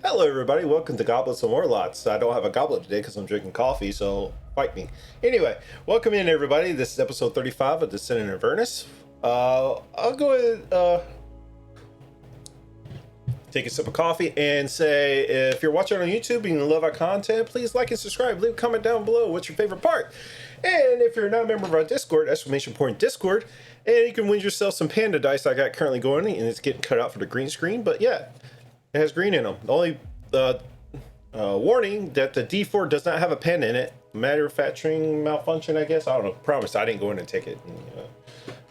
Hello everybody, welcome to Goblets and Warlocks. I don't have a goblet today because I'm drinking coffee, so fight me. Anyway, welcome in everybody. This is episode 35 of Descending Avernus. I'll go ahead take a sip of coffee and say, if you're watching on YouTube and you love our content, please like and subscribe. Leave a comment down below. What's your favorite part? And if you're not a member of our Discord, Discord, and you can win yourself some panda dice I got currently going, and it's getting cut out for the green screen, but yeah. It has green in them. The only warning that the D4 does not have a pen in it. Manufacturing malfunction, I guess. I don't know. Promise, I didn't go in and take it.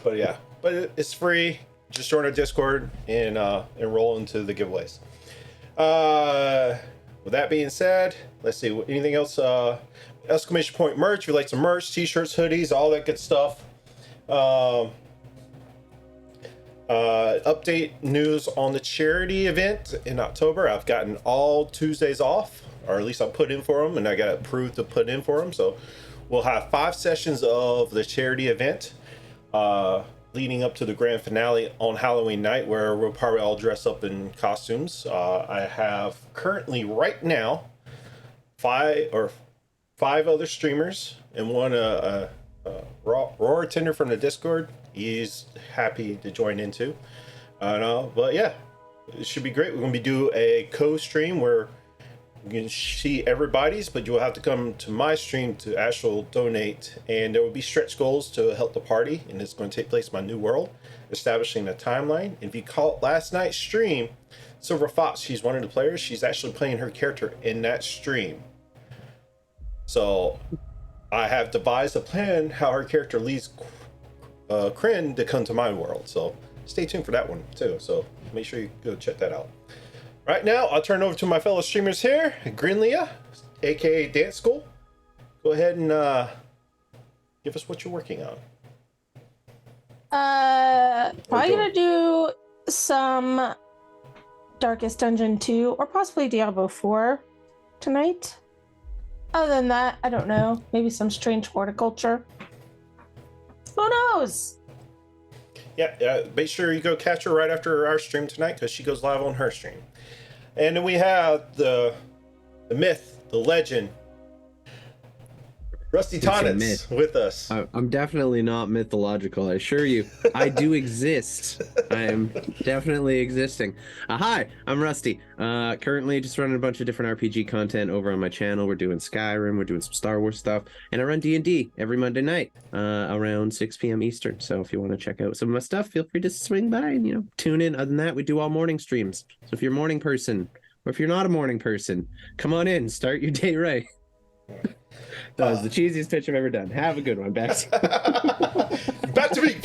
But yeah, it's free. Just join our Discord and enroll into the giveaways. With that being said, let's see. Anything else? Exclamation point merch. If you like some merch, t-shirts, hoodies, all that good stuff. Update news on the charity event in October. I've gotten all Tuesdays off, or at least I put in for them, and I got approved to put in for them. So we'll have 5 sessions of the charity event leading up to the grand finale on Halloween night, where we'll probably all dress up in costumes. I have currently right now 5 other streamers and one raw attender from the Discord. He's happy to join in too. But yeah, it should be great. We're going to do a co-stream where you can see everybody's, but you'll have to come to my stream to actually donate, and there will be stretch goals to help the party, and it's going to take place in my new world, establishing a timeline. If you caught last night's stream, Silver Fox, she's one of the players. She's actually playing her character in that stream. So I have devised a plan how her character leads Kryn to come to my world, so stay tuned for that one too, so make sure you go check that out. Right now I'll turn it over to my fellow streamers here. Grinlia, aka Dance School, go ahead and give us what you're working on. Probably gonna do some Darkest Dungeon 2 or possibly Diablo 4 tonight. Other than that, I don't know, maybe some strange horticulture. Who knows? Yeah, make sure you go catch her right after our stream tonight, because she goes live on her stream. And then we have the myth, the legend, Rusty Tonnets with us. I'm definitely not mythological, I assure you. I do exist. I am definitely existing. Hi, I'm Rusty. Currently just running a bunch of different RPG content over on my channel. We're doing Skyrim, we're doing some Star Wars stuff, and I run D&D every Monday night around 6 p.m. Eastern. So if you want to check out some of my stuff, feel free to swing by and, tune in. Other than that, we do all morning streams. So if you're a morning person, or if you're not a morning person, come on in, start your day right. That was the cheesiest pitch I've ever done. Have a good one. Back to me.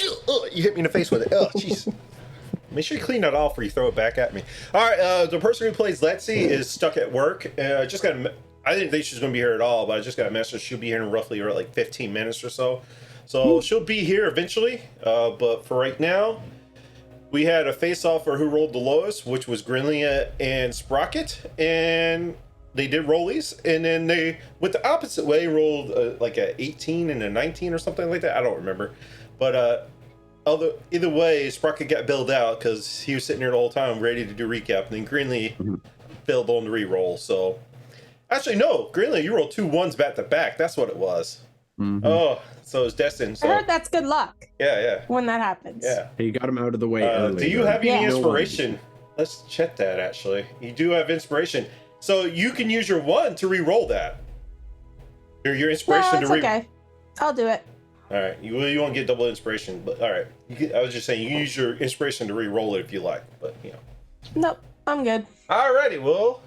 You hit me in the face with it. Oh, jeez. Make sure you clean that off before you throw it back at me. All right, the person who plays Letsy is stuck at work. I didn't think she was going to be here at all, but I just got a message. She'll be here in roughly like 15 minutes or so. So she'll be here eventually. But for right now, we had a face-off for who rolled the lowest, which was Grinlia and Sprocket. And they did rollies, and then they went the opposite way, rolled like a 18 and a 19 or something like that. I don't remember, but either way, Sprocket got bailed out because he was sitting there the whole time ready to do recap, and then Greenlee failed on the re-roll. So actually, no, Greenlee, you rolled 2 1s back to back. That's what it was. Oh, so it's destined. So I heard that's good luck. Yeah. When that happens. Yeah. You got him out of the way early. Do you have any inspiration? Let's check that. Actually, you do have inspiration. So you can use your 1 to re-roll that. Your inspiration no, it's okay. I'll do it. All right. You won't get double inspiration, but all right. I was just saying you can use your inspiration to re-roll it if you like, but Nope, I'm good. All righty. Well,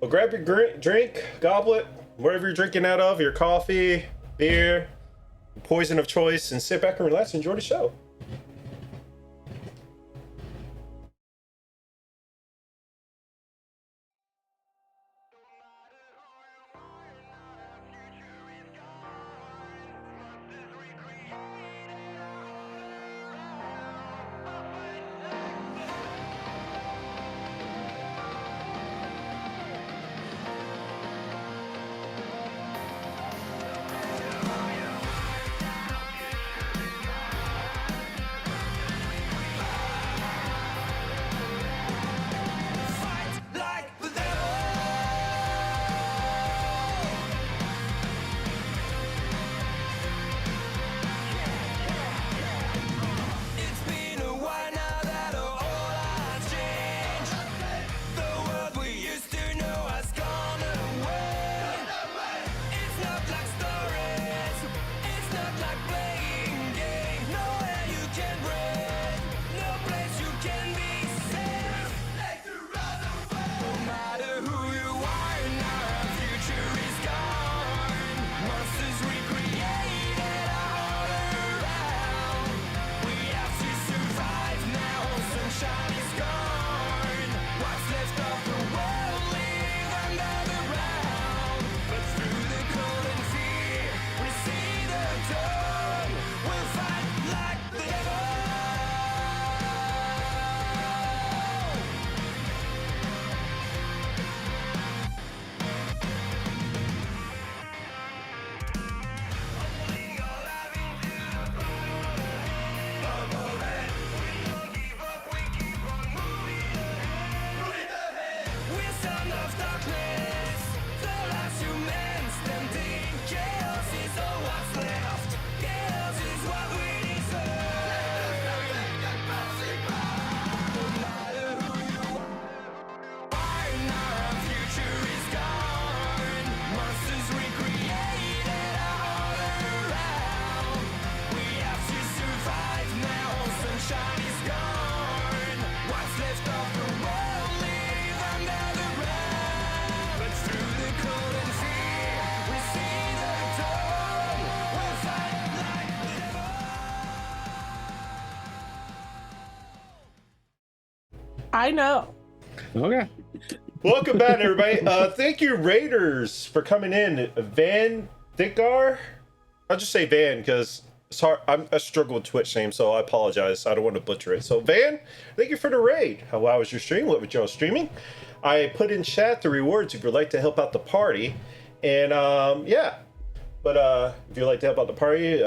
grab your drink, goblet, whatever you're drinking out of, your coffee, beer, poison of choice, and sit back and relax and enjoy the show. I know. Okay. Welcome back, everybody. Thank you, Raiders, for coming in. Van Thickar. I'll just say Van because it's hard. I struggle with Twitch names, so I apologize. I don't want to butcher it. So, Van, thank you for the raid. How was your stream? What was y'all streaming? I put in chat the rewards if you'd like to help out the party. And, yeah. But if you'd like to help out the party,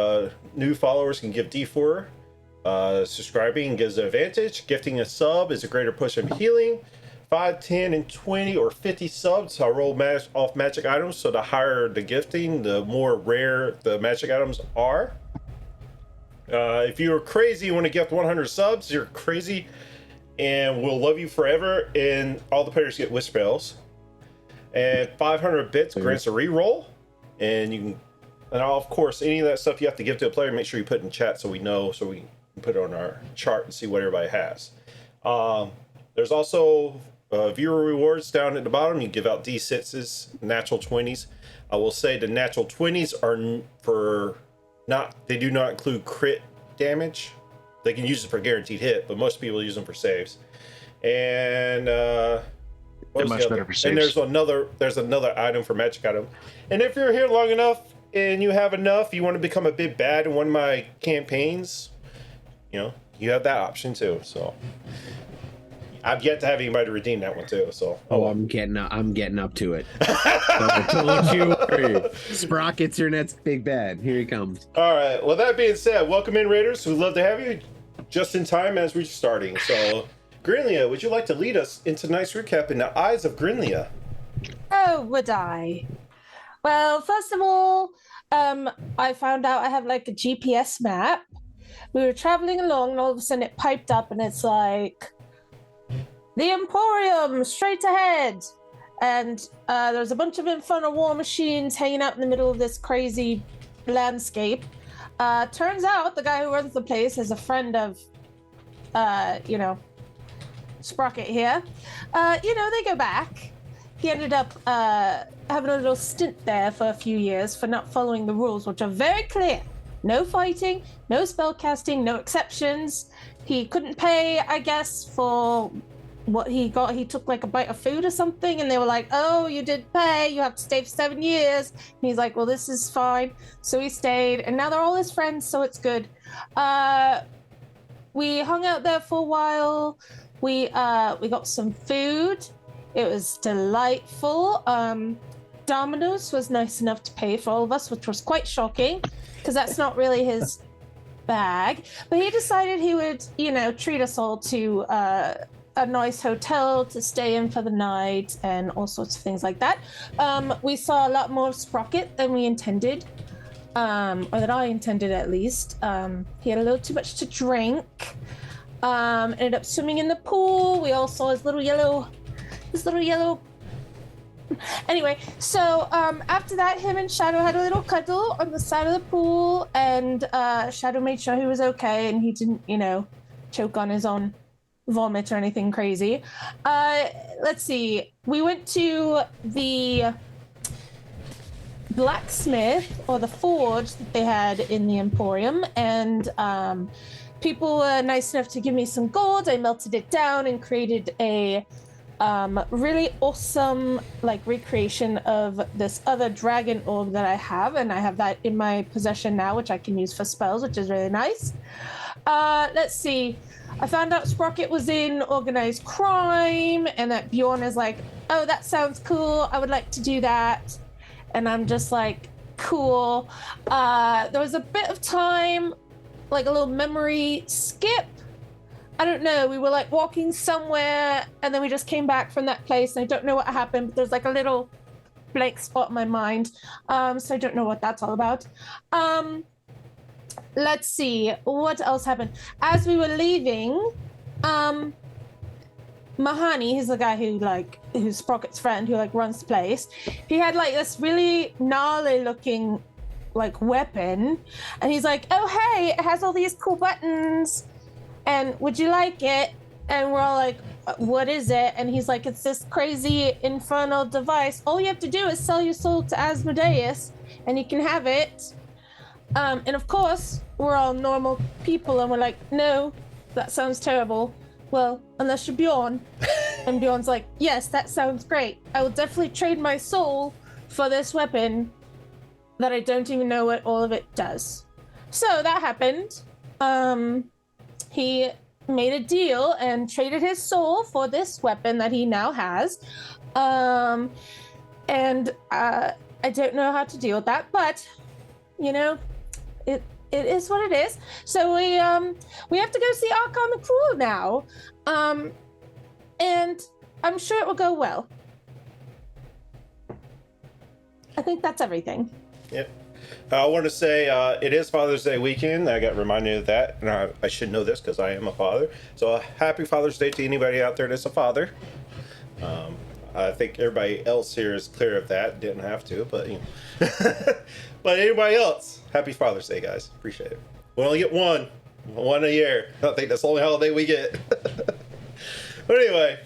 new followers can give D4. Subscribing gives an advantage. Gifting a sub is a greater push of healing. 5, 10, and 20 or 50 subs. I roll off magic items, so the higher the gifting, the more rare the magic items are. If you're crazy, you want to gift 100 subs, you're crazy, and we'll love you forever. And all the players get wish spells. And 500 bits grants a reroll. And you can, and of course, any of that stuff you have to give to a player, make sure you put it in chat so we know, so we can put it on our chart and see what everybody has. There's also viewer rewards down at the bottom. You give out D6s, natural 20s. I will say the natural 20s are they do not include crit damage. They can use it for guaranteed hit, but most people use them for saves. And They're much better for saves. And there's another item for magic item. And if you're here long enough and you have enough, you want to become a big bad in one of my campaigns, you have that option too. So I've yet to have anybody redeem that one too. So I'm getting up to it. So don't you worry. Sprocket's your next big bad. Here he comes. All right. Well, that being said, welcome in, Raiders. We'd love to have you just in time as we're starting. So, Grinlia, would you like to lead us into tonight's recap in the eyes of Grinlia? Oh, would I? Well, first of all, I found out I have like a GPS map. We were traveling along, and all of a sudden it piped up, and it's like, the Emporium, straight ahead. And there's a bunch of infernal war machines hanging out in the middle of this crazy landscape. Turns out the guy who runs the place is a friend of, Sprocket here. They go back. He ended up having a little stint there for a few years for not following the rules, which are very clear. No fighting, no spell casting, no exceptions. He couldn't pay, I guess, for what he got. He took like a bite of food or something, and they were like, oh, you did pay, you have to stay for 7 years. And he's like, well, this is fine. So he stayed, and now they're all his friends, so it's good. We hung out there for a while. We got some food. It was delightful. Domino's was nice enough to pay for all of us, which was quite shocking because that's not really his bag. But he decided he would, treat us all to a nice hotel to stay in for the night and all sorts of things like that. We saw a lot more of Sprocket than we intended, or that I intended at least. He had a little too much to drink. Ended up swimming in the pool. We all saw his little yellow. Anyway, so after that, him and Shadow had a little cuddle on the side of the pool, and Shadow made sure he was okay and he didn't, choke on his own vomit or anything crazy. Let's see. We went to the blacksmith or the forge that they had in the Emporium, and people were nice enough to give me some gold. I melted it down and created a really awesome recreation of this other dragon orb that I have, and I have that in my possession now, which I can use for spells, which is really nice. Let's see. I found out Sprocket was in organized crime, and that Bjorn is like, oh, that sounds cool, I would like to do that. And I'm just like, cool. There was a bit of time, like a little memory skip. I don't know, we were walking somewhere, and then we just came back from that place, and I don't know what happened, but there's a little blank spot in my mind. So I don't know what that's all about. Let's see, what else happened? As we were leaving, Mahani, he's the guy who's Sprocket's friend, who runs the place. He had this really gnarly looking weapon, and he's like, oh hey, it has all these cool buttons, and would you like it? And we're all like, what is it? And he's like, it's this crazy infernal device. All you have to do is sell your soul to Asmodeus, and you can have it. And of course, we're all normal people, and we're like, no, that sounds terrible. well, unless you're Bjorn. And Bjorn's like, yes, that sounds great. I will definitely trade my soul for this weapon that I don't even know what all of it does. So that happened. He made a deal and traded his soul for this weapon that he now has. And I don't know how to deal with that, but you know, it is what it is. So we have to go see Arkhan the Cruel now. And I'm sure it will go well. I think that's everything. Yep. I want to say it is Father's Day weekend. I got reminded of that, and I should know this because I am a father. So happy Father's Day to anybody out there that's a father. I think everybody else here is clear of that. Didn't have to, but you know. But anybody else, happy Father's Day, guys. Appreciate it. We only get one a year. I think that's the only holiday we get. But anyway,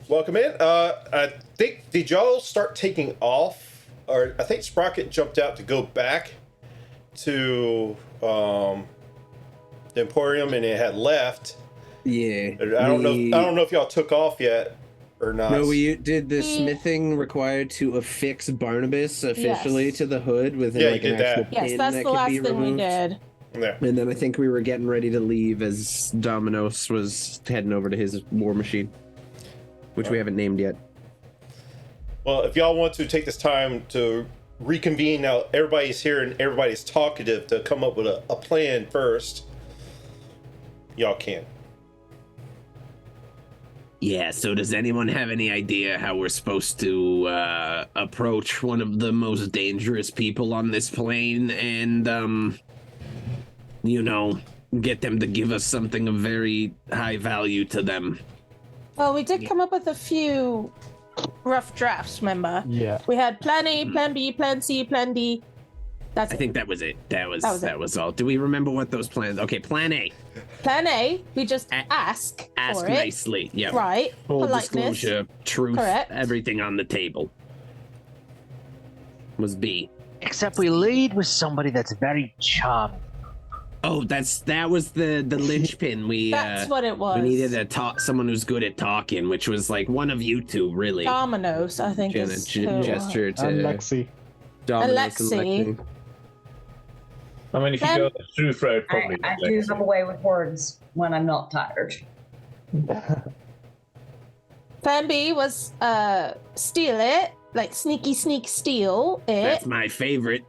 welcome in. I think, did y'all start taking off? Or I think Sprocket jumped out to go back to the Emporium, and it had left. Yeah. I don't know if y'all took off yet or not. No, we did the smithing required to affix Barnabas officially to the hood with an actual pin. Yes, that's that the last thing removed. we did. Yeah. And then I think we were getting ready to leave as Dominos was heading over to his war machine, which we haven't named yet. Well, if y'all want to take this time to reconvene, now everybody's here and everybody's talkative to come up with a plan first, y'all can. Yeah, so does anyone have any idea how we're supposed to approach one of the most dangerous people on this plane and, get them to give us something of very high value to them? Well, we did come up with a few rough drafts, remember? Yeah. We had plan A, plan B, plan C, plan D. I think that was it. That was all. Do we remember what those plans? Okay, plan A. Plan A, we just ask for it. Nicely. Yeah. Right. Full Politeness. disclosure, truth, Correct. everything on the table. Was B. Except we lead with somebody that's very charming. Oh, that was the linchpin. That's what it was. We needed someone who's good at talking, which was like one of you two, really. Dominos, I think. Gesture to And Lexi. Dominos and Lexi. I mean, if you go the truth road, probably. I do have a way with words when I'm not tired. Plan B was steal it, like sneaky sneak steal it. That's my favorite.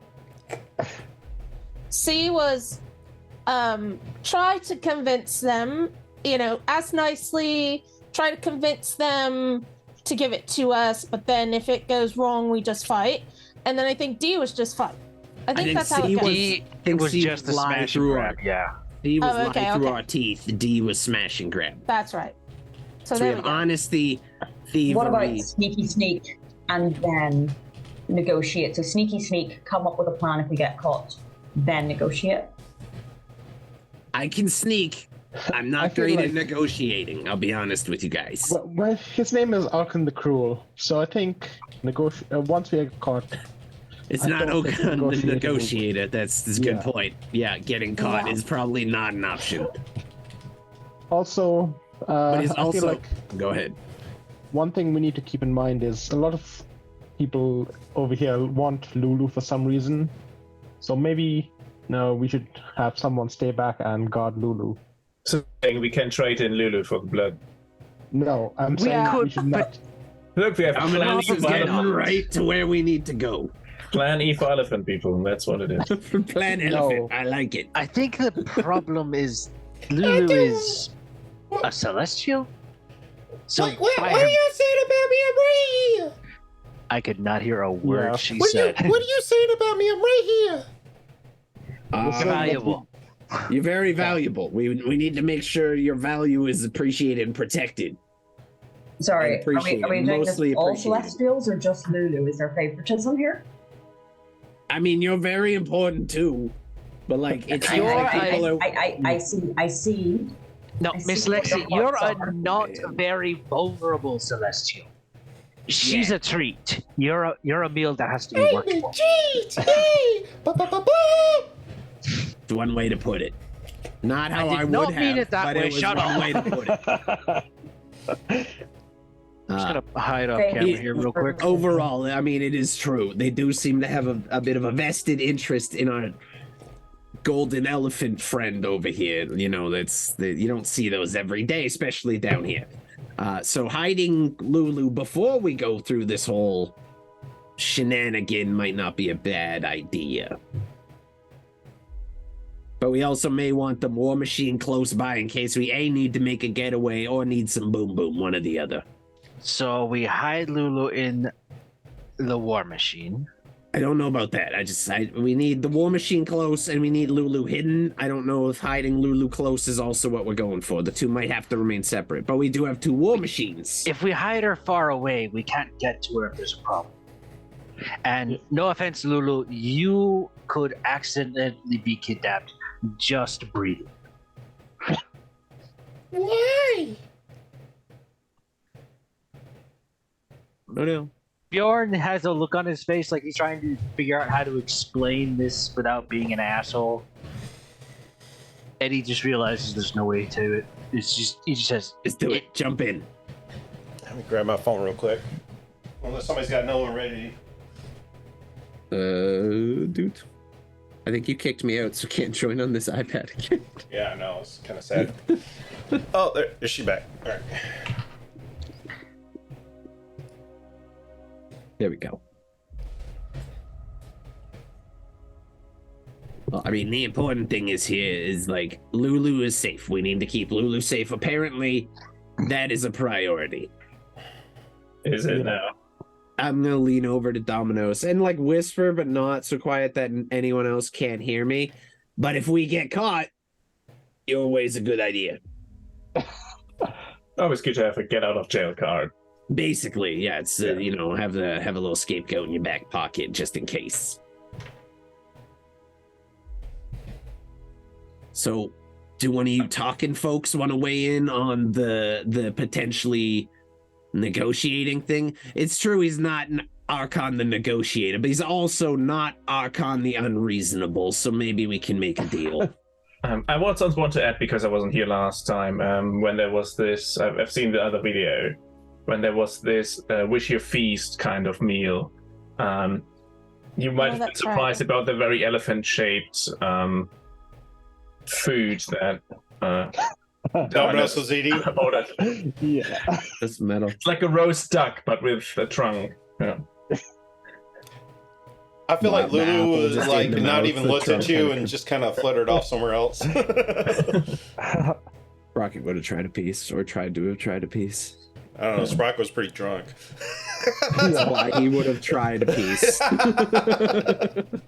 C was try to convince them, ask nicely, try to convince them to give it to us, but then if it goes wrong, we just fight. And then I think D was just fight. I think that's how it goes. It was just a smash and grab, yeah. D was lying through our teeth. D was smash and grab. That's right. So we have honesty, thievery. What about sneaky sneak and then negotiate? So sneaky sneak, come up with a plan if we get caught, then negotiate. I can sneak. I'm not great at negotiating, I'll be honest with you guys. Well, his name is Arkhan the Cruel, so I think once we get caught... It's not Arkhan the negotiator, that's a good point. Yeah, getting caught is probably not an option. Also, but it's I feel like go ahead. One thing we need to keep in mind is a lot of people over here want Lulu for some reason. So maybe we should have someone stay back and guard Lulu. So we can trade in Lulu for the blood. No, I'm saying we should not. Look, we have Plan E for elephant. Right to where we need to go. Plan E for elephant, people. That's what it is. Plan elephant. I like it. I think the problem is Lulu is a celestial. So what are you saying about me? I'm right here. I could not hear a word she said. What are you saying about me? I'm right here. Valuable. You're very valuable. We need to make sure your value is appreciated and protected. Sorry, are we doing this all Celestials or just Lulu? Is there favoritism here? I mean, you're very important too, but like it's I see. No, Miss Lexi, you're a not very vulnerable Celestial. She's a treat. You're a meal that has to be worked for. Treat! Yay! It's one way to put it. Not how I I, did would not have, mean it that but way. it was Shut one up. way to put it. I'm just gonna hide off Thank camera you. here real quick. Overall, I mean, it is true. They do seem to have a bit of a vested interest in our golden elephant friend over here. You know, you don't see those every day, especially down here. So hiding Lulu before we go through this whole shenanigan might not be a bad idea. But we also may want the war machine close by in case we need to make a getaway or need some boom boom, one or the other. So we hide Lulu in the war machine. I don't know about that. We need the war machine close and we need Lulu hidden. I don't know if hiding Lulu close is also what we're going for. The two might have to remain separate, but we do have 2 war machines. If we hide her far away, we can't get to her if there's a problem. And no offense, Lulu, you could accidentally be kidnapped just breathing. Why? No. Bjorn has a look on his face like he's trying to figure out how to explain this without being an asshole. And he just realizes there's no way to it. He just says, Let's do it. Jump in. Let me grab my phone real quick. Unless somebody's got another one ready. Dude. I think you kicked me out, so can't join on this iPad again. Yeah, I know. It's kind of sad. Oh, there's she back. All right. There we go. Well, I mean, the important thing is like, Lulu is safe. We need to keep Lulu safe. Apparently, that is a priority. Is it now? I'm gonna lean over to Domino's and like whisper, but not so quiet that anyone else can't hear me. But if we get caught, your way's a good idea. Always good to have a get out of jail card. Basically, yeah, it's you know, have a little scapegoat in your back pocket just in case. So, do one of you talking folks want to weigh in on the potentially negotiating thing? It's true he's not Arkhan the negotiator, but he's also not Arkhan the unreasonable, so maybe we can make a deal. I want to add, because I wasn't here last time, when there was this, I've seen the other video, when there was this wish your feast kind of meal. You might have been surprised about the very elephant-shaped food that Domino's was eating. Yeah. That's metal. It's like a roast duck, but with a trunk. Yeah. I feel like The Lulu apple was just like in the not mouth, even the looked at trunk you kind of- and just kind of fluttered off somewhere else. Rocket would have tried a piece, or tried to have tried a piece. I don't know. Sprock was pretty drunk. That's why he would have tried a piece.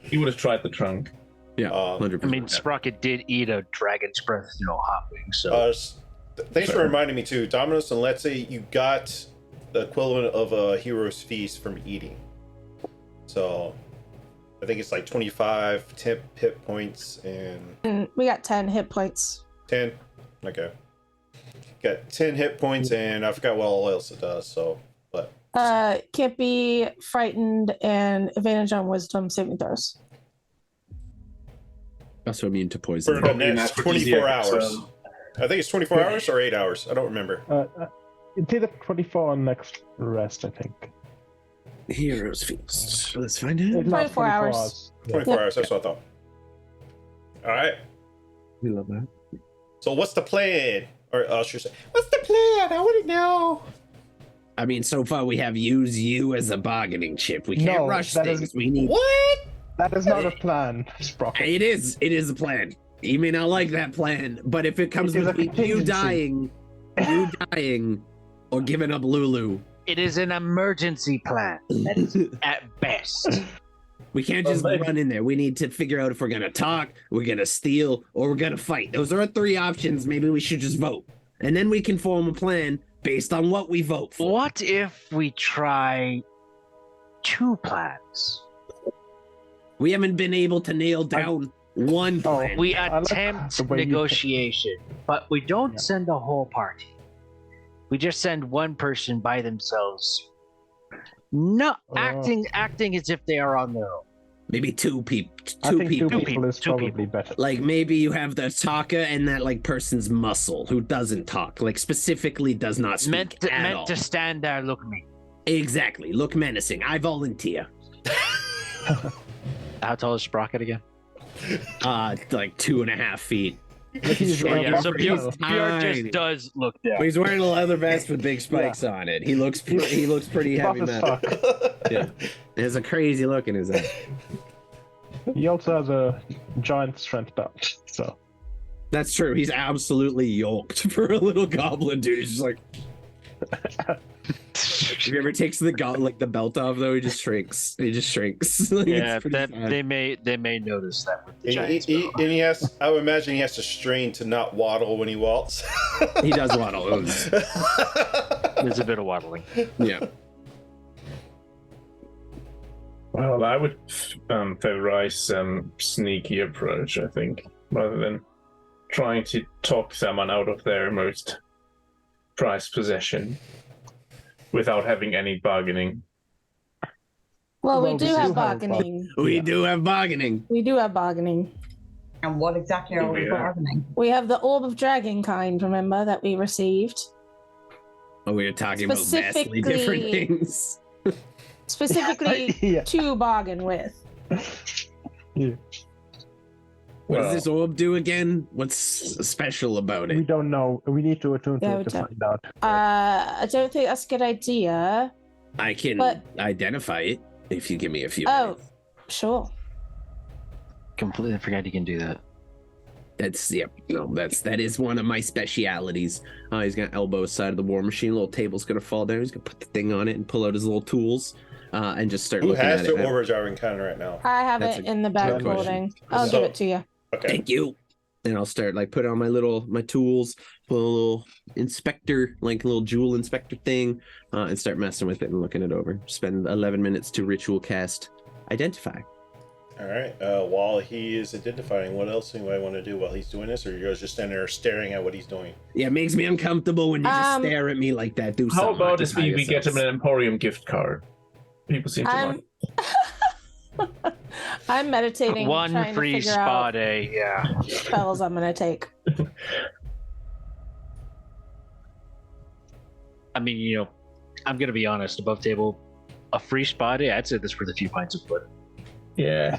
He would have tried the trunk. Yeah, 100%. I mean, Sprocket did eat a dragon's breath, hot wing, so... Thanks for reminding me too, Domino's and Let's say you got the equivalent of a hero's feast from eating. So I think it's like 25 hit points and We got 10 hit points. 10. Okay. Got 10 hit points and I forgot what all else it does. So, but Can't be frightened and advantage on wisdom saving throws. Also immune to poison. for the next 24 hours. So, I think it's 24 hours or 8 hours. I don't remember. It's either 24 on next rest, I think. Heroes Feast. Let's find It out. lasts 24 hours. 24 hours. That's what I thought. All right. We love that. So what's the plan? Or I should say, what's the plan? I want to know. I mean, so far we have used you as a bargaining chip. We can't No, rush that things. is- We need. What? That is not a plan, Sprocket. It is. It is a plan. You may not like that plan, but if it comes It is a between you contingency. dying, or giving up Lulu, It is an emergency plan, at best. we can't just Well, run in there. We need to figure out if we're gonna talk, we're gonna steal, or we're gonna fight. Those are our 3 options. Maybe we should just vote, and then we can form a plan based on what we vote for. What if we try 2 plans? We haven't been able to nail down one plan. We I like attempt the way you- negotiation, but we don't Yeah. send a whole party. We just send one person by themselves, not acting as if they are on their own. Maybe two people. I think two people. people is Two probably people. better. Like maybe you have the talker and that like person's muscle who doesn't talk, like specifically does not speak Meant to, at meant all. to stand there, look at me. Exactly. Look menacing. I volunteer. How tall is Sprocket again? Like 2.5 feet. He's Oh, yeah, So he's Bjorn tiny. just does look down. But he's wearing a leather vest with big spikes on it. He looks pretty heavy buff as metal. fuck. Yeah. There's a crazy look in his eye. He also has a giant strength belt, so. That's true. He's absolutely yoked for a little goblin dude. He's just like. If he ever takes the the belt off, though, he just shrinks. He just shrinks. Like, Yeah, it's pretty that sad. they may notice that with the And Giants. and he has. I would imagine he has to strain to not waddle when he walks. He does waddle. There's a bit of waddling. Yeah. Well, I would favorize some sneaky approach, I think, rather than trying to talk someone out of their most prized possession without having any bargaining. Well, we Well, do we do have have bargaining. We do have bargaining. We do have bargaining. And what exactly are we Yeah. bargaining? We have the Orb of Dragon kind, remember, that we received. Oh, we are talking about vastly different Specifically- things. Specifically Yeah. to bargain with. What Well, does this orb do again? What's special about We it? don't know. We need to attune Yeah, to we it to don't. find out. I don't think that's a good idea. I can But- identify it if you give me a few Oh, minutes. sure. Completely forgot you can do that. That is one of my specialities. He's gonna elbow his side of the war machine. Little table's gonna fall down. He's gonna put the thing on it and pull out his little tools, and just start Who looking has at the it. overdrive encounter right now? I have That's it a in the back good question. holding. I'll So- give it to you. Okay. Thank you. And I'll start like put on my tools, put a little inspector, like a little jewel inspector thing, and start messing with it and looking it over. Spend 11 minutes to ritual cast identify. All right. While he is identifying, what else do I want to do while he's doing this, or you guys just standing there staring at what he's doing? Yeah, it makes me uncomfortable when you just stare at me like that. Do how something. about if Occupy we get him yourselves. an Emporium gift card? People seem to I'm like. I'm meditating, One trying free to figure spa out day, yeah. spells I'm gonna take. I mean, I'm gonna be honest. Above table, a free spa day. I'd say this for the few pints of foot. Yeah.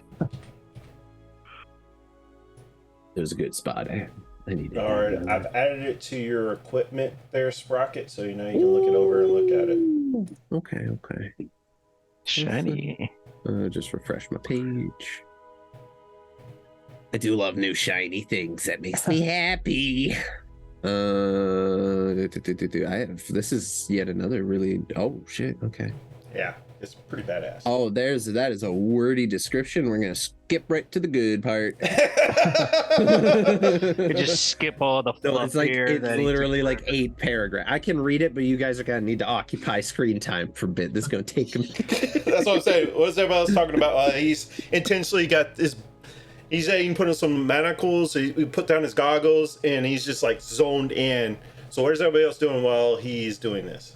It was a good spot. I need it. All right. I've added it to your equipment there, Sprocket, so you know you can look it over and look at it. Okay. Shiny. Just refresh my page. I do love new shiny things. That makes me happy. This is yet another really. Oh shit. Okay. Yeah, it's pretty badass. Oh, that is a wordy description. We're gonna skip right to the good part. We just skip all the No, fluff it's like here. it's that he literally took like forever. 8 paragraphs. I can read it, but you guys are gonna need to occupy screen time for a bit. This is gonna take a minute. That's what I'm saying. What's everybody else talking about? He's intentionally got this. He's even putting some manacles. He put down his goggles, and he's just like zoned in. So what is everybody else doing while he's doing this?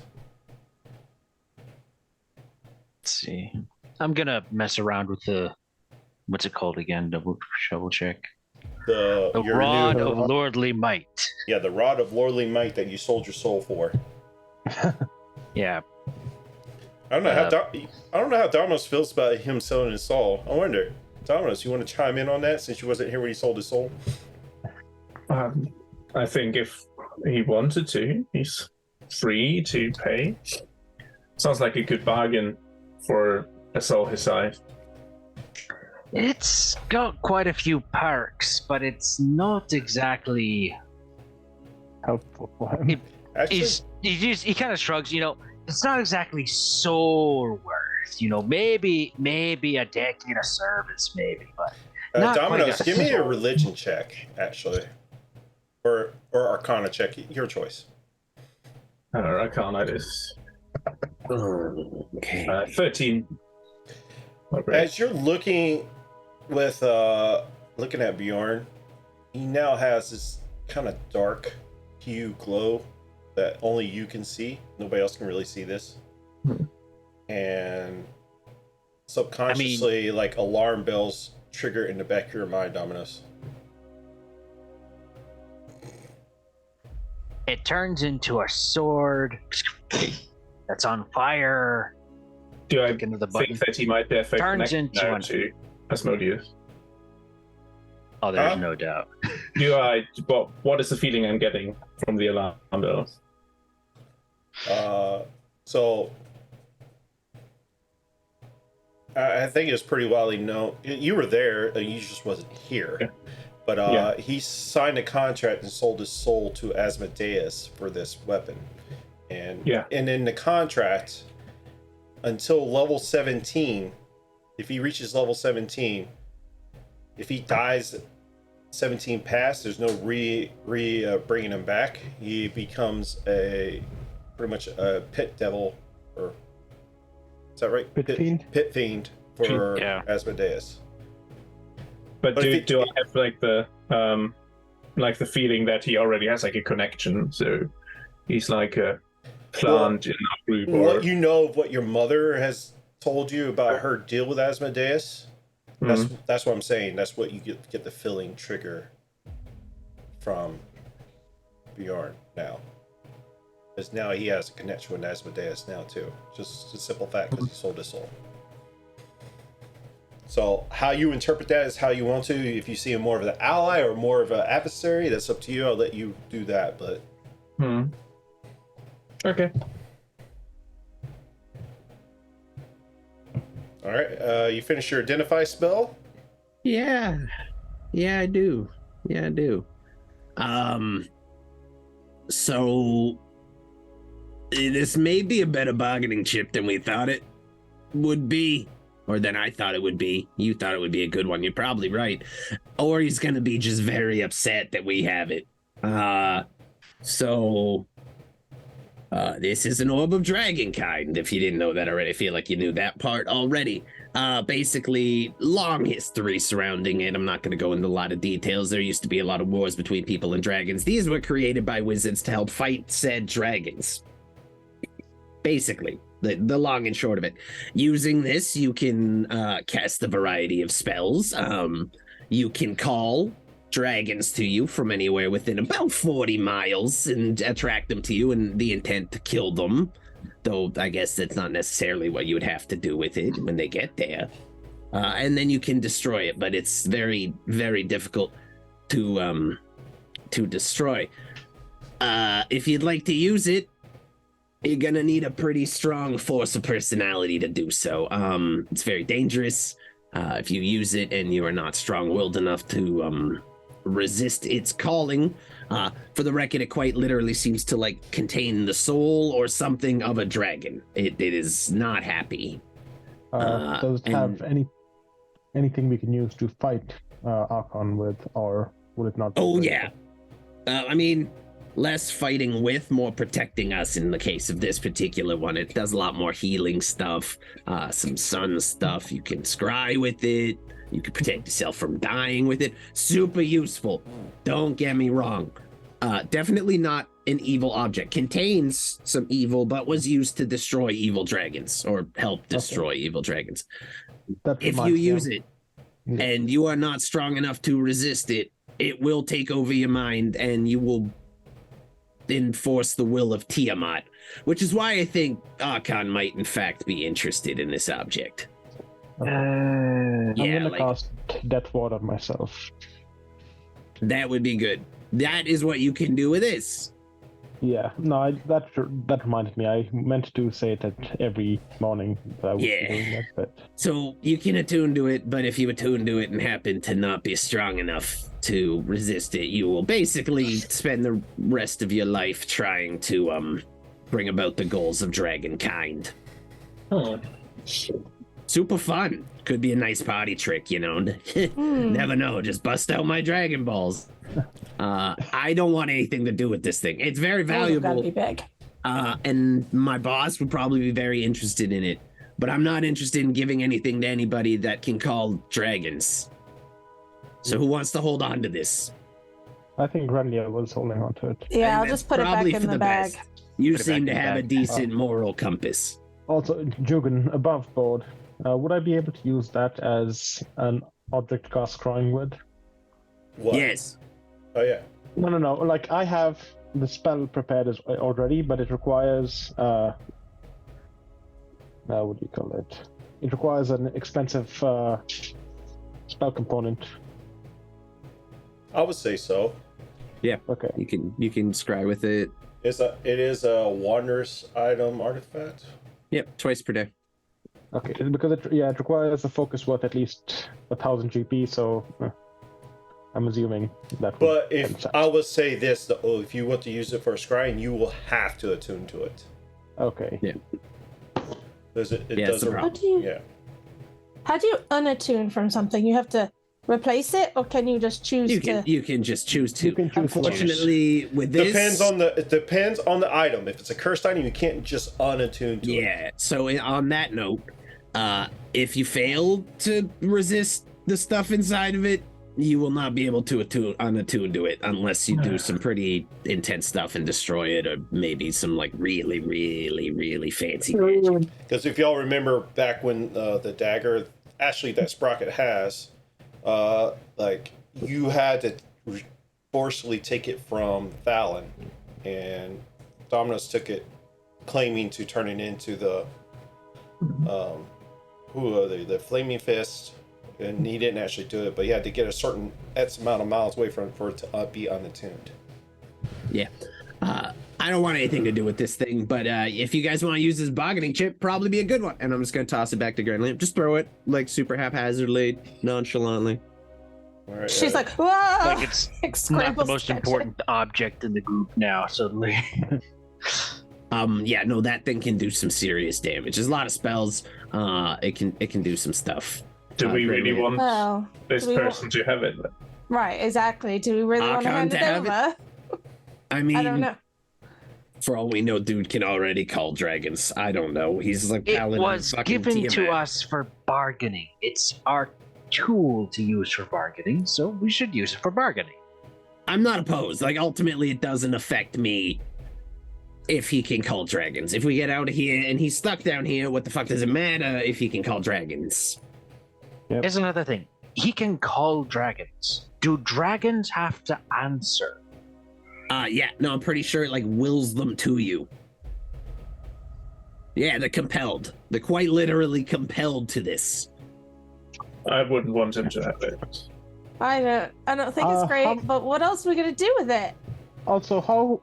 Let's see. I'm gonna mess around with the what's it called again? Double check. The The your rod new- of lordly might. yeah, the rod of lordly might that you sold your soul for. Yeah. I don't know how Domino's feels about him selling his soul. I wonder, Domino's, you want to chime in on that since you wasn't here when he sold his soul? I think if he wanted to, he's free to pay. Sounds like a good bargain for a soul his size. It's got quite a few perks, but it's not exactly. Helpful for him. Actually, He kind of shrugs. It's not exactly so worth. Maybe a decade of service, maybe, but not quite Domino's, a give me a soul. religion check, actually, or Arcana check, your choice. Arkhan, it is Okay. 13. Not great. As you're looking looking at Bjorn, he now has this kind of dark hue glow that only you can see. Nobody else can really see this. And subconsciously like alarm bells trigger in the back of your mind, Dominus. It turns into a sword that's on fire. Do I Click into the button. think that he might therefore Turns connect into now an- to Asmodeus? Oh, there's Huh? no doubt. What is the feeling I'm getting from the alarm bells? So I think it's pretty widely known. You were there, you just wasn't here. Yeah. But Yeah. he signed a contract and sold his soul to Asmodeus for this weapon. And in the contract, until level 17, if he reaches level 17, if he dies 17 past, there's no bringing him back. He becomes pretty much a pit devil, or is that right? Pit fiend? Pit fiend for Yeah. Asmodeus. But But if do I have like the feeling that he already has like a connection? So he's like a plant in our group, or What you know of what your mother has told you about her deal with Asmodeus? That's what I'm saying. That's what you get the feeling trigger from Bjorn now. Because now he has a connection with Asmodeus now too. Just a simple fact because he sold his soul. So how you interpret that is how you want to. If you see him more of an ally or more of an adversary, that's up to you. I'll let you do that. But Okay. all right, you finish your identify spell. Yeah, I do. So this may be a better bargaining chip than we thought it would be, or than I thought it would be. You thought it would be a good one. You're probably right. Or he's gonna be just very upset that we have it. This is an orb of dragon kind, if you didn't know that already. I feel like you knew that part already. Basically, long history surrounding it. I'm not going to go into a lot of details. There used to be a lot of wars between people and dragons. These were created by wizards to help fight said dragons. Basically, the long and short of it. Using this, you can cast a variety of spells. You can call dragons to you from anywhere within about 40 miles and attract them to you, and the intent to kill them, though I guess that's not necessarily what you would have to do with it when they get there. And then you can destroy it, but it's very, very difficult to destroy. If you'd like to use it, you're gonna need a pretty strong force of personality to do so. It's very dangerous. If you use it and you are not strong-willed enough to resist its calling. For the record, it quite literally seems to like contain the soul or something of a dragon. It is not happy. Does it have anything we can use to fight Arkhan with, or will it not? Oh yeah. I mean, less fighting with, more protecting us in the case of this particular one. It does a lot more healing stuff, some sun stuff. You can scry with it. You can protect yourself from dying with it. Super useful. Don't get me wrong. Definitely not an evil object. Contains some evil, but was used to destroy evil dragons or help destroy evil dragons. If you use it and you are not strong enough to resist it, it will take over your mind and you will enforce the will of Tiamat, which is why I think Arkhan might in fact be interested in this object. I'm gonna cast Death Ward on myself. That would be good. That is what you can do with this. Yeah, no, that reminded me. I meant to say that every morning, but I was doing that. But so you can attune to it, but if you attune to it and happen to not be strong enough to resist it, you will basically spend the rest of your life trying to bring about the goals of dragonkind. Super fun. Could be a nice party trick, you know. Never know. Just bust out my Dragon Balls. I don't want anything to do with this thing. It's very valuable. Gotta be big. And my boss would probably be very interested in it. But I'm not interested in giving anything to anybody that can call dragons. So who wants to hold on to this? I think Renlia was holding on to it. Yeah, I'll And just put it that's back probably in for the bag. best. You Put it seem back to in the have a bag. decent moral compass. Also, Jugan, above board, would I be able to use that as an object to cast scrying with? What? Yes. Oh yeah. No. Like, I have the spell prepared already, but it requires what do you call it? It requires an expensive spell component. I would say so. Yeah. Okay. You can scry with it. It is a wondrous item artifact. Yep, twice per day. Okay, because it requires a focus worth at least 1,000 GP, so I'm assuming that. But if I would say this, though, if you want to use it for scrying, you will have to attune to it. Okay. Yeah. Because it Yeah, it's a doesn't. problem. How do you unattune from something? You have to replace it, or can you just choose to? You can just choose to. You can choose to. Unfortunately, with this, It depends on the item. If it's a cursed item, you can't just unattune to it. yeah. So on that note, if you fail to resist the stuff inside of it, you will not be able to unattune to it unless you do some pretty intense stuff and destroy it, or maybe some like really, really, really fancy magic. Because if y'all remember back when the dagger, actually that Sprocket has, like you had to forcibly take it from Thalen, and Dominus took it, claiming to turn it into the who are they? The Flaming Fist, and he didn't actually do it, but he had to get a certain X amount of miles away from it for it to be unattuned. Yeah. I don't want anything to do with this thing, but if you guys want to use this bargaining chip, probably be a good one. And I'm just going to toss it back to Grand Lamp. Just throw it, like, super haphazardly, nonchalantly. All right, She's like, whoa! Like it's not the Scrambles most catch it. important object in the group now, suddenly. Yeah, no, that thing can do some serious damage. There's a lot of spells. It can do some stuff. Do we really want Well, this do we person to have it? right, exactly. Do we really want to Arkhan hand to it have it? over? I mean, I don't know. for all we know, dude can already call dragons. I don't know. He's like It paladin was fucking given to Tiamat. us for bargaining. It's our tool to use for bargaining, so we should use it for bargaining. I'm not opposed. Like, ultimately, it doesn't affect me if he can call dragons. If we get out of here and he's stuck down here, what the fuck does it matter if he can call dragons? Yep. Here's another thing. He can call dragons. Do dragons have to answer? Yeah, no, I'm pretty sure it, like, wills them to you. Yeah, they're compelled. They're quite literally compelled to this. I wouldn't want him to have it. I don't think it's great, but what else are we gonna do with it? Also, how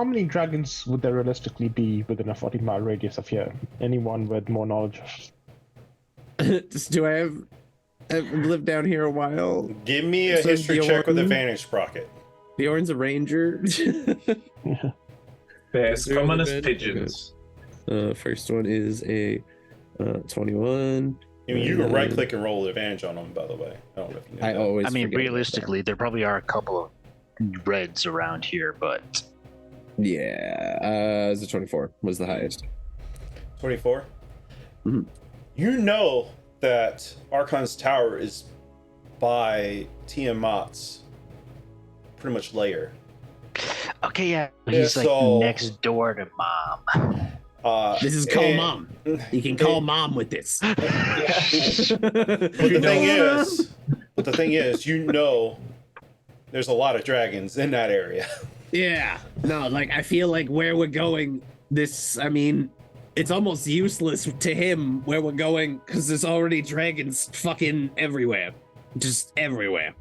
many dragons would there realistically be within a 40-mile radius of here? Anyone with more knowledge? Do I've lived down here a while? Give me a So history check with Bjorn- advantage, Sprocket. Bjorn's a ranger. They're as Zero common as advantage. pigeons. First one is a 21. I mean, you can right click and roll advantage on them, by the way. I don't know if you knew I that. always I mean, forget about realistically, there probably are a couple of reds around here, but that. Yeah, it's a 24 was the highest. 24? Mhm. You know that Arkhan's tower is by Tiamat's pretty much lair. okay, yeah, Yeah, he's like so- next door to mom. This is call and- mom. You can call mom with this. But the thing is, you know there's a lot of dragons in that area. Yeah. No, like, I feel like where we're going, I mean, it's almost useless to him where we're going because there's already dragons fucking everywhere. Just everywhere.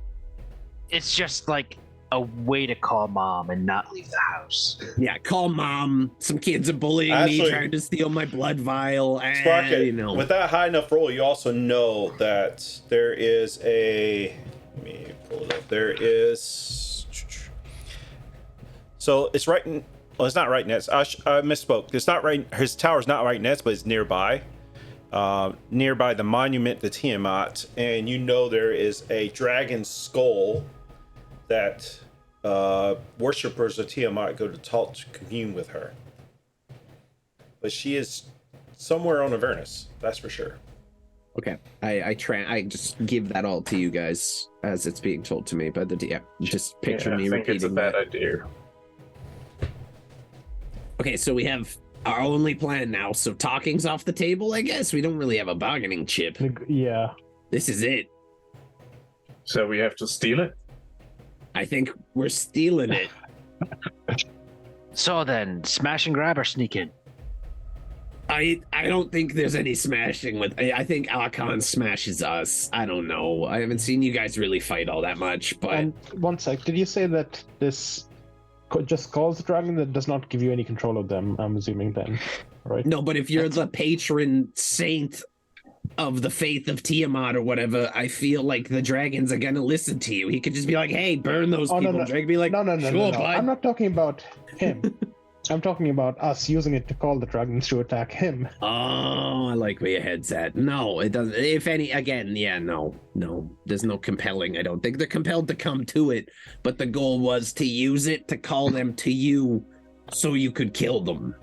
It's just like a way to call mom and not leave the house. Yeah, call mom. Some kids are bullying me, Actually- trying to steal my blood vial. And, Sprocket, you know. with that high enough roll, you also know that there is a. Let me pull it up. There is. So it's right in. Well, it's not right next. I misspoke. It's not right. His tower's not right next, but it's nearby. Nearby the monument to Tiamat, and you know there is a dragon skull that worshippers of Tiamat go to talk to commune with her. But she is somewhere on Avernus, that's for sure. Okay, I just give that all to you guys as it's being told to me by the DM. Just picture Yeah, me I think it's a repeating bad that. idea. Okay, so we have our only plan now. So talking's off the table, I guess. We don't really have a bargaining chip. Yeah. This is it. So we have to steal it? I think we're stealing it. So then, smash and grab or sneak in? I don't think there's any smashing with. I think Arkhan smashes us. I don't know. I haven't seen you guys really fight all that much, but And one sec, did you say that this just calls the dragon that does not give you any control of them? I'm assuming then, right? no. But if you're the patron saint of the faith of Tiamat or whatever, I feel like the dragons are gonna listen to you. He could just be like, "Hey, burn those Oh, no, people." no. Dragon be like, No, "Sure, bud." I'm not talking about him. I'm talking about us using it to call the dragons to attack him. Oh, I like where your head's at. No, it doesn't. If any, again, yeah, no. There's no compelling. I don't think they're compelled to come to it, but the goal was to use it to call them to you so you could kill them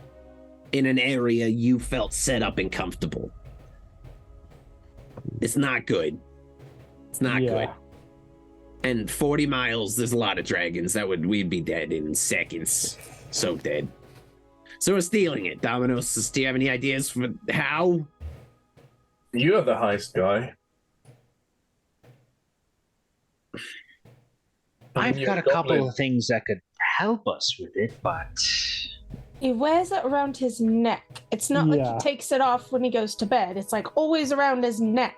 in an area you felt set up and comfortable. It's not good. It's not good. And 40 miles, there's a lot of dragons. We'd be dead in seconds. So dead. So we're stealing it. Dominos, do you have any ideas for how? You're the heist guy. I've got a couple of things that could help us with it, but He wears it around his neck. It's not like Yeah. he takes it off when he goes to bed. It's like always around his neck.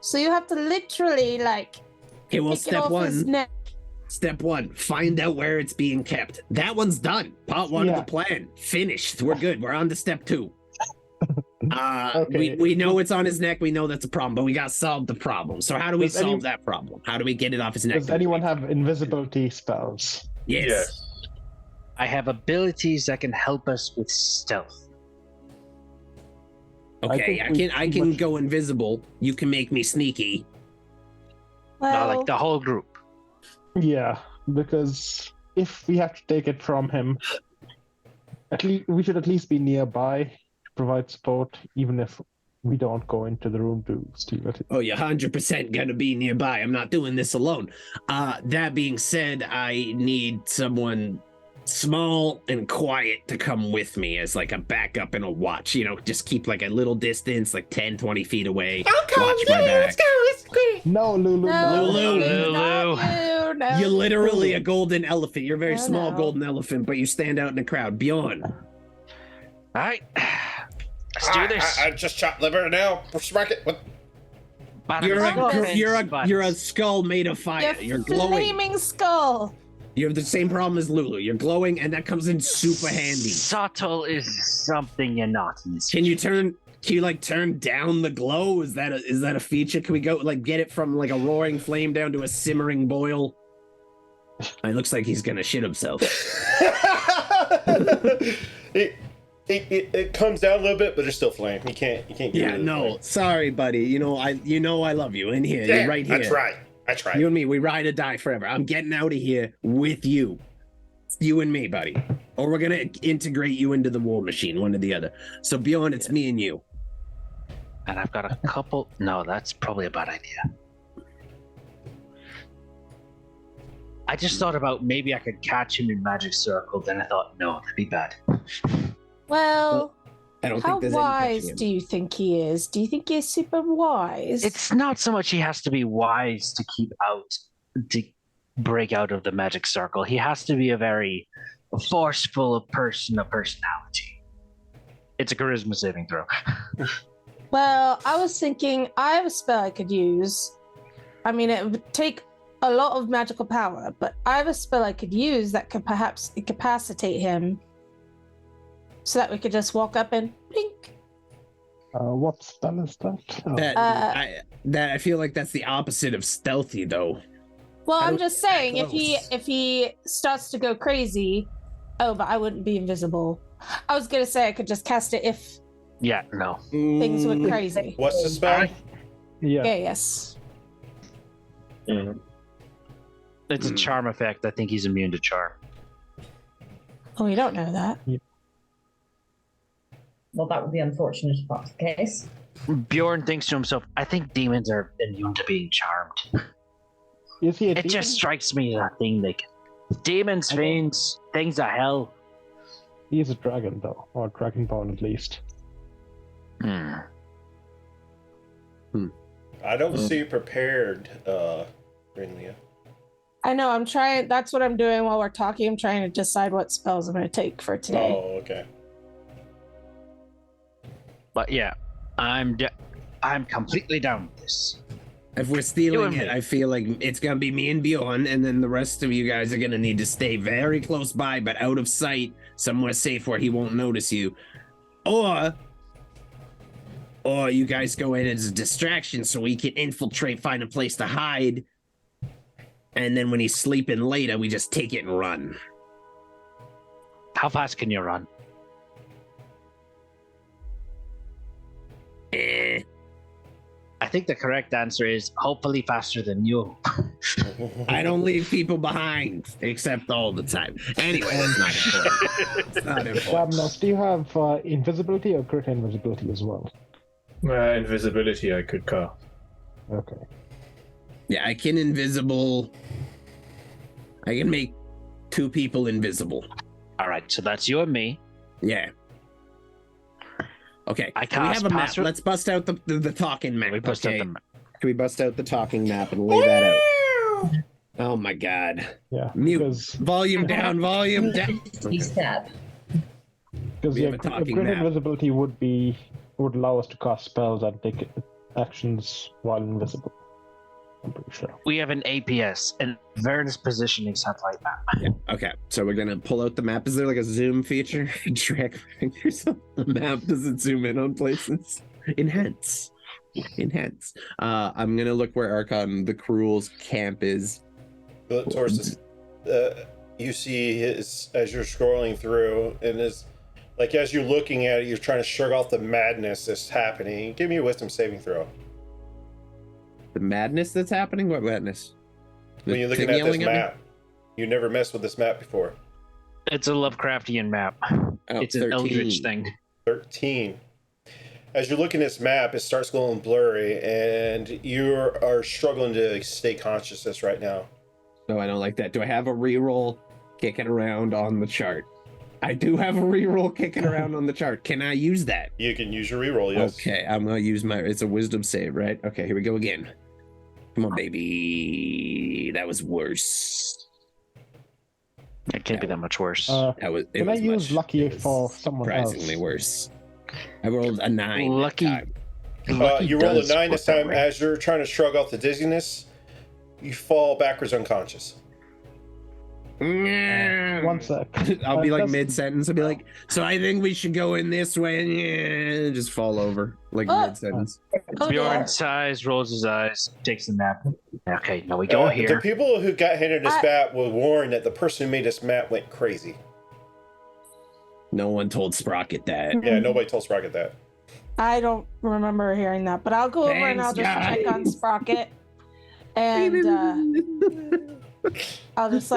So you have to literally like Okay, well, take it off his neck. Step one, find out where it's being kept. That one's done. Part one of the plan. Finished. We're good. We're on to step two. Okay. We know it's on his neck. We know that's a problem, but we got to solve the problem. So how do we Does solve that problem? How do we get it off his neck? Does anyone have invisibility spells? Yes. I have abilities that can help us with stealth. Okay, I can go invisible. You can make me sneaky. Not Well, like the whole group. Yeah, because if we have to take it from him, we should at least be nearby to provide support, even if we don't go into the room to steal it. Oh, you're 100% gonna be nearby. I'm not doing this alone. That being said, I need someone small and quiet to come with me as like a backup and a watch. You know, just keep like a little distance, like 10, 20 feet away. Watch my back. No, Lulu. Lulu. not you, no. You're literally a golden elephant. You're a very I small know. golden elephant, but you stand out in the crowd. Bjorn. All right, let's do this. I just chopped liver now. Smack it. What? Bada You're bing, a, bada you're bing, a skull made of fire. You're glowing. Flaming skull. You have the same problem as Lulu. You're glowing, and that comes in super handy. Subtle is something you're not in this. Can you turn down the glow? Is that a feature? Can we go like get it from like a roaring flame down to a simmering boil? It looks like he's gonna shit himself. It comes down a little bit, but it's still flame. You can't get Yeah, rid of the no, flame. sorry, buddy. I love you. In here, Yeah, you're right here. I tried. You and me, we ride or die forever. I'm getting out of here with you. You and me, buddy. Or we're gonna integrate you into the war machine, one or the other. So Bjorn, it's me and you. And I've got a couple. No, that's probably a bad idea. I just thought about maybe I could catch him in magic circle. Then I thought, no, that'd be bad. Well, I don't how think there's any wise catching him. do you think he is? Do you think he's super wise? It's not so much he has to be wise to break out of the magic circle. He has to be a very forceful person of personality. It's a charisma saving throw. Well, I was thinking I have a spell I could use. I mean, it would take a lot of magical power, but I have a spell I could use that could perhaps incapacitate him so that we could just walk up and blink. What spell is that? Oh. I feel like that's the opposite of stealthy, though. Well, I I'm don't just think saying, that close. if he starts to go crazy, but I wouldn't be invisible. I was gonna say I could just cast it if Yeah, no. things went crazy. What's the spell? Yeah. Yeah, yes. It's a charm effect. I think he's immune to charm. Oh, we don't know that. Well, that would be unfortunate if that's the case. Bjorn thinks to himself, I think demons are immune to being charmed. Is he a It demon? just strikes me as a thing they can. Demons, fiends, things of hell. He is a dragon, though, or dragonborn at least. I don't see you prepared, Rinlia. I know, I'm trying. That's what I'm doing while we're talking. I'm trying to decide what spells I'm going to take for today. Oh, okay. But yeah, I'm completely down with this. If we're stealing it, I feel like it's gonna be me and Bjorn, and then the rest of you guys are gonna need to stay very close by, but out of sight, somewhere safe where he won't notice you. Or you guys go in as a distraction so we can infiltrate, find a place to hide, and then when he's sleeping later, we just take it and run. How fast can you run? I think the correct answer is hopefully faster than you. I don't leave people behind, except all the time. Anyway, that's not important. It's not important. Avernus, do you have invisibility or greater invisibility as well? Invisibility I could cast. Okay. Yeah, I can make 2 people invisible. All right, so that's you and me. Yeah. Okay. I Can we have a map? password- Let's bust out the talking map. We bust out okay? the map. Can we bust out the talking map and lay that out? Oh my god. Yeah. Mute. Because Volume down, volume down. He step. We have a greater talking map. invisibility would allow us to cast spells and take actions while invisible. I'm pretty sure. We have an APS, an Avernus positioning satellite map. Yeah. Okay. So we're gonna pull out the map. Is there like a zoom feature? Drag fingers on the map. Does it zoom in on places? Enhance. I'm gonna look where Arkhan the Cruel's camp is. Look towards you see his as you're scrolling through, and as you're looking at it, you're trying to shrug off the madness that's happening. Give me a wisdom saving throw. The madness that's happening? What madness? When you're looking at this map, you never messed with this map before. It's a Lovecraftian map. It's 13. an Eldritch thing. 13. As you're looking at this map, it starts going blurry, and you are struggling to stay consciousness right now. No, I don't like that. Do I have a reroll kicking around on the chart? I do have a reroll kicking around on the chart. Can I use that? You can use your reroll, yes. Okay, I'm gonna use it's a wisdom save, right? Okay, here we go again. Come on, baby. That was worse. It can't be that much worse. Can I use lucky for someone else? Surprisingly worse. I rolled a 9. Lucky. You roll a 9 this time. As you're trying to shrug off the dizziness, you fall backwards unconscious. One sec. I'll be like mid-sentence. I'll be like, so I think we should go in this way, and just fall over like mid-sentence. Bjorn sighs, rolls his eyes, takes the map. Okay, now we go here. The people who got handed this map were warned that the person who made this map went crazy. No one told Sprocket that. Yeah, nobody told Sprocket that. I don't remember hearing that, but I'll go over and I'll just check on Sprocket. And I'll just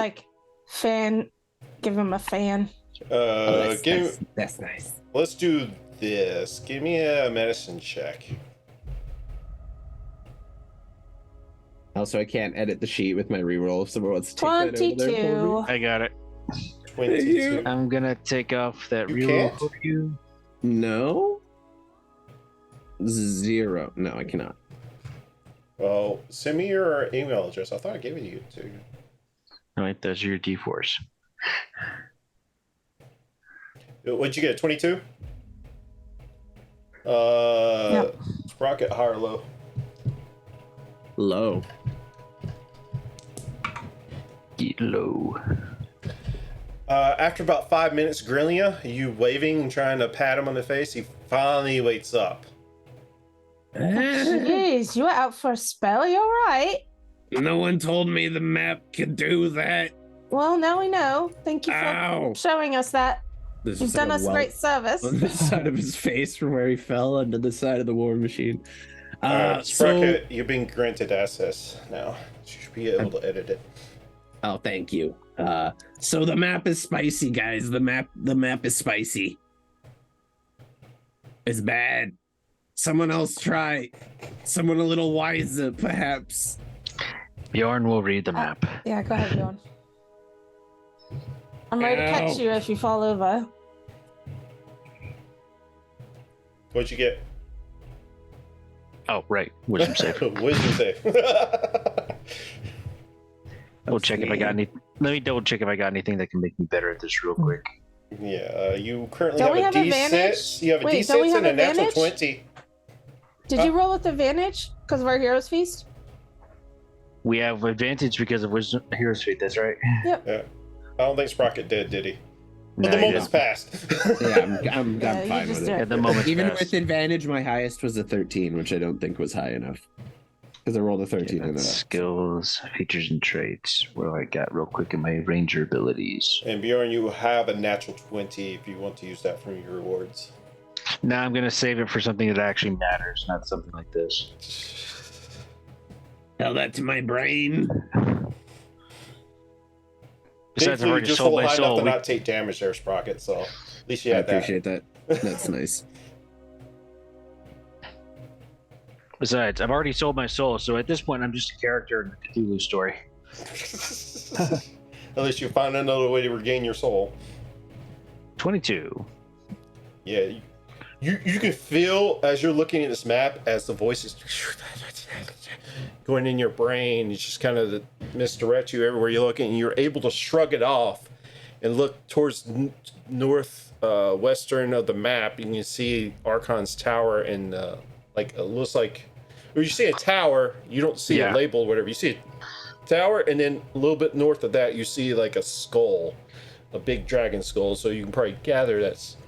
give him a fan. That's nice. Let's do this. Give me a medicine check. Also, I can't edit the sheet with my reroll if someone wants to take that over there for 22. me. I got it. 22. I'm gonna take off that You reroll can't? for you. No. 0. No, I cannot. Well, send me your email address. I thought I gave it to you too. All right, those are your D4s. What'd you get? 22? Yep. Sprocket, high or low? Low. Get low. After about 5 minutes, Grillia, you waving and trying to pat him on the face, he finally wakes up. Jeez, you were out for a spell? You alright? No one told me the map could do that. Well, now we know. Thank you for Ow. showing us that. This You've is like done us welt great service. on the side of his face from where he fell under the side of the war machine. Sprocket, you've been granted access now. You should be able to edit it. Oh, thank you. So the map is spicy, guys. The map is spicy. It's bad. Someone else try. Someone a little wiser, perhaps. Bjorn will read the map. Yeah, go ahead, Bjorn. I'm ready to catch you if you fall over. What'd you get? Oh, right. Wisdom save. Wisdom save. Double check if I got any. Let me double check if I got anything that can make me better at this real quick. Yeah, you currently Don't have a we have D6. advantage? You have a Wait, don't we D6 have and a natural advantage? 20. Did you roll with advantage because of our Heroes Feast? We have advantage because of Wisdom Hero's Feat. That's right. Yeah. I don't think Sprocket did he? But No, the he moment's passed. Yeah, I'm Yeah, you fine just with do it. it. At the moment, Even with advantage, my highest was a 13, which I don't think was high enough. Because I rolled a 13 in that. Skills, features, and traits. What do I got real quick in my ranger abilities? And Bjorn, you have a natural 20 if you want to use that from your rewards. Now I'm gonna save it for something that actually matters, not something like this. Tell that to my brain. Besides, I've Thankfully, already just sold hold my high enough soul. to not take damage there, Sprocket, so at least you I have that. appreciate that. That's nice. Besides, I've already sold my soul, so at this point, I'm just a character in the Cthulhu story. At least you find another way to regain your soul. 22. Yeah, you can feel as you're looking at this map as the voices going in your brain. It's just kind of misdirect you everywhere you look, and you're able to shrug it off and look towards north western of the map. You can see Arkhan's tower and like it looks like, or you see a tower. You don't see a label or whatever. You see a tower, and then a little bit north of that, you see like a skull, a big dragon skull. So you can probably gather that's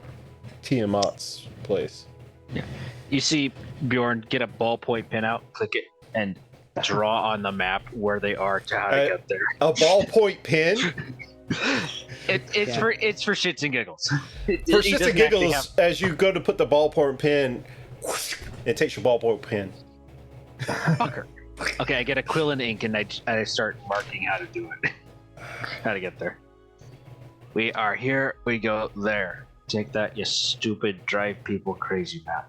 Tiamat's place. Yeah. You see Bjorn get a ballpoint pen out, click it, and draw on the map where they are to how to get there. A ballpoint pen? It's for shits and giggles. For shits and giggles, as you go to put the ballpoint pen, it takes your ballpoint pen. Fucker. Okay, I get a quill and ink, and I start marking how to do it. How to get there. We are here. We go there. Take that, you stupid drive people crazy map.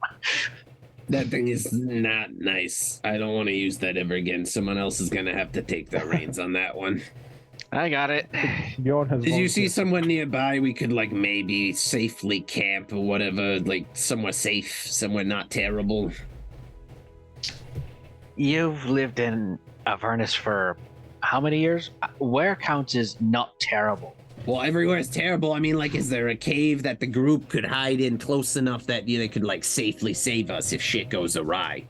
That thing is not nice. I don't want to use that ever again. Someone else is going to have to take the reins on that one. I got it. Bjorn has Did you see volunteered. someone nearby we could, like, maybe safely camp or whatever? Like, somewhere safe, somewhere not terrible? You've lived in Avernus for how many years? Where counts is not terrible. Well, everywhere's terrible. I mean, like, is there a cave that the group could hide in close enough that they could, like, safely save us if shit goes awry?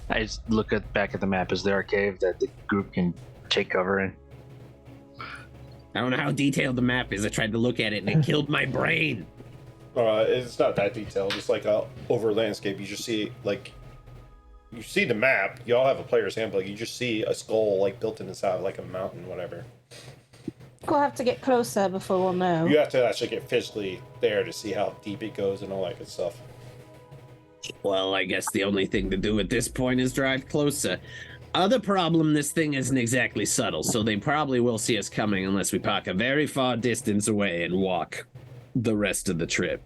I just look back at the map. Is there a cave that the group can take cover in? I don't know how detailed the map is. I tried to look at it and it killed my brain. It's not that detailed. It's like a over landscape. You just see like, you see the map. You all have a player's handbook. You just see a skull like built inside like a mountain, whatever. We'll have to get closer before we'll know. You have to actually get physically there to see how deep it goes and all that good stuff. Well, I guess the only thing to do at this point is drive closer. Other problem, this thing isn't exactly subtle, so they probably will see us coming unless we park a very far distance away and walk the rest of the trip.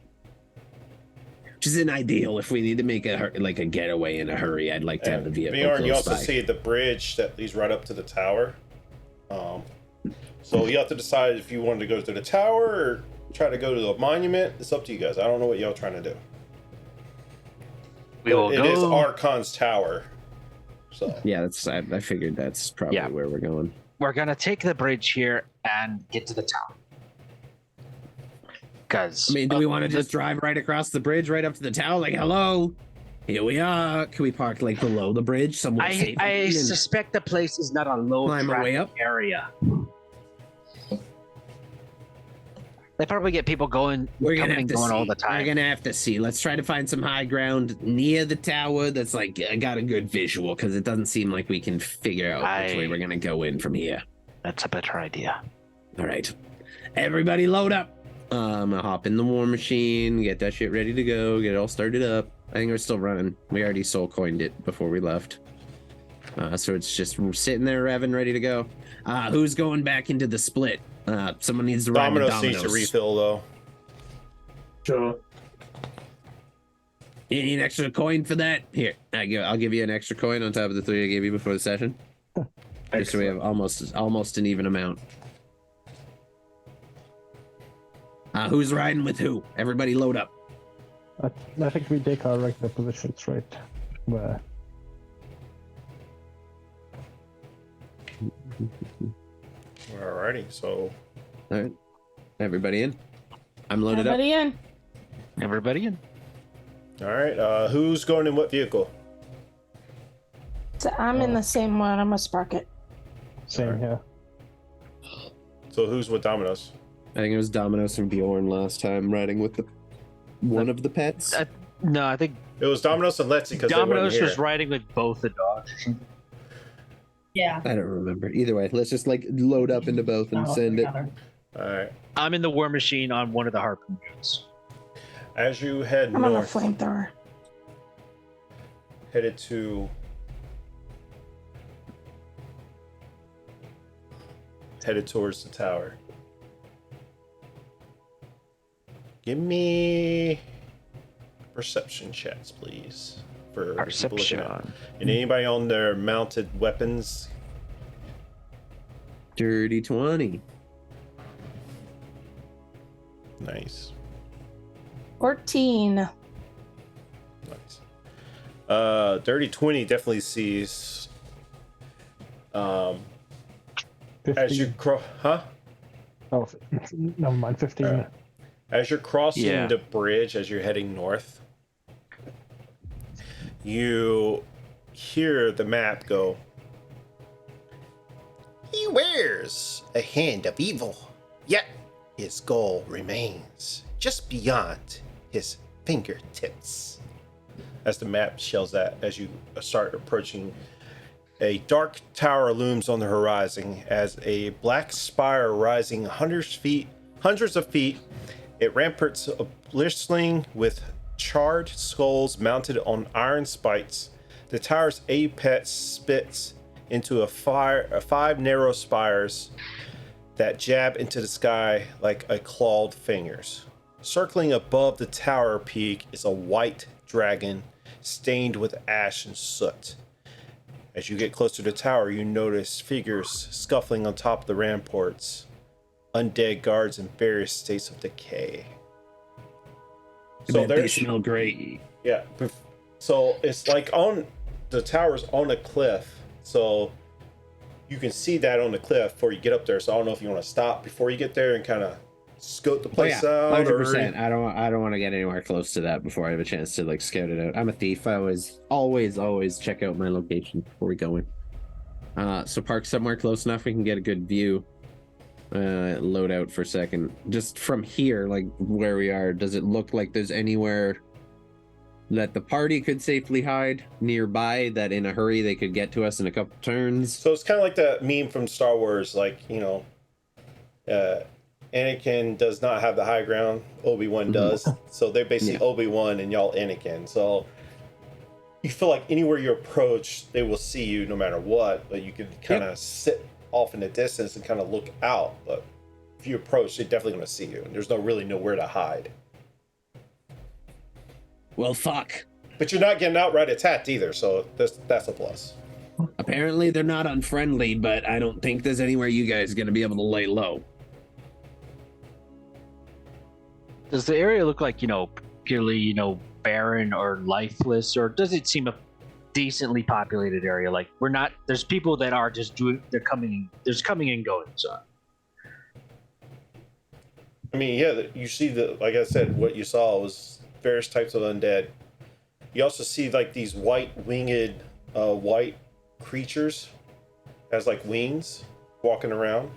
Which isn't ideal. If we need to make a getaway in a hurry, I'd like to have the vehicle Bjorn, you close also by. see the bridge that leads right up to the tower. So you have to decide if you wanted to go to the tower or try to go to the monument. It's up to you guys. I don't know what y'all trying to do. We will It go. is Arkhan's tower. So Yeah, I figured that's probably where we're going. We're gonna take the bridge here and get to the town. Because I mean, do we want to just drive right across the bridge, right up to the tower? Like, hello, here we are. Can we park like below the bridge somewhere safe? I suspect the place is not a low Climb our way traffic up? area. They probably get people going, We're gonna coming have and to going see. all the time. We're gonna have to see. Let's try to find some high ground near the tower that's like got a good visual, because it doesn't seem like we can figure out which way we're gonna go in from here. That's a better idea. All right, everybody, load up. I'll hop in the war machine, get that shit ready to go, get it all started up. I think we're still running. We already soul coined it before we left, so it's just sitting there, revving, ready to go. Who's going back into the split? Someone needs to ride with Domino's needs to refill though. Sure. You need an extra coin for that? Here, I'll give you an extra coin on top of the 3 I gave you before the session. Just so we have almost an even amount. Who's riding with who? Everybody load up. I think we take our regular positions, right? Where? Alrighty, so All right. Everybody in? I'm loaded up. Everybody in. Everybody in. all right. Who's going in what vehicle? So I'm in the same one. I'm gonna spark it. Same here. So who's with Domino's? I think it was Domino's and Bjorn last time riding with one of the pets. No, I think It was Domino's and Letsy because Domino's they weren't was here. riding with both the dogs. Yeah. I don't remember. Either way, let's just like load up into both and All send it. together. All right. I'm in the War Machine on one of the harpoon guns. As you head I'm on a north, flamethrower. headed towards the tower. Give me perception checks, please. For people looking at- Perception. And anybody on their mounted weapons. Dirty 20. Nice. 14. Nice. Dirty 20 definitely sees. As 15. you cross, huh? Oh, never mind. 15. Alright. As you're crossing Yeah. the bridge, as you're heading north, you hear the map go. He wears a hand of evil, yet his goal remains just beyond his fingertips. As the map shells that, as you start approaching, a dark tower looms on the horizon as a black spire rising hundreds of feet. It ramparts bristling with charred skulls mounted on iron spikes. The tower's apex spits into five narrow spires that jab into the sky like a clawed fingers. Circling above the tower peak is a white dragon stained with ash and soot. As you get closer to the tower, you notice figures scuffling on top of the ramparts, undead guards in various states of decay. So They there's smell great. yeah. So it's like on the tower's on a cliff, so you can see that on the cliff before you get up there. So I don't know if you want to stop before you get there and kind of scope the place out. 100%. I don't want to get anywhere close to that before I have a chance to like scout it out. I'm a thief. I always check out my location before we go in. So park somewhere close enough we can get a good view. Load out for a second. Just from here, like where we are, does it look like there's anywhere that the party could safely hide nearby that in a hurry they could get to us in a couple turns? So it's kind of like that meme from Star Wars, like, Anakin does not have the high ground, Obi-Wan does. So they're basically Obi-Wan and y'all Anakin. So you feel like anywhere you approach, they will see you no matter what, but you can kind of sit off in the distance and kind of look out. But if you approach, they're definitely going to see you, and there's really nowhere to hide. Well, fuck. But you're not getting outright attacked either, so that's a plus. Apparently they're not unfriendly, but I don't think there's anywhere you guys are gonna be able to lay low. Does the area look like, purely, barren or lifeless, or does it seem a decently populated area? Like there's people that are just there's coming and going, so. I mean, yeah, you see like I said, what you saw was various types of undead. You also see like these white-winged, white creatures as like wings walking around.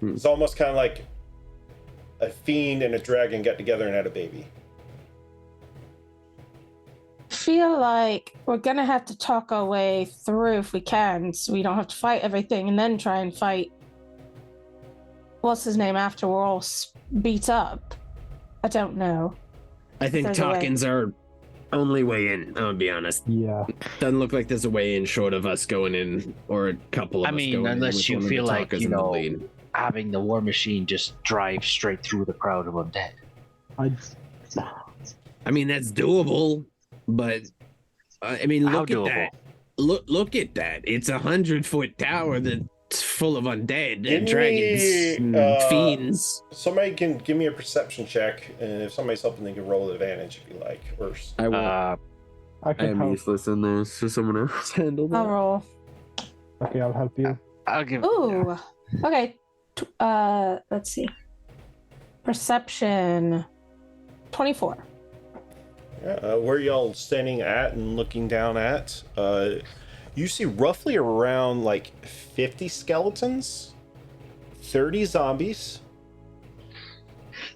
It's almost kind of like a fiend and a dragon got together and had a baby. I feel like we're gonna have to talk our way through if we can, so we don't have to fight everything and then try and fight what's his name after we're all beat up. I don't know. I think There's a way. talking's our only way in, I'll be honest. Yeah. Doesn't look like there's a way in short of us going in, or a couple of I us mean, going in unless with you one of the feel like, talkers in the lead. having the War Machine just drive straight through the crowd of undead. I mean, that's doable, but I mean, How look at doable? that. Look at that. It's 100-foot tower that's full of undead Give and dragons me, and fiends. Somebody can give me a perception check, and if somebody's helping, they can roll advantage if you like. Or I will. I I can am help. useless in those, so someone else handle that. I'll roll. Okay, I'll help you. I'll give. Ooh. Okay. Let's see. Perception. 24. where y'all standing at and looking down at, you see roughly around like 50 skeletons, 30 zombies.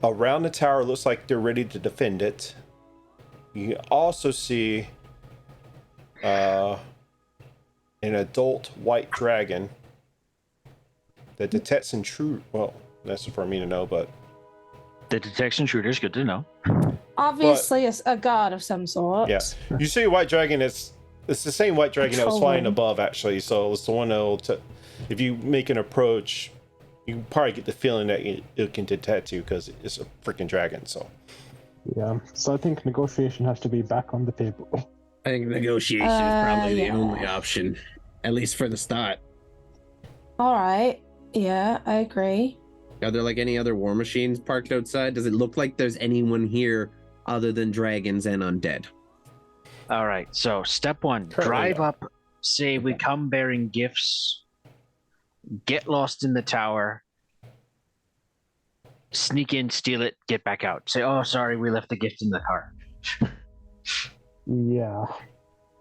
Around the tower, looks like they're ready to defend it. You can also see an adult white dragon that detects intrude. Well, that's for me to know, but The detection shooter is good to know. Obviously, it's a god of some sort. yes, you see a white dragon. It's the same white dragon that was flying above, actually. So it's the one that'll if you make an approach, you probably get the feeling that it can detect you because it's a freaking dragon. So Yeah, so I think negotiation has to be back on the table. I think negotiation is probably the yeah. only option, at least for the start. All right. Yeah, I agree. Are there like any other war machines parked outside? Does it look like there's anyone here other than dragons and undead? All right. So step one: Currently, drive no. up. Say we come bearing gifts. Get lost in the tower. Sneak in, steal it, get back out. Say, "Oh, sorry, we left the gift in the car." Yeah.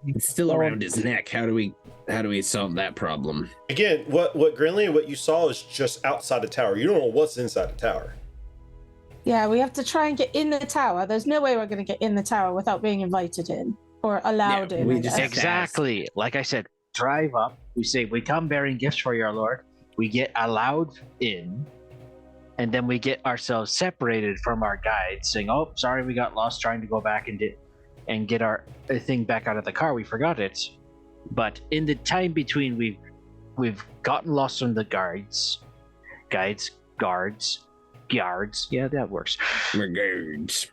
It's still around his neck. How do we solve that problem? again, what Grinley, what you saw is just outside the tower. You don't know what's inside the tower. Yeah, we have to try and get in the tower. There's no way we're going to get in the tower without being invited in or allowed Yeah, in. we I just guess. have to Exactly. Like I said, drive up. We say, "We come bearing gifts for your lord." We get allowed in, and then we get ourselves separated from our guides, saying, "Oh, sorry, we got lost trying to go back and get our thing back out of the car. We forgot it." But in the time between, we've gotten lost from the guards. Yeah, that works. Regards.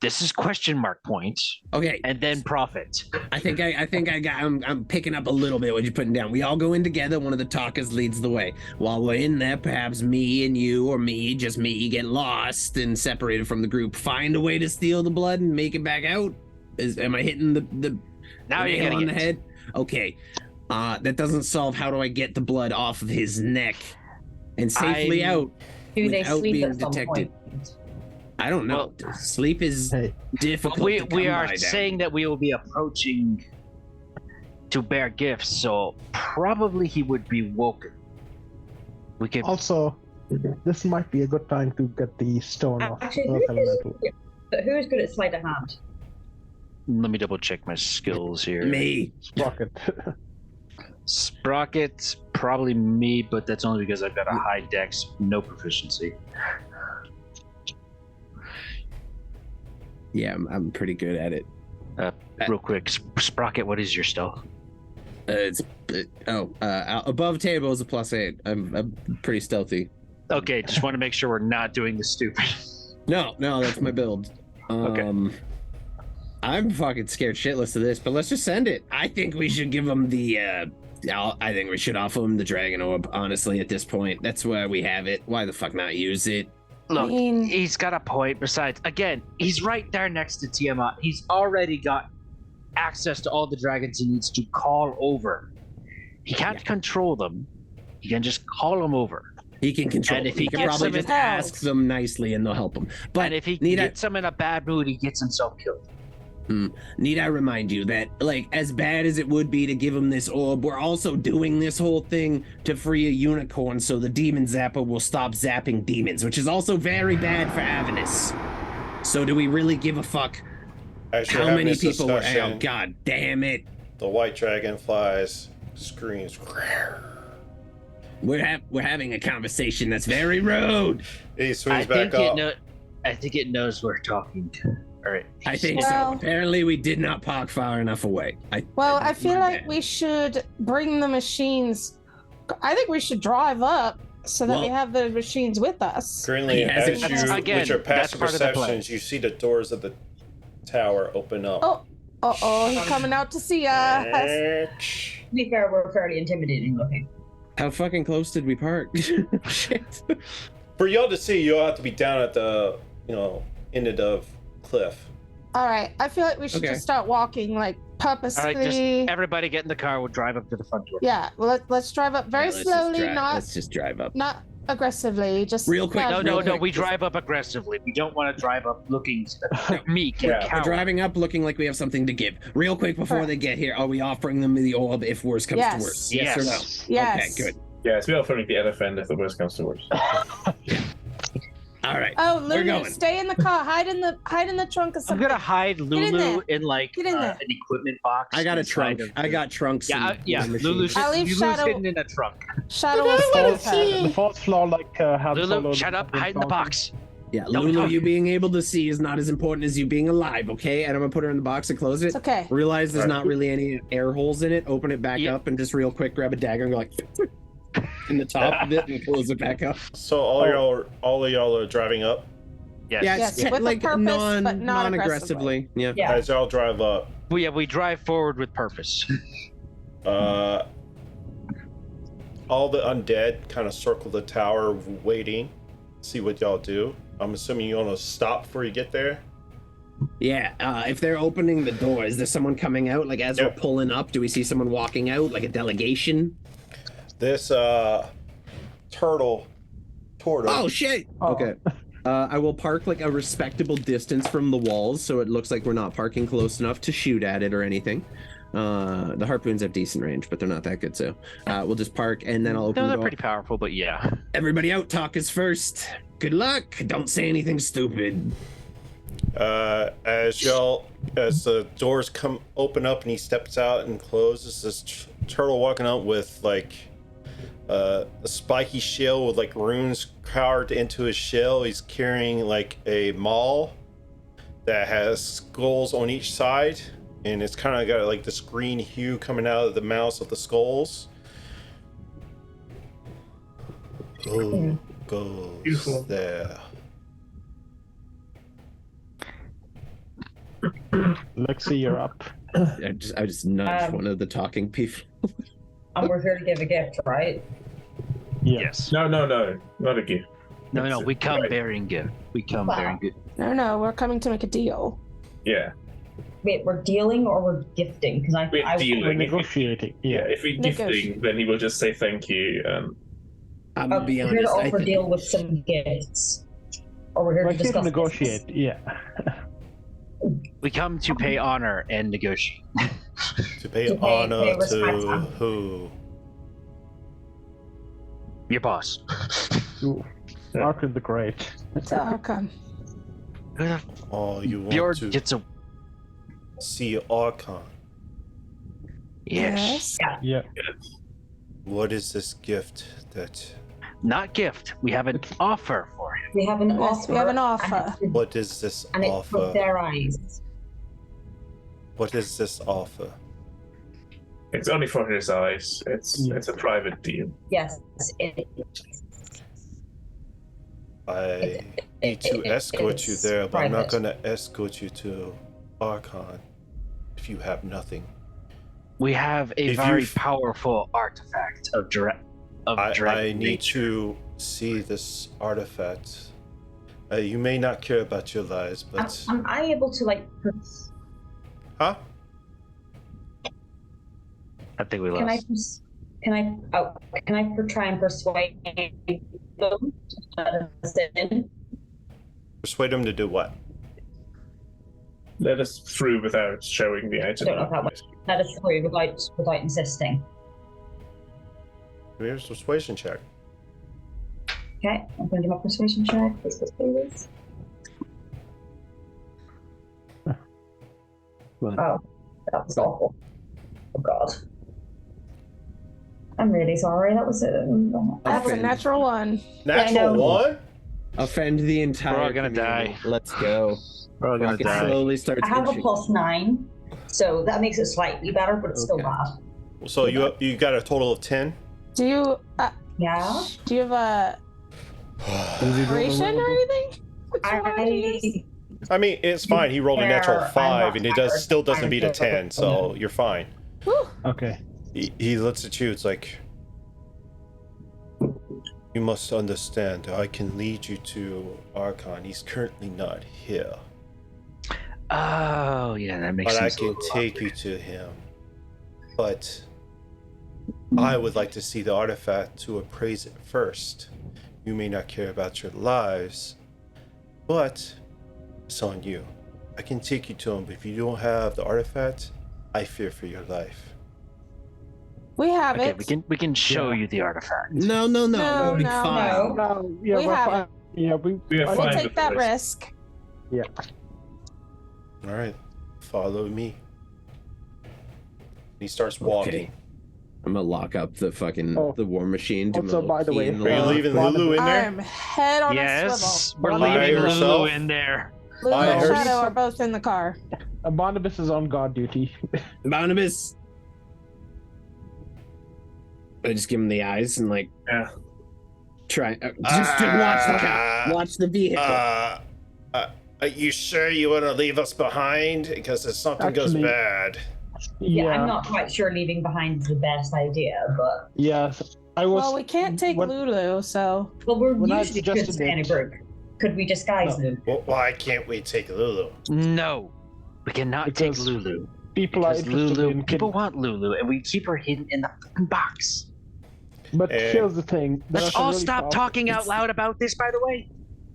This is question mark points, Okay, and then profit. I'm picking up a little bit what you're putting down. We all go in together. One of the talkers leads the way. While we're in there, perhaps me and you, or just me, get lost and separated from the group. Find a way to steal the blood and make it back out. Am I hitting the Now you're nail getting on the it. head? Okay. That doesn't solve how do I get the blood off of his neck and safely out Do they without sleep being at some detected. point? I don't know. Sleep is Hey, difficult. We to come are by down saying that we will be approaching to bear gifts, so probably he would be woken. We could. also, this might be a good time to get the stone off Actually, Earth Elemental. who is good at sleight of hand? Let me double check my skills here. me. Sprocket. Sprocket, probably me, but that's only because I've got a high dex, no proficiency. Yeah, I'm pretty good at it. Real quick, Sprocket, what is your stealth? Above table is a +8. I'm pretty stealthy. Okay, just want to make sure we're not doing the stupid. No, that's my build. Okay. I'm fucking scared shitless of this, but let's just send it. I think we should give him the. I think we should offer him the dragon orb. Honestly, at this point, that's why we have it. Why the fuck not use it? Look, I mean- he's got a point. Besides, again, he's right there next to Tiamat. He's already got access to all the dragons he needs to call over. He can't control them. He can just call them over. He can control. And if them. he He can gets probably them just in- ask them nicely, and they'll help him. But And if he need gets them in a bad mood, he gets himself killed. Need I remind you that, like, as bad as it would be to give him this orb, we're also doing this whole thing to free a unicorn so the demon zapper will stop zapping demons, which is also very bad for Avernus. So do we really give a fuck As you're how having many this people were discussion, out? God damn it. the white dragon flies, screams. We're having a conversation that's very rude. He swings back up. I think it knows we're talking. All right. I think Well- so. Apparently we did not park far enough away. I think feel my like bad. we should bring the machines. I think we should drive up so that we Well- have the machines with us. Grinley, He has as it- you, Again, with your that's passive part of the plan. perceptions, you see the doors of the tower open up. Oh, He's coming out to see us. To be fair, we're fairly intimidating looking. How fucking close did we park? Shit. For y'all to see, you'll have to be down at the, end of the cliff. All right, I feel like we should just start walking, like, purposely. All right, just everybody get in the car. We'll drive up to the front door. Yeah, well, let's drive up very slowly, let's just drive up. not aggressively, just Real quick. No, we drive up aggressively. We don't want to drive up looking meek and We're coward. driving up looking like we have something to give. Real quick before they get here, are we offering them the orb if worse comes to worse? Yes or no? Yes. Okay, good. Yes, we are offering the elephant if the worst comes to worst. All right. Oh, we're Lulu, going. stay in the car. Hide in the trunk of I'm something. gonna hide Lulu in like Get in there. an equipment box. I got a inside trunk. of I the- got trunks. Yeah, and machines. Lulu's I'll leave Shadow- hidden in a trunk. Shadow will stay with her. The fourth floor, like, Han Solo. Lulu, shut up! Hide in the box. Yeah, Don't Lulu, talk. you being able to see is not as important as you being alive, okay? And I'm gonna put her in the box and close it. It's okay. Realize there's not really any air holes in it. Open it back Yeah. up and just real quick grab a dagger and go like in the top of it and close it back up. So all of y'all are driving up. Yes. Yes, with a like purpose, but not non-aggressively. Yeah. Yeah. As y'all drive up, We drive forward with purpose. all the undead kind of circle the tower, waiting, see what y'all do. I'm assuming you want to stop before you get there. Yeah. If they're opening the door, is there someone coming out? Like as Yep. we're pulling up, do we see someone walking out, like a delegation? This turtle. Oh shit! Oh. Okay. I will park like a respectable distance from the walls, so it looks like we're not parking close enough to shoot at it or anything. The harpoons have decent range, but they're not that good, so we'll just park and then I'll open Those the are door. pretty powerful, but yeah. Everybody out, talk is first. Good luck. Don't say anything stupid. As the doors open up and he steps out and closes, this turtle walking out with like a spiky shell with like runes carved into his shell. He's carrying like a maul that has skulls on each side, and it's kind of got like this green hue coming out of the mouths of the skulls. Who goes Beautiful. there? Lexi, you're up. I just nudged Um, one of the talking people. And we're here to give a gift, right? Yeah. Yes. No, not a gift. No, we come Right. bearing gift. We come Wow. bearing gift. No, we're coming to make a deal. Yeah, Wait, we're dealing or we're gifting? Because we're I We're dealing. negotiating. Yeah, Yeah. if we're gifting, then he will just say thank you. I'm gonna be we're here to honest. I offer think deal with some gifts. Or we're here We're to here to discuss negotiate. Yeah. We come to pay honor and negotiate. To pay To pay honor respect. to who? Your boss. Ooh. Arkhan the Great. To Arkhan. Oh, you want Bjorn to gets a see Arkhan. yes. Yeah. What is this gift that? Not gift. We have an offer for him. We have an Yes, offer. we have an offer. What is this And it's offer? for their eyes. What is this offer? It's only for his eyes. Yeah. It's a private deal. Yes. It, I need to escort you it's there, but I'm not private. going to escort you to Arkhan if you have nothing. We have a If very you- powerful artifact of dragon I need nature. to see this artifact. You may not care about your lives, but am I able to like? huh? I think we Can I? lost. Can I try and persuade them? to let us in? Persuade him to do what? Let us through without showing the item. I don't know how much. Let us through without insisting. Here's a persuasion check. Okay, I'm going to do my persuasion check. Please. Oh, that was awful. Oh God. I'm really sorry. That was That's a natural one. Natural know. one? offend the entire. We're all gonna community. die. Let's go. We're all gonna Rocket die. slowly starts. I have a inching. +9, so that makes it slightly better, but it's still Okay. bad. So you got a total of 10? Do you Yeah. do you have a duration or anything? What you wanna use? I mean, it's fine. He rolled a natural I'm 5, not and it tired. still doesn't I'm beat a still- 10, so you're fine. Okay. He looks at you. It's like, you must understand. I can lead you to Arkhan. He's currently not here, Oh, yeah, that makes but I sense. can take you to him. But I would like to see the artifact to appraise it first. You may not care about your lives, but it's on you. I can take you to him, but if you don't have the artifact, I fear for your life. We have Okay, it. we can show you the artifact. No, No, we'll be no, fine. no. Yeah, We we're have fine. it. Yeah, We are I- We'll fine take with that the risk. Yeah. All right, follow me. He starts walking. Okay. I'm gonna lock up the fucking the war machine. Do my Also, little by the key way, in the Are you lock. leaving Lulu in there? I'm head on a Yes, swivel. we're By leaving Lulu herself? in there. Lulu By and herself? Shadow are both in the car. Barnabas is on guard duty. Barnabas. I just give him the eyes and like Yeah. try. Just watch the car. Watch the vehicle. Are you sure you want to leave us behind? Because if something goes Actually- bad. Yeah, I'm not quite sure leaving behind is the best idea, but Yes, I was. Well, we can't take when- Lulu, so we're When I usually good suggested in a it- group. Could we disguise No. them? Well, why can't we take Lulu? No, we cannot take Because Lulu. People are Because interested Lulu, in people want Lulu, and we keep her hidden in the fucking box. But Eh. here's the thing. there are Let's some all really stop powerful- talking out loud about this, by the way.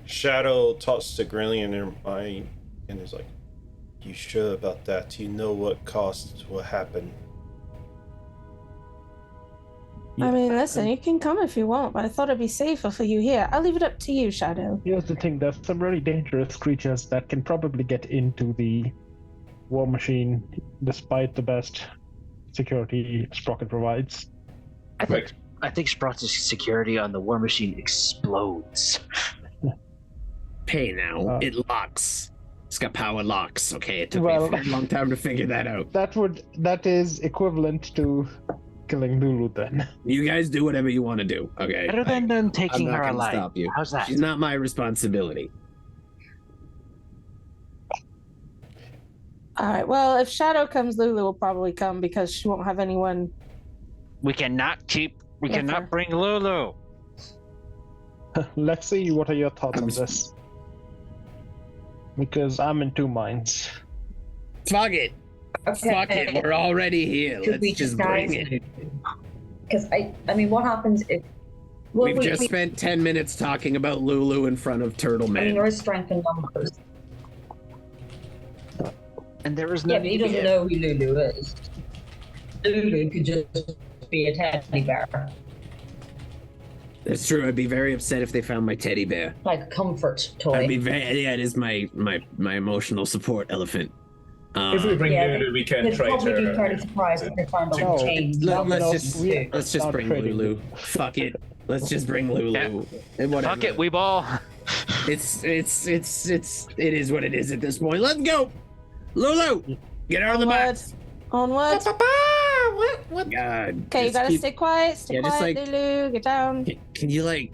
Shadow talks to Grillian in her mind and is like, you sure about that? Do you know what costs will happen? I mean, listen, you can come if you want, but I thought it'd be safer for you here. I'll leave it up to you, Shadow. Here's the thing. There's some really dangerous creatures that can probably get into the war machine, despite the best security Sprocket provides. I think Sprott's security on the war machine explodes. Hey now, it locks. It's got power locks. Okay, it took me a very long time to figure that out. That is equivalent to killing Lulu then. You guys do whatever you want to do. Okay. Better than them taking I'm not her gonna alive. stop you. How's that? She's not my responsibility. All right. Well, if Shadow comes, Lulu will probably come because she won't have anyone. We cannot With her. cannot bring Lulu. Let's see. What are your thoughts I'm on s- this? Because I'm in two minds. Fuck it. Fuck it. We're already here. Could we Let's just disguise bring it. Because I mean, what happens if? Well, We've just spent 10 minutes talking about Lulu in front of Turtle I mean, Man. there is strength in numbers. And there is no Yeah, but he doesn't know who Lulu is. Lulu could just be a teddy bear, That's true. I'd be very upset if they found my teddy bear. like a comfort I'd toy. be very. Yeah, it is my emotional support elephant. If we bring Yeah, Lulu, we can They'd trade probably be her. fairly surprised if they found No, a chain. Let's just bring Lulu. Fuck it. Let's just bring Lulu. Yeah. And whatever. Fuck it, we ball. It is what it is at this point. Let's go, Lulu. Get out of the Onward. box. Onward. What? God. Okay, you just gotta keep- stay quiet. Stay Yeah, just quiet, like- Lulu. Get down. Can you like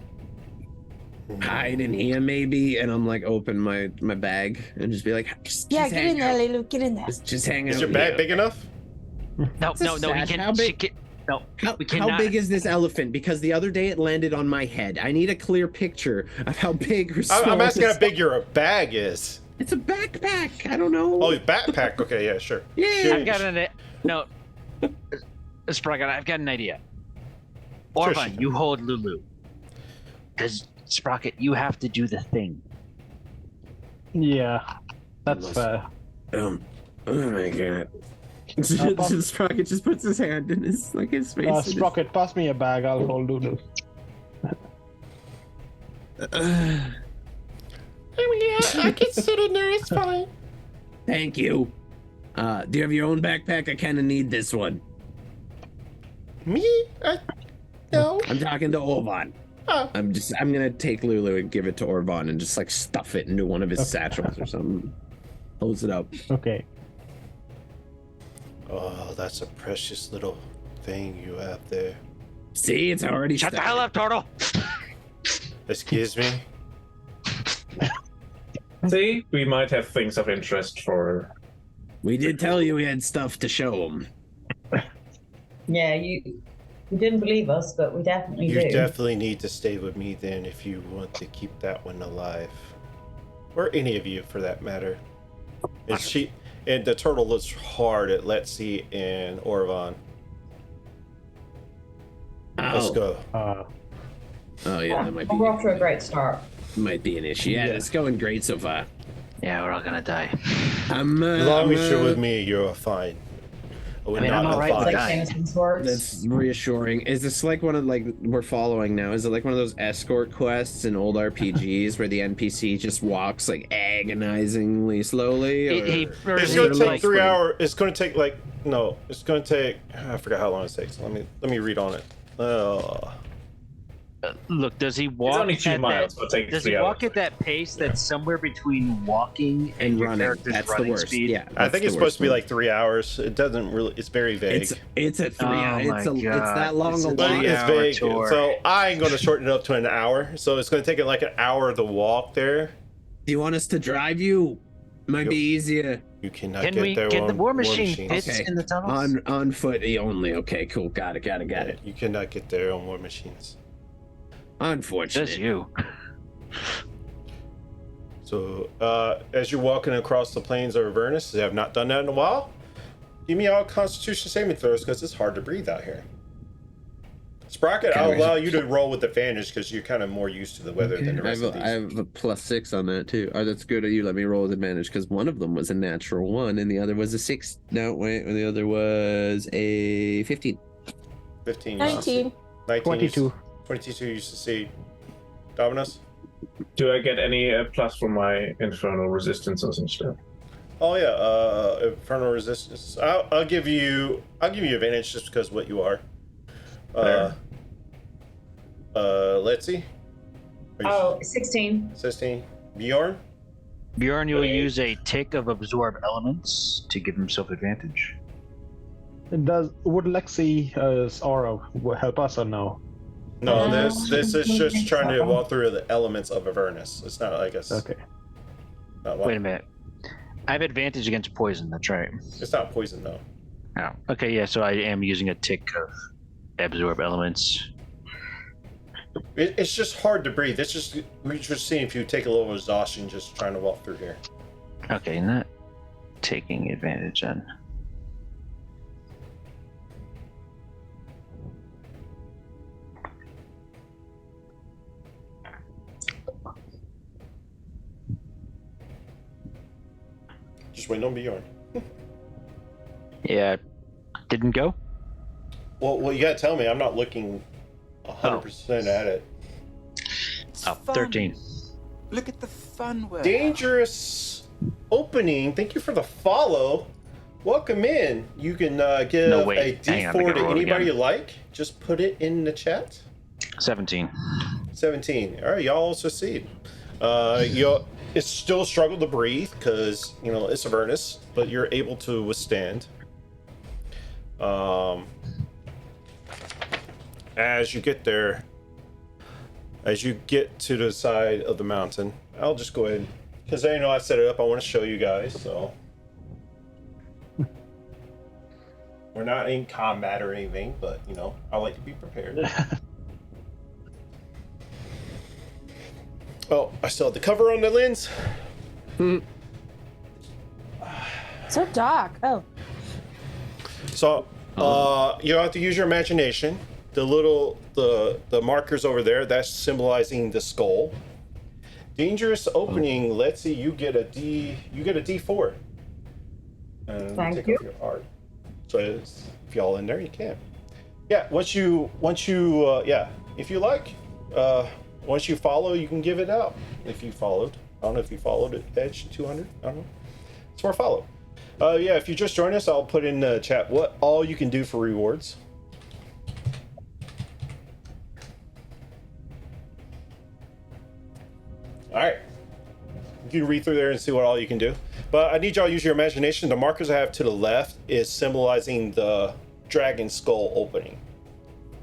hide in here maybe? And I'm like open my bag and just be like, just Yeah, just get hang in there, out. Lulu. Get in there. Just hang out. Is your here. bag big enough? No, It's a no, he satch. can. How She big- can no, How, we how cannot. big is this elephant? Because the other day it landed on my head. I need a clear picture of how big or small. I'm asking how this- big your bag is. It's a backpack. I don't know. Oh, your backpack. Okay, yeah, sure. yeah. I've got Sprocket, I've got an idea. Sure, Orban, you hold Lulu. Because Sprocket, you have to do the thing. Yeah, that's Unless- fair. Oh my god. Sprocket just puts his hand in his face. and his- Sprocket, pass me a bag. I'll hold Lulu. I can sit in there. It's fine. Thank you. Do you have your own backpack? I kind of need this one. Me? No. I'm talking to Orvan. Oh. I'm gonna take Lulu and give it to Orvan and just like stuff it into one of his satchels or something. Close it up. Okay. Oh, that's a precious little thing you have there. See, it's already Shut the started. hell up, Turtle! Excuse me? See, we might have things of interest for. We did tell you we had stuff to show them. Yeah, you didn't believe us, but we definitely You do. definitely need to stay with me then if you want to keep that one alive. Or any of you for that matter. And the turtle looks hard at Letzi and Orvan. Let's go. Oh yeah, that might We're off to a great start. be an issue. Yeah, it's going great so far. Yeah, we're all gonna die. As long as you're with me, you're fine. I'm all right with Like dying. Jameson Swords. That's reassuring. Is this like one of we're following now? Is it like one of those escort quests in old RPGs where the NPC just walks like agonizingly slowly? Or... It's going to take 3 hours. It's going to take it's going to take. I forgot how long it takes. Let me read on it. Look, does he walk? It's only 2 at miles, that, but it takes does 3 he hours. walk at that pace that's somewhere between walking and your running. character's That's the running worst. speed? Yeah, I think it's supposed to be one. like 3 hours. It doesn't really. It's very vague. It's a 3 hour. It's that long It's a a walk. But it's 3-hour vague. tour. So I ain't going to shorten it up to an hour. So it's going to take it like an hour to walk there. Do you want us to drive you? Might be easier. You cannot Can get we there get the on war machine machines. fits in the tunnels? On foot only. Okay, cool. Got it. You cannot get there on war machines. Unfortunate. Just you. So, as you're walking across the plains of Avernus, you have not done that in a while. Give me all Constitution saving throws because it's hard to breathe out here. Sprocket, I'll allow you to roll with advantage because you're kind of more used to the weather than the rest of these. I have a +6 on that too. Oh, that's good. You let me roll with advantage because one of them was a natural 1 and the other was a 6. No, wait, the other was a 15. 15. 19. 19. 22. 22 you succeed. Dominus? Do I get any plus for my infernal resistances and stuff? Oh yeah, infernal resistance. I'll give you advantage just because what you are. Let's see. 16. 16. Bjorn? Bjorn, you'll use a tick of absorb elements to give himself advantage. Would Lexi's aura help us or no? No, this is just trying to walk through the elements of Avernus. It's not like a. Okay. Wait a minute. I have advantage against poison. That's right. It's not poison though. Oh, okay, yeah. So I am using a tick of absorb elements. It's just hard to breathe. We're just seeing if you take a little exhaustion just trying to walk through here. Okay, not taking advantage then. Just waiting on Bjorn. Yeah, didn't go. Well, you gotta tell me. I'm not looking 100% at it. Oh, 13. Look at the fun we're Dangerous opening. Thank you for the follow. Welcome in. You can give No, wait. a Hang on, I D4 gotta to roll anybody again. you like. Just put it in the chat. 17. 17. All right, y'all all succeed. It's still a struggle to breathe because it's Avernus, but you're able to withstand. As you get there, as you get to the side of the mountain, I'll just go ahead because I set it up. I want to show you guys. So we're not in combat or anything, but I like to be prepared. Oh, I still have the cover on the lens. So dark. Oh. So you have to use your imagination. The markers over there, that's symbolizing the skull. Dangerous opening. Let's see, you get a D4. And Thank take you. off your art. So if y'all in there, you can. Yeah, once you if you like, once you follow, you can give it out. If you followed, I don't know if you followed at Edge 200. I don't know. It's for a follow. Yeah, if you just join us, I'll put in the chat what all you can do for rewards. All right. You can read through there and see what all you can do. But I need y'all to use your imagination. The markers I have to the left is symbolizing the dragon skull opening.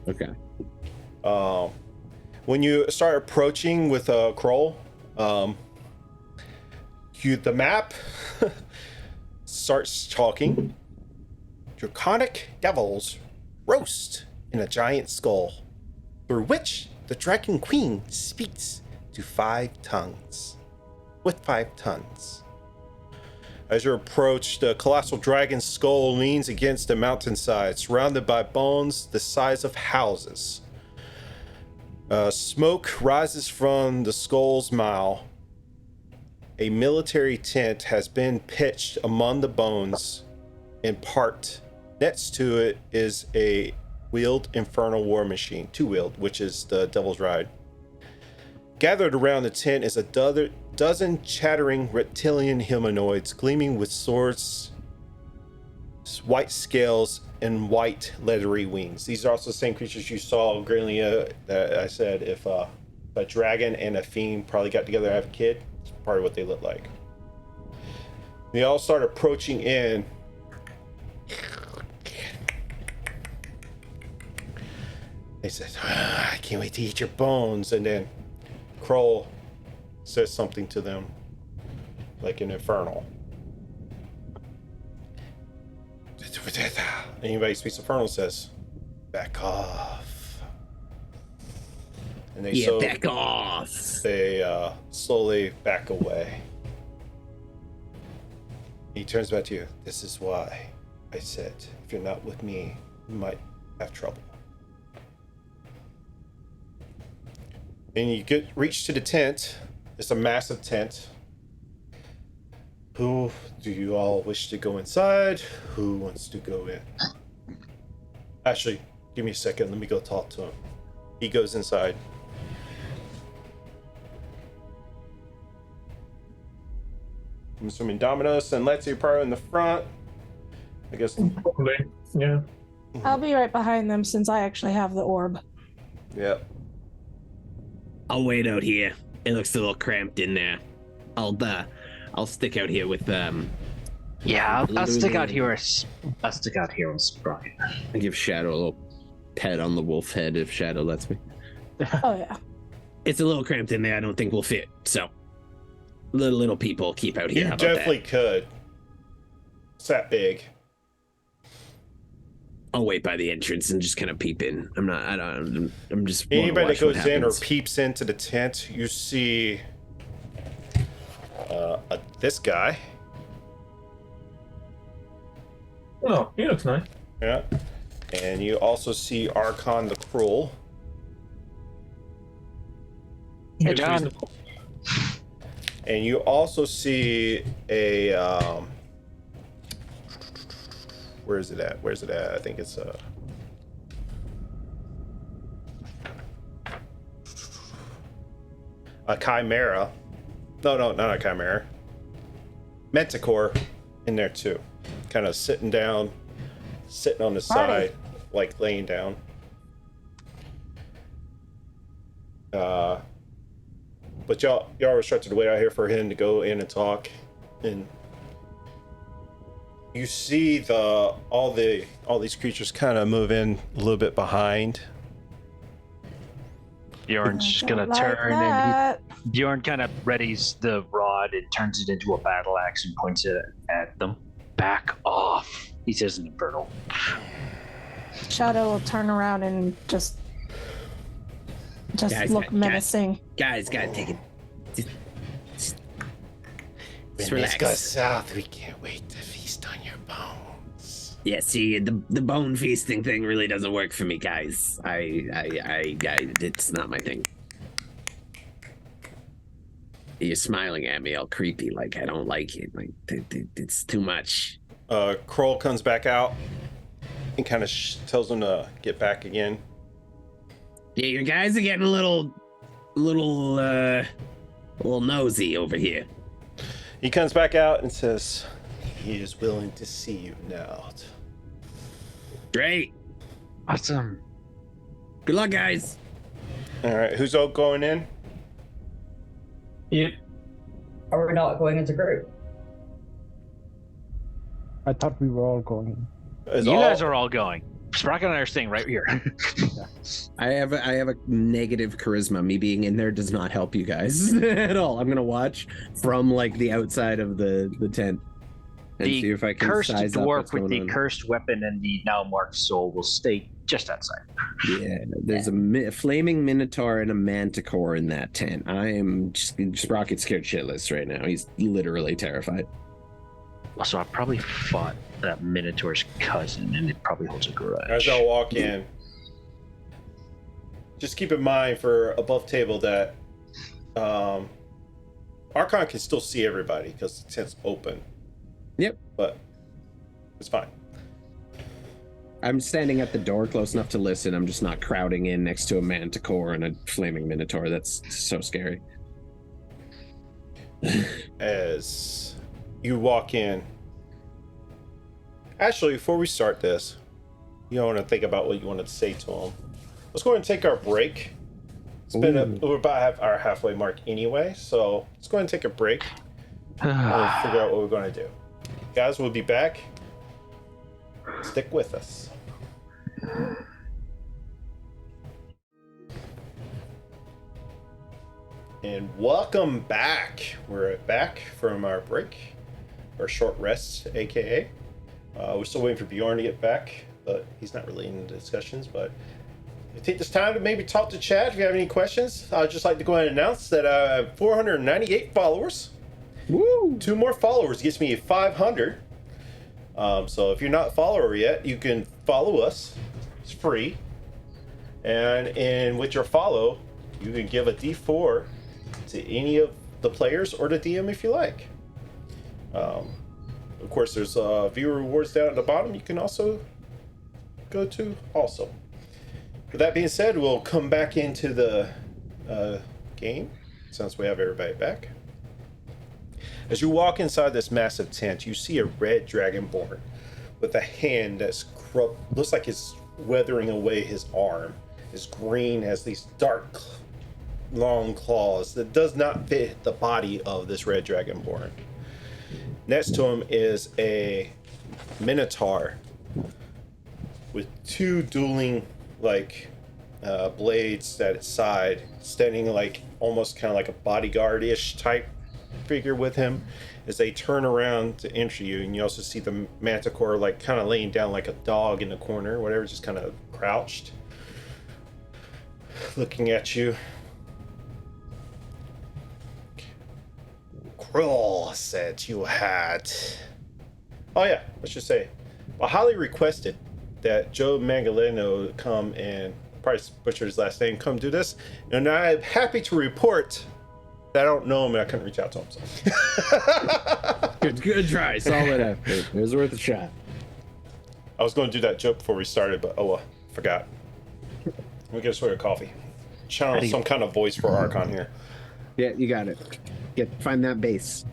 Okay. When you start approaching with a Kroll, The map starts talking. Draconic devils roast in a giant skull, through which the Dragon Queen speaks to 5 tongues. With 5 tongues. As you approach, the colossal dragon's skull leans against the mountainside, surrounded by bones the size of houses. Smoke rises from the skull's mouth. A military tent has been pitched among the bones in part. Next to it is a wheeled infernal war machine, 2-wheeled, which is the Devil's Ride. Gathered around the tent is a dozen chattering reptilian humanoids, gleaming with swords, white scales, and white leathery wings. These are also the same creatures you saw, Greenlia, that I said if a dragon and a fiend probably got together to have a kid. It's probably what they look like. They all start approaching in. They said, I can't wait to eat your bones. And then Kroll says something to them, like an infernal. Anybody speaks infernal says, back off. And they back off. They slowly back away. He turns back to you. This is why I said, if you're not with me, you might have trouble. And you reach to the tent. It's a massive tent. Who do you all wish to go inside? Who wants to go in? Actually, give me a second. Let me go talk to him. He goes inside. I'm assuming Dominos and Lexi are probably in the front. I guess. Probably, yeah. I'll be right behind them since I actually have the orb. Yep. I'll wait out here. It looks a little cramped in there. I'll stick out here with Yeah, I'll stick out here. I'll stick out here with Sprocket. I give Shadow a little pet on the wolf head if Shadow lets me. Oh yeah. It's a little cramped in there. I don't think we'll fit. So little people keep out here. You How about definitely could. It's that big. I'll wait by the entrance and just kind of peep in. I'm just. Anybody that goes in or peeps into the tent, you see this guy. Oh, he looks nice. Yeah. And you also see Arkhan the Cruel. Hey, John. And you also see a where is it at? I think it's a chimera. No, not a chimera. Manticore in there too. Kind of sitting on the side, like laying down. But y'all were starting to wait out here for him to go in and talk, and you see all these creatures kind of move in a little bit behind. Bjorn's gonna turn and Bjorn kind of readies the rod and turns it into a battle axe and points it at them. Back off, he says in Infernal. Shadow will turn around and just look menacing. Guys, take it. Just When relax. this goes south, we can't wait to feast on your bones. Yeah, see, the bone feasting thing really doesn't work for me, guys. I it's not my thing. You're smiling at me all creepy, like I don't like it. Like it's too much. Kroll comes back out and kind of tells him to get back again. Yeah, your guys are getting a little nosy over here. He comes back out and says, he is willing to see you now. Great. Awesome. Good luck, guys. All right, who's all going in? Yep. Are we not going as a group? I thought we were all going. You guys are all going. Sprocket and I are staying right here. I have a negative charisma. Me being in there does not help you guys at all. I'm gonna watch from like the outside of the tent and see if I can cursed size up what's dwarf with going the on. cursed weapon and the now marked soul will stay just outside. Yeah, there's a flaming minotaur and a manticore in that tent. I am just Rocket scared shitless right now. He's literally terrified. Also, I probably fought that Minotaur's cousin, and it probably holds a grudge. As y'all walk in, just keep in mind for above table that Arkhan can still see everybody because the tent's open. Yep. But it's fine. I'm standing at the door close enough to listen. I'm just not crowding in next to a manticore and a flaming minotaur. That's so scary. As you walk in, actually, before we start this, you want to think about what you want to say to him. Let's go ahead and take our break. It's been we're about our halfway mark anyway, so let's go ahead and take a break and figure out what we're going to do. Guys, we'll be back. Stick with us. And welcome back. We're back from our break, our short rest, aka. We're still waiting for Bjorn to get back, but he's not really in the discussions. But we take this time to maybe talk to chat. If you have any questions, I'd just like to go ahead and announce that I have 498 followers. Woo! 2 more followers gets me 500. So if you're not a follower yet, you can follow us. It's free. And with your follow, you can give a D4 to any of the players or the DM if you like. Of course, there's viewer rewards down at the bottom. You can also go to also. With that being said, we'll come back into the game since we have everybody back. As you walk inside this massive tent, you see a red dragonborn with a hand that's looks like it's weathering away his arm. It's green, has these dark, long claws that does not fit the body of this red dragonborn. Next to him is a minotaur with 2 dueling blades at its side, standing like almost kind of like a bodyguard-ish type figure with him as they turn around to enter you. And you also see the manticore like kind of laying down like a dog in the corner, whatever, just kind of crouched, looking at you. Kroll said you had... Oh yeah, let's just say, I highly requested that Joe Mangaleno come and, probably butchered his last name, come do this. And I'm happy to report that I don't know him and I couldn't reach out to him. So. Good try. Solid effort. It was worth a shot. I was going to do that joke before we started, but oh well, forgot. Let me get a swig of coffee. Channel some kind of voice for Arkhan here. Yeah, you got it. Find that base.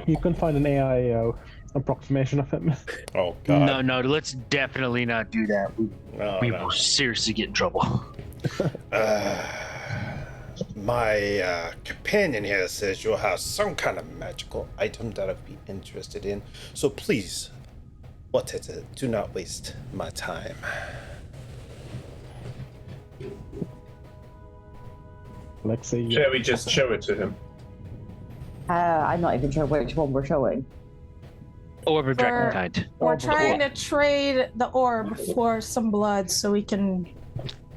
You can find an AI approximation of him. Oh god. No, let's definitely not do that. We will seriously get in trouble. My companion here says you'll have some kind of magical item that I'd be interested in. So please, what is it? Do not waste my time. Let's see. Shall we just show it to him? I'm not even sure which one we're showing. Orb of Dragonkind. We're trying to trade the orb for some blood so we can...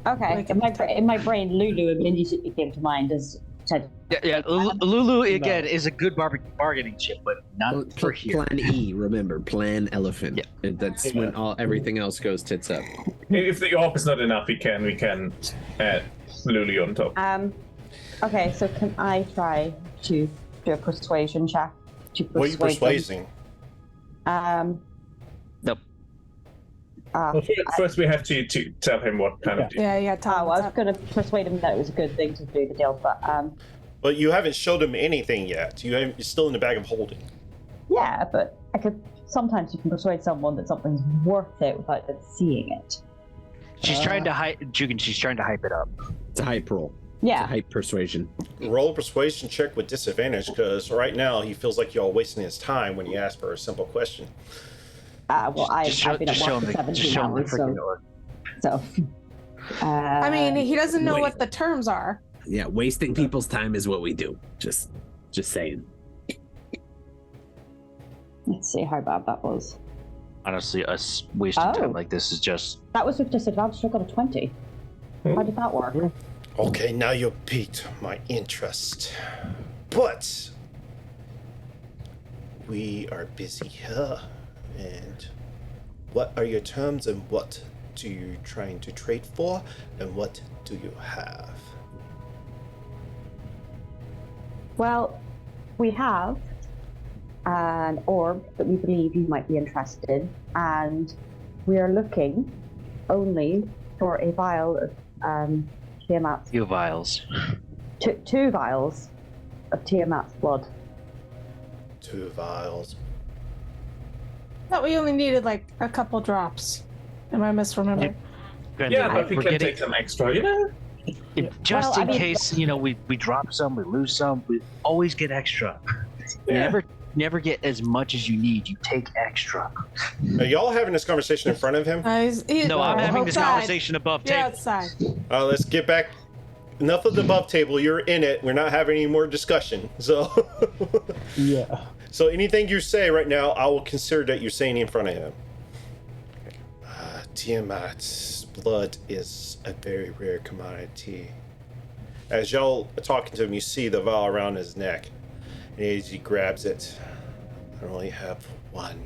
Okay, in my brain, Lulu immediately came to mind as said. Yeah. Lulu again is a good bargaining chip, but not for here. Plan E, remember, plan elephant. Yeah. That's when everything else goes tits up. If the orb is not enough, we can add Lulu on top. Okay, so can I try to do a persuasion check to persuade What are you persuading? Nope. Well, first we have to tell him what kind of... Yeah, Tom. I was going to persuade him that it was a good thing to do the deal, but... But you haven't showed him anything yet. You're still in the bag of holding. Yeah, but sometimes you can persuade someone that something's worth it without them seeing it. She's trying to hype. She's trying to hype it up. It's a hype roll. Yeah. It's a hype persuasion. Roll a persuasion check with disadvantage because right now he feels like y'all wasting his time when you ask for a simple question. Well, I've been at just show work him for the 17 hours, freaking orc. so. I mean, he doesn't know wait. what the terms are. Yeah, wasting people's time is what we do. Just saying. Let's see how bad that was. Honestly, us wasting time like this is just. That was with disadvantage. I got a 20. How did that work? Okay, now you piqued my interest. But we are busy here. And what are your terms and what do you trying to trade for and what do you have? Well, we have an orb that we believe you might be interested in, and we are looking only for a vial of Tiamat's. Few vials. Two vials of Tiamat's blood. 2 vials. Thought we only needed like a couple drops. Am I misremembering? Yeah, but we can take some extra, you know? Just in case, you know, we drop some, we lose some, we always get extra. Yeah. Never get as much as you need. You take extra. Are y'all having this conversation in front of him? No, I'm having this conversation above You're table. outside. Let's get back. Enough of the above table. You're in it. We're not having any more discussion. So, Yeah. so anything you say right now, I will consider that you're saying in front of him. Tiamat's blood is a very rare commodity. As y'all are talking to him, you see the vial around his neck. And as he grabs it, I only have one.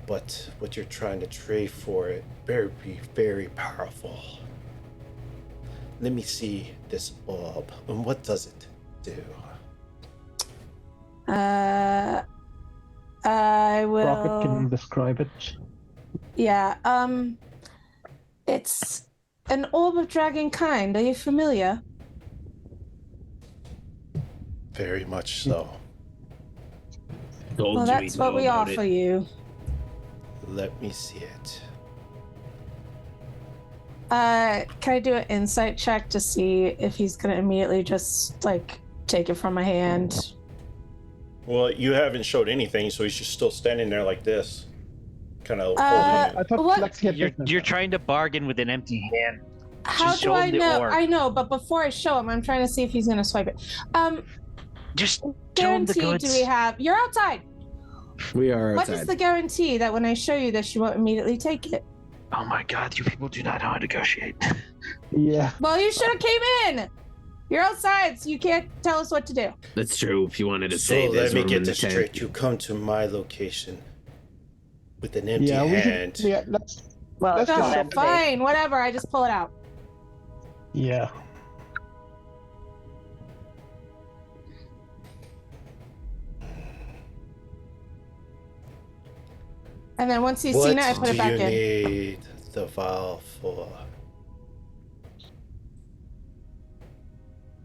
But what you're trying to trade for it better be very powerful. Let me see this orb. And what does it do? I will. Rocket can describe it. Yeah. It's an orb of dragon kind. Are you familiar? Very much so. Told Well, you that's he'd what know we about offer it. you. Let me see it. Can I do an insight check to see if he's gonna immediately just like take it from my hand? Well, you haven't showed anything, so he's just still standing there like this. Kind of holding it. I thought what? Lexi had You're trying to bargain with an empty hand. How Just do show I him the know? orb. I know, but before I show him, I'm trying to see if he's gonna swipe it. Just show him the Guarantee goods. do we have? You're outside. We are What outside. is the guarantee that when I show you this, you won't immediately take it? Oh my god, you people do not know how to negotiate. Yeah. Well, you should have came in. You're outside, so you can't tell us what to do. That's true. If you wanted to So save let his me room get in the this tent. straight. You come to my location with an empty Yeah, hand. let's. Well, Let's it's not just- empty. Fine, whatever. I just pull it out. Yeah. And then once he's What seen it, I put do it back you in. need the vial for?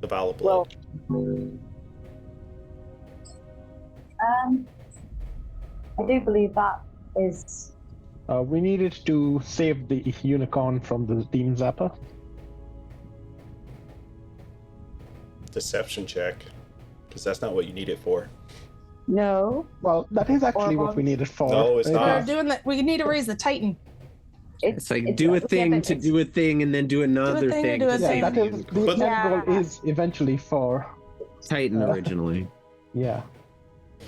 The vial of blood. I do believe that is. We needed to save the unicorn from the Demon Zapper. Deception check. Because that's not what you need it for. No. Well, that is actually what we need it for. No, it's It not. We're is- doing that. We need to raise the Titan. It's like do a thing to do a thing and then do another thing to thing do a to thing. save Yeah, that is you. the But- end goal is eventually for. Titan originally. Yeah.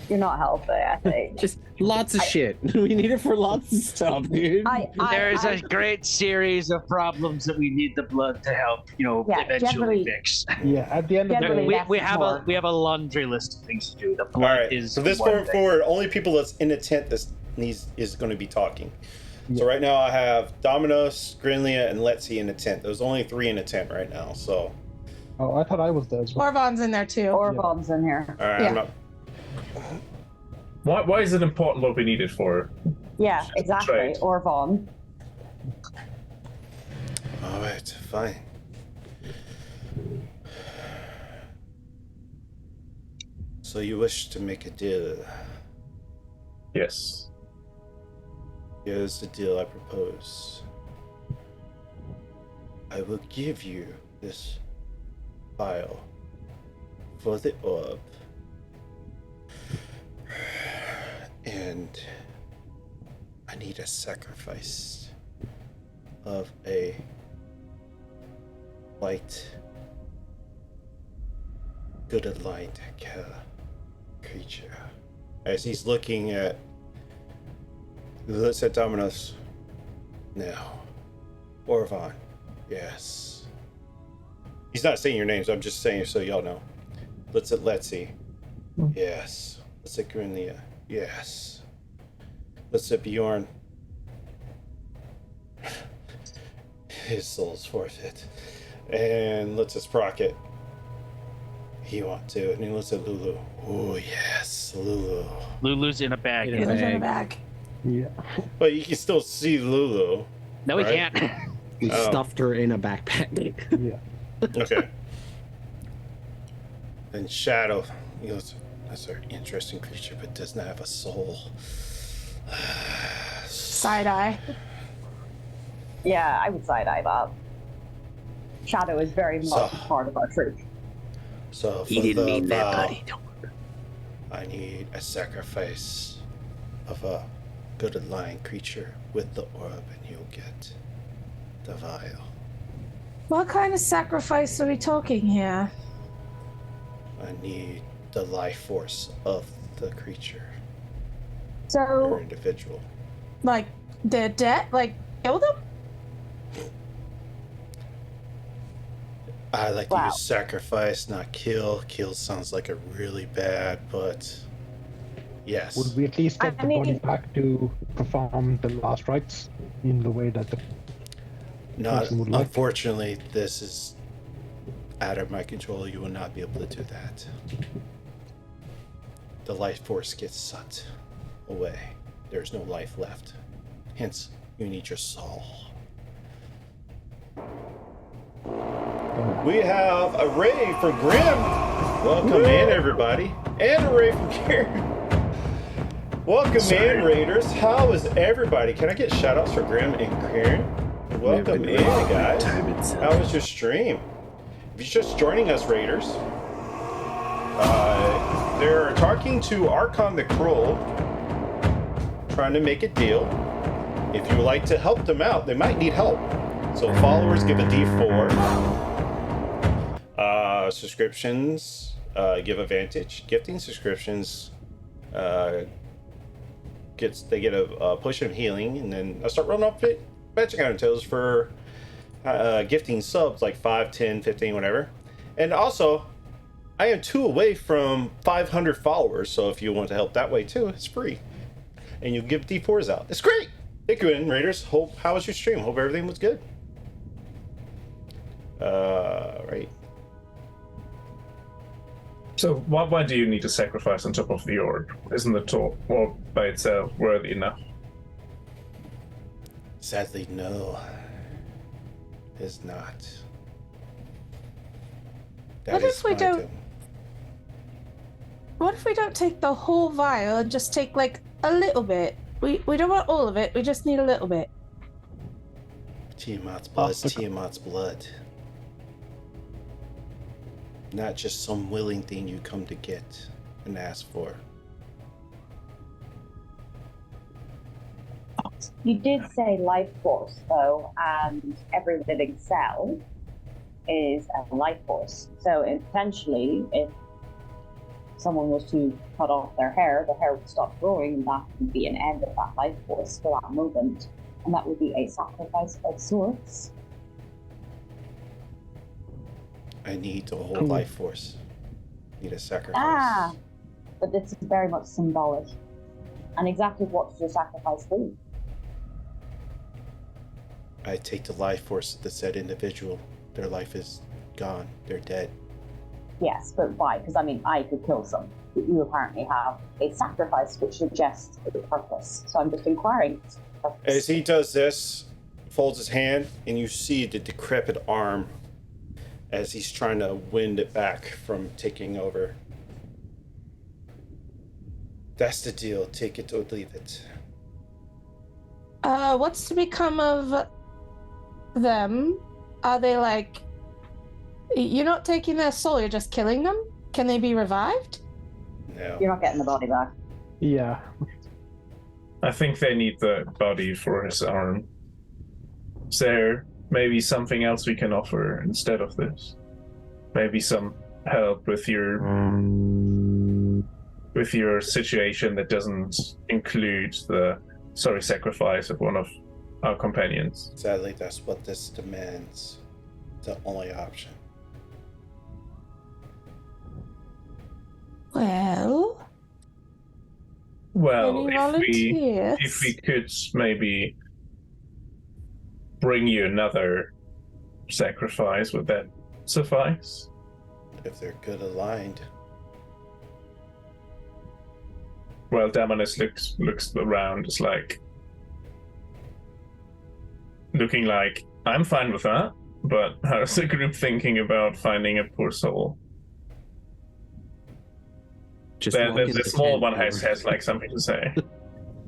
You're not helping, I think. Just lots of shit. We need it for lots of stuff, dude. There is a great series of problems that we need the blood to help, Yeah, eventually generally- fix. Yeah. At the end of the Generally, day, less We is have more. we have a laundry list of things to do. The All blood right. is From this one point thing. forward, only people that's in the tent is going to be talking. So Yeah. right now I have Dominos, Grinlia, and Letsy in the tent. There's only 3 in the tent right now. So, oh, I thought I was there as well. Orvon's in there too. Or bombs in here. all right. Yeah. I'm not. Why is it important what we need it for? Yeah, exactly. Trade. Or bomb. All right. Fine. So you wish to make a deal? Yes. Here's the deal I propose. I will give you this vial for the orb. And I need a sacrifice of a light, good aligned creature. As he's looking at, looks at Dominos. Now, Orvan, yes. He's not saying your names. I'm just saying so y'all know. Let's at Letzi. Yes. Let's at Grinlia. Yes. Let's at Bjorn. His soul's forfeit. And let's at Sprocket. He want to. And he looks at Lulu. Oh yes, Lulu. Lulu's in a bag. In a Lulu's in bag. the bag. Yeah. But you can still see Lulu. No, we Right. can't. We Oh. stuffed her in a backpack. Yeah. Okay. Then Shadow. He goes, that's an interesting creature, but does not have a soul. Side eye. Yeah, I would side eye that. Shadow is very much So- part of our troop. So He for didn't the mean that, vow, buddy. Don't worry. I need a sacrifice of a good aligned creature with the orb, and you'll get the vial. What kind of sacrifice are we talking here? I need the life force of the creature or So, individual. Like, they're dead? Like, kill them? I like to Wow. use sacrifice, not kill. Kill sounds like a really bad, but yes. Would we at least get I the body mean- back to perform the last rites in the way that the Not person would like? unfortunately, this is out of my control. You will not be able to do that. The life force gets sucked away. There's no life left. Hence, you need your soul. We have a raid from Grim. Welcome in, everybody. And a raid from Karen. Welcome in, Raiders. How is everybody? Can I get shout outs for Grim and Karen? Welcome in, guys. How was your stream? If you're just joining us, Raiders, they're talking to Arkhan the Cruel, trying to make a deal. If you would like to help them out, they might need help. So followers give a D4. Subscriptions give advantage. Gifting subscriptions they get a potion of healing, and then I start running off magic item totals for gifting subs like 5, 10, 15, whatever. And also, I am 2 away from 500 followers, so if you want to help that way too, it's free. And you give D4s out. It's great! Thank you, Raiders. How was your stream? Hope everything was good. Right. So why do you need to sacrifice on top of the orb? Isn't the orb by itself worthy enough? Sadly, no. Is not. What if we don't- What if we don't take the whole vial and just take, like, a little bit? We don't want all of it, we just need a little bit. Tiamat's blood is Tiamat's blood. Not just some willing thing you come to get and ask for. you did say life force, though, and every living cell is a life force. So potentially, if someone was to cut off their hair, the hair would stop growing, and that would be an end of that life force for that moment. And that would be a sacrifice of sorts. I need the whole Cool. life force. Need a sacrifice. Ah, but this is very much symbolic. And exactly what does your sacrifice do? I take the life force of the said individual. Their life is gone. They're dead. Yes, but why? Because I mean, I could kill some. But you apparently have a sacrifice which suggests a purpose. So I'm just inquiring. As he does this, folds his hand, and you see the decrepit arm as he's trying to wind it back from taking over. That's the deal. Take it or leave it. What's to become of them? Are they like... You're not taking their soul, you're just killing them? Can they be revived? No. You're not getting the body back. Yeah. I think they need the body for his arm. Is there maybe something else we can offer instead of this? Maybe some help with your situation that doesn't include the sacrifice of one of our companions. Sadly, that's what this demands. The only option. Well, Well, any volunteers? if we could maybe bring you another sacrifice, would that suffice? If they're good aligned. Well, Damonus looks around, just like looking like I'm fine with that, but how's the group thinking about finding a poor soul? Just walk in The the small tent, one Bjorn. has like something to say.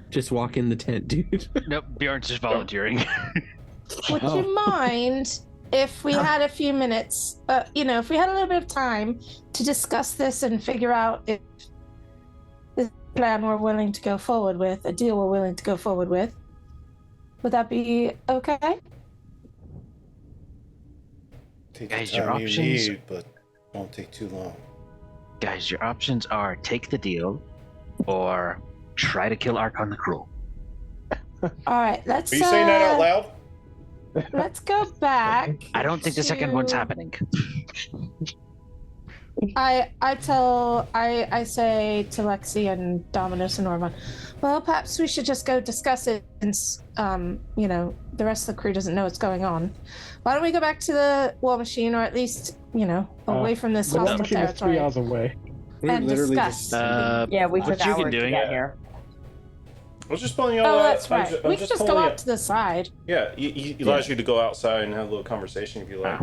Just walk in the tent, dude. Nope, Bjorn's just volunteering. Would you mind if we had a few minutes, if we had a little bit of time to discuss this and figure out if this plan we're willing to go forward with, a deal we're willing to go forward with? Would that be okay? Take Guys, the your time you options- need, but won't take too long. Guys, your options are take the deal or try to kill Arkhan the Cruel. All right, let's. Are you saying that out loud? Let's go back. I don't think the second one's happening. I say to Lexi and Dominus and Norma, well, perhaps we should just go discuss it since, the rest of the crew doesn't know what's going on. Why don't we go back to the war machine, or at least, away from this The war hostile machine is 3 territory, hours away. and discuss. Yeah, we took What you can hours do, to yeah. get here. I was just pulling you Oh, out. that's right. We could just go out to the side. Yeah, he allows you to go outside and have a little conversation if you like.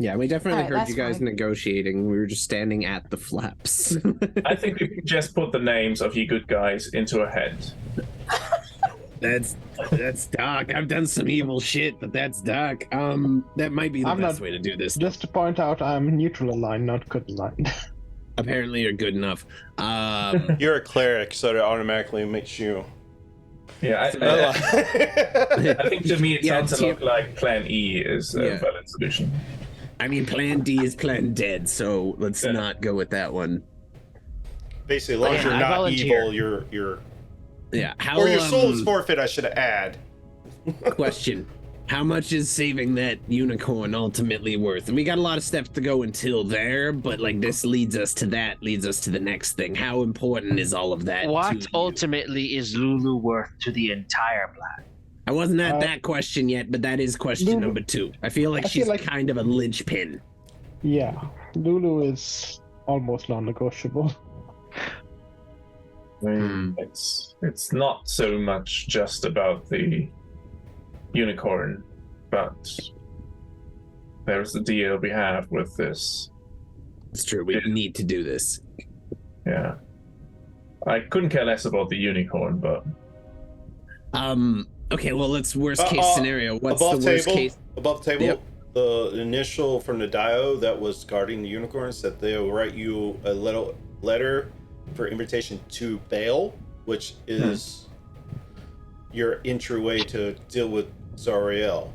Yeah, we definitely Alright, heard that's you guys fine. negotiating. We were just standing at the flaps. I think we could just put the names of you good guys into a head. That's dark. I've done some evil shit, but that's dark. That might be the I'm best not- way to do this. Just to point out, I'm neutral aligned, not good aligned. Apparently, you're good enough. You're a cleric, so that automatically makes you. Yeah, I think to me it Yeah, sounds a lot like Plan E is a Yeah. valid solution. I mean, Plan D is Plan Dead, so let's Yeah. not go with that one. Basically, as long as Yeah, you're I not volunteer. evil, you're Yeah. How? or your soul's forfeit. I should add. Question: how much is saving that unicorn ultimately worth? And we got a lot of steps to go until there, but like this leads us to that, leads us to the next thing. How important is all of that? to What you? ultimately is Lulu worth to the entire plan? I wasn't at that question yet, but that is question Lulu- number 2. I feel like I feel she's like- kind of a linchpin. Yeah, Lulu is almost non-negotiable. It's not so much just about the unicorn, but there's the deal we have with this. It's true. We need to do this. Yeah. I couldn't care less about the unicorn, but Okay. Well, let's worst case scenario. What's above the worst table, case? Above the table, Yep. the initial from the Dio that was guarding the unicorn said they'll write you a little letter for invitation to bail, which is your entryway to deal with Zariel.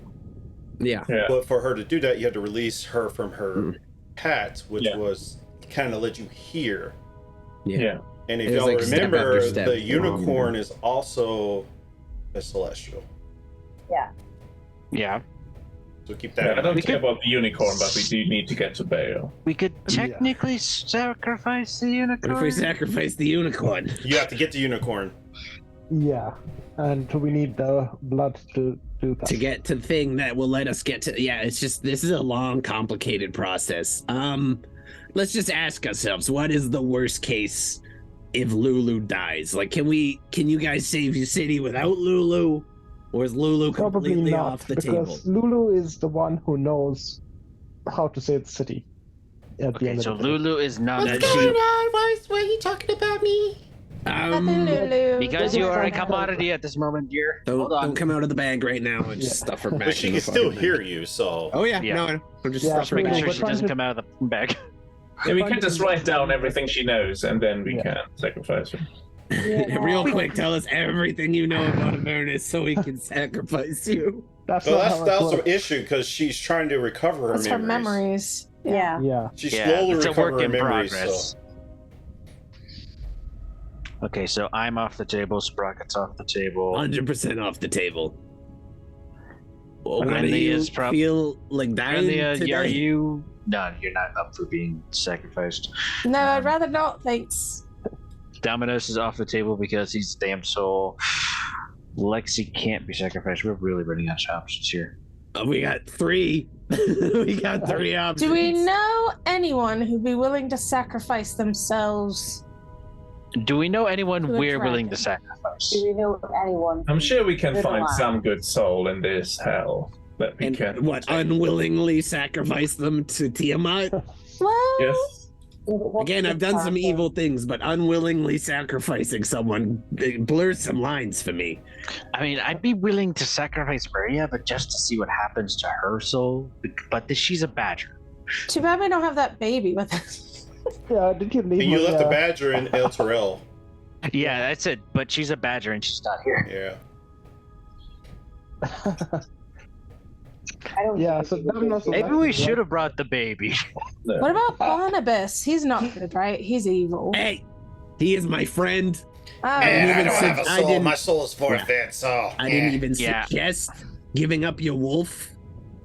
Yeah. yeah. But for her to do that, you had to release her from her pact, which Yeah. was kind of led you here. Yeah. And if It was y'all like step remember, after step. the unicorn is also a celestial. Yeah. So keep Yeah, that I in don't mind. care about the unicorn, but we do need to get to Bale. We could technically sacrifice the unicorn. What if we sacrifice the unicorn? You have to get the unicorn. Yeah, and we need the blood to do that. To get to the thing that will let us get to, yeah, it's just, this is a long, complicated process. Let's just ask ourselves, what is the worst case if Lulu dies? Like, can you guys save your city without Lulu? Or is Lulu Probably completely not, off the because table? Lulu is the one who knows how to save the city. At the Okay, end so of the day. Lulu is not That the she- on? Why are you talking about me? Nothing, Lulu. because you are a commodity at this moment, dear. Don't Hold on. come out of the bag right now and just Yeah. stuff her back. But she in can the still fucking hear bag. you, so. Oh yeah, Yeah. no, I'm just Yeah, stuff her Making back. sure we're she trying doesn't to- come out of the bag. Yeah, we can just write down everything she knows, and then we Yeah. can sacrifice her. Real quick, tell us everything you know about Avernus so we can sacrifice you. That's Well, not that's how it also an works. issue because she's trying to recover her That's her memories. memories. Yeah. She's Yeah, slowly it's a recovering work her in memories. progress. So. Okay, so I'm off the table. Sprocket's off the table. 100% off the table. Well, what do Renly you is feel like dying today? Are you? No, you're not up for being sacrificed. No, I'd rather not. Thanks. Dominos is off the table because he's a damn soul. Lexi can't be sacrificed. We're really running out of options here. We got 3. We got 3 options. Do we know anyone who'd be willing to sacrifice themselves? Do we know anyone To a we're willing to dragon. sacrifice? Do we know anyone? I'm sure we can Good find line. some good soul in this hell that we And can. what, unwillingly sacrifice them to Tiamat? Well, Yes. Again, I've done some evil things, but unwillingly sacrificing someone blurs some lines for me. I mean, I'd be willing to sacrifice Maria, but just to see what happens to her soul. But she's a badger. too bad we don't have that baby with us. Yeah, did you leave? And you left the yeah. badger in El Terrell. Yeah, that's it. But she's a badger and she's not here. Yeah. I don't Yeah, think so we would Domino's do was that. Maybe we should have brought the baby. What about Barnabas? He's not good, right? He's evil. Hey, he is my friend. Oh, Man, I even don't have a I soul. didn't- My soul is forfeit, so. I didn't even Yeah. suggest giving up your wolf.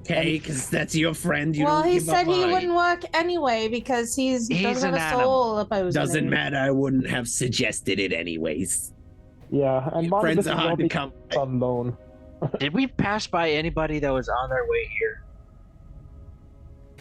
Okay, because that's your friend. You well, don't he give said up he mine. wouldn't work anyway because he He's doesn't an have a soul opposed. Doesn't matter. I wouldn't have suggested it anyways. Yeah, and Barnabas Friends are is hard to only come. on loan. Did we pass by anybody that was on their way here?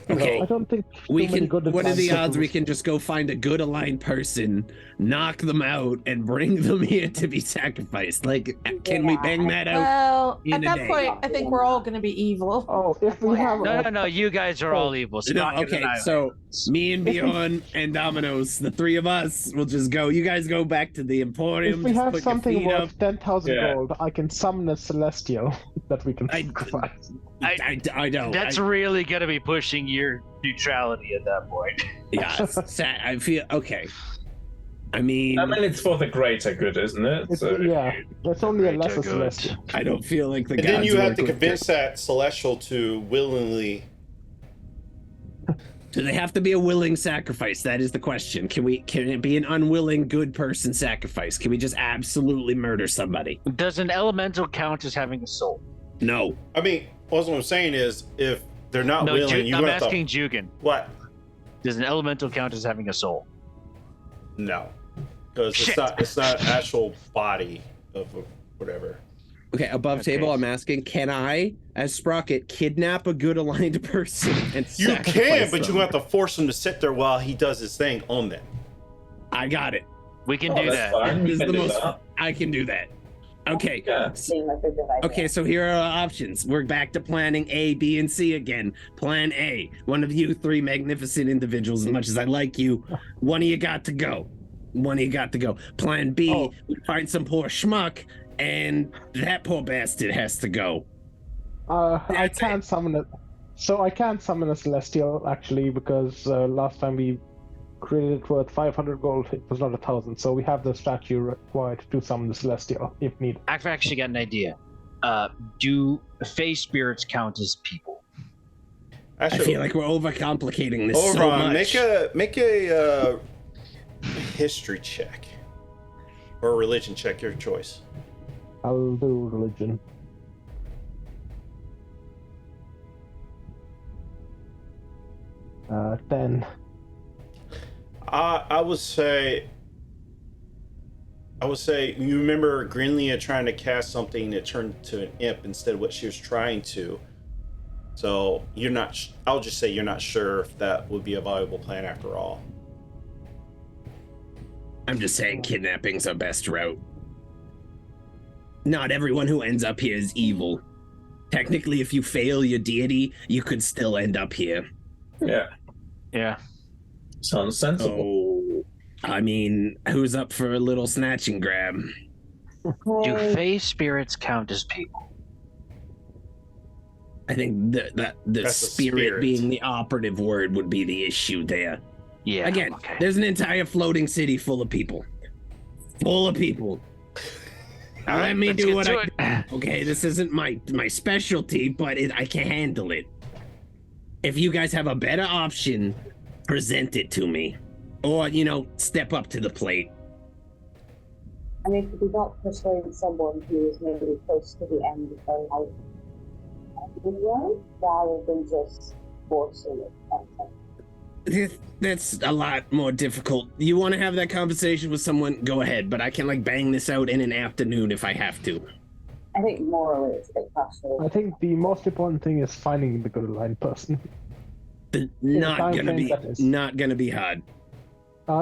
Okay, I don't think we too many can. good What are the advances odds we can just go find a good aligned person, knock them out, and bring them here to be sacrificed? Like, can we bang that out? Well, in at a that day? point, I think we're all going to be evil. Oh, if we have No. You guys are all evil. No, Sprocket okay, and I- so me and Bjorn and Domino's, the 3 of us, will just go. You guys go back to the Emporium. if we just have put your something feet worth up. 10,000 Yeah. gold, I can summon a celestial that we can I- sacrifice. I don't. That's really gonna be pushing your neutrality at that point. Yeah, I feel okay. I mean, it's for the greater good, isn't it? It's, So, yeah, it's only a Greater lesser good. celestial. I don't feel like the And gods then you have work to with convince that celestial to willingly. Do they have to be a willing sacrifice? That is the question. Can it be an unwilling good person sacrifice? Can we just absolutely murder somebody? Does an elemental count as having a soul? No. I mean, what I'm saying is, if they're not No, willing, you I'm have asking to. Jugan. What? Does an elemental count as having a soul? No, because Shit. it's not an actual body of whatever. Okay, above Okay. table, I'm asking, can I, as Sprocket, kidnap a good aligned person and You sacrifice can, but them? you have to force him to sit there while he does his thing on them. I got it. We can Oh, do that's that. fine. We This is can the do most. that. I can do that. Okay. Yeah. Seems like a good idea. Okay, so here are our options. We're back to planning A, B, and C again. Plan A. One of you 3 magnificent individuals, as much as I like you, one of you got to go. Plan B, Oh. we find some poor schmuck, and that poor bastard has to go. I That's can't summon it. So I can't summon a celestial actually because last time we created it worth 500 gold. It was not 1,000. So we have the statue required to summon the celestial if needed. I've actually got an idea. Do fey spirits count as people? I Actually, feel like we're overcomplicating this so Overon, much. make a history check or a religion check, your choice. I'll do religion. Uh, 10. I would say you remember Grinlia trying to cast something that turned to an imp instead of what she was trying to. So you're not. I'll just say you're not sure if that would be a viable plan after all. I'm just saying kidnapping's our best route. Not everyone who ends up here is evil. Technically, if you fail your deity, you could still end up here. Yeah. Yeah. Sounds sensible. Oh, I mean, who's up for a little snatch and grab? Do fey spirits count as people? I think the That's a spirit spirit. being the operative word would be the issue there. Yeah. Again, Okay. there's an entire floating city full of people. full of people. All right, Let me let's do get what to I it. Okay, this isn't my specialty, but I can handle it. If you guys have a better option, present it to me. Or, step up to the plate. I mean, could we not persuade someone who is maybe close to the end of their life anyway, rather than just forcing it? That's a lot more difficult. You want to have that conversation with someone, go ahead, but I can bang this out in an afternoon if I have to. I think morally it's a bit frustrating. I think the most important thing is finding the good aligned person. Not gonna be hard.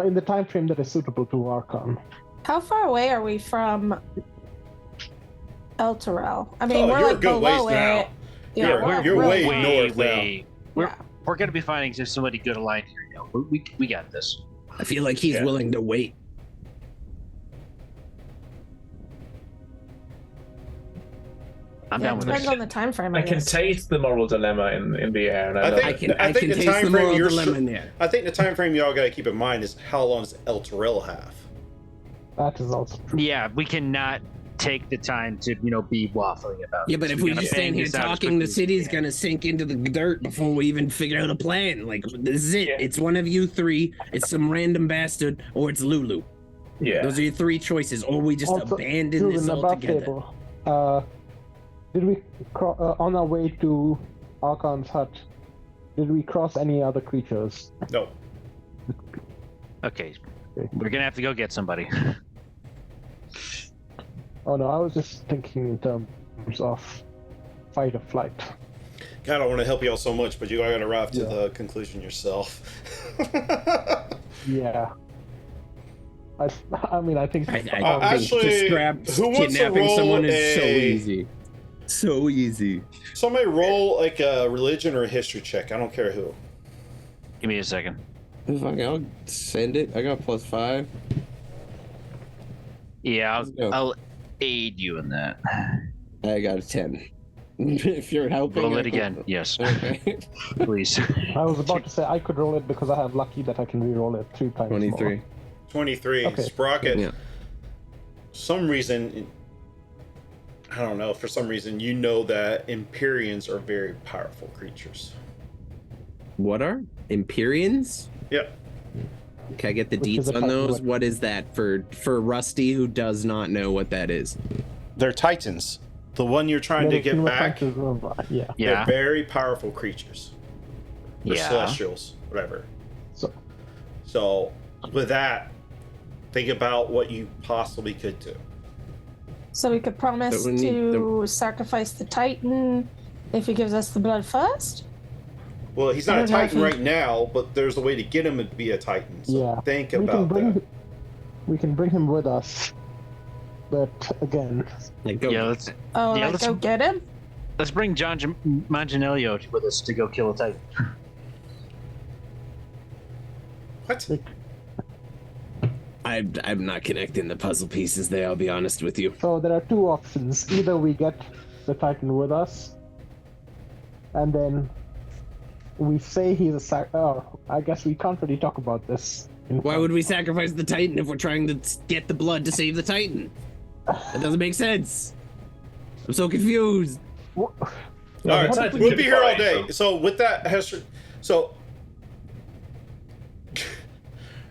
In the time frame that is suitable to Arkhan. How far away are we from El Terrell? I mean, we're you're like a good below ways now. it. Yeah, You're we're way really north now. We're gonna be finding just somebody good aligned here. We got this. I feel like he's willing to wait. I'm Yeah, down it with depends this. on the time frame. I can taste the moral dilemma in the air. And I think the the time moral frame dilemma in there. I think the time frame y'all got to keep in mind is how long does El Terrell have? That is also true. Yeah, we cannot take the time to be waffling about. Yeah, but this. if we gotta just stand bang here this out as talking, quickly the as we city's can. gonna sink into the dirt before we even figure out a plan. This is it. Yeah. It's one of you three. It's some random bastard, or it's Lulu. Yeah. Those are your three choices, or we just Also, abandon Julian, this above altogether. table, did we on our way to Arkhan's hut? Did we cross any other creatures? No. Okay, we're gonna have to go get somebody. Oh no, I was just thinking in terms of fight or flight. God, I want to help y'all so much, but you got to arrive to Yeah. the conclusion yourself. Yeah. I mean, I think. I think Actually, just who wants to kidnapping roll someone is so a- easy. So easy. Somebody roll like a religion or a history check. I don't care who. Give me a second. I'll send it. I got +5. Yeah, Let's go. I'll aid you in that. I got a 10. If you're helping. Roll I it can- again. Yes, Okay. please. I was about to say I could roll it because I have lucky that I can re-roll it 3 times 23. more. 23. Okay. Sprocket. Yeah. Some reason, I don't know, for some reason, you know that Empyreans are very powerful creatures. What are Empyreans? Yep. Can I get the Which is deets a on type of those? what? What is that for Rusty, who does not know what that is? They're Titans. The one you're trying to Yeah, get we're back, trying to- yeah. Yeah, they're very powerful creatures. Or yeah. celestials, whatever. So So, with that, think about what you possibly could do. So we could promise So we need to sacrifice the Titan if he gives us the blood first. Well, he's I not a don't know if Titan he- right now, but there's a way to get him to be a Titan. So yeah, think we can about bring that. we can bring him with us, but again, Like, go. Yeah, let's Oh, Yeah, like let's- go get him? let's bring John Manganiello with us to go kill a Titan. What? I'm not connecting the puzzle pieces there, I'll be honest with you. so there are 2 options. Either we get the Titan with us, and then we say he's a I guess we can't really talk about this. Why would we sacrifice the Titan if we're trying to get the blood to save the Titan? That doesn't make sense. I'm so confused. All right, Titan we'll could be be here all fine, day. so- So with that, Hester, so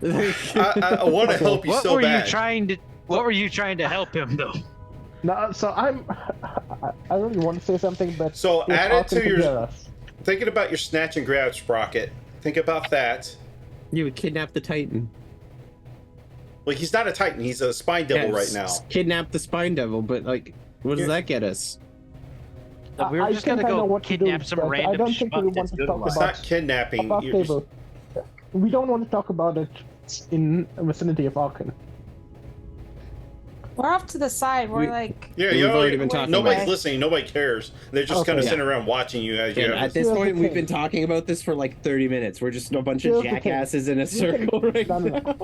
I want to help you What so were bad. you trying to? What were you trying to help him though? No, so I really want to say something, but So if add it Arkhan to can your- hear us. Thinking about your snatch and grab sprocket. Think about that. You would kidnap the Titan. Like he's not a Titan; he's a spine devil Yeah, right now. Kidnap the Spine Devil, but what does Here- that get us? We were I just think gonna I know go what to do, kidnap some but I random don't think we schmuck want that's to good talk alive. It's about- not kidnapping. Above You're just- table. We don't want to talk about it in vicinity of Arkhan. We're off to the side. We're We- like, Yeah, We've you already been talking Nobody's about it. listening. Nobody cares. They're just Okay. kind of Yeah. sitting around watching you as you. And have at this Here's the point, we've thing. been talking about this for like 30 minutes. We're just a bunch of Here's the thing. jackasses in a circle right Done. now.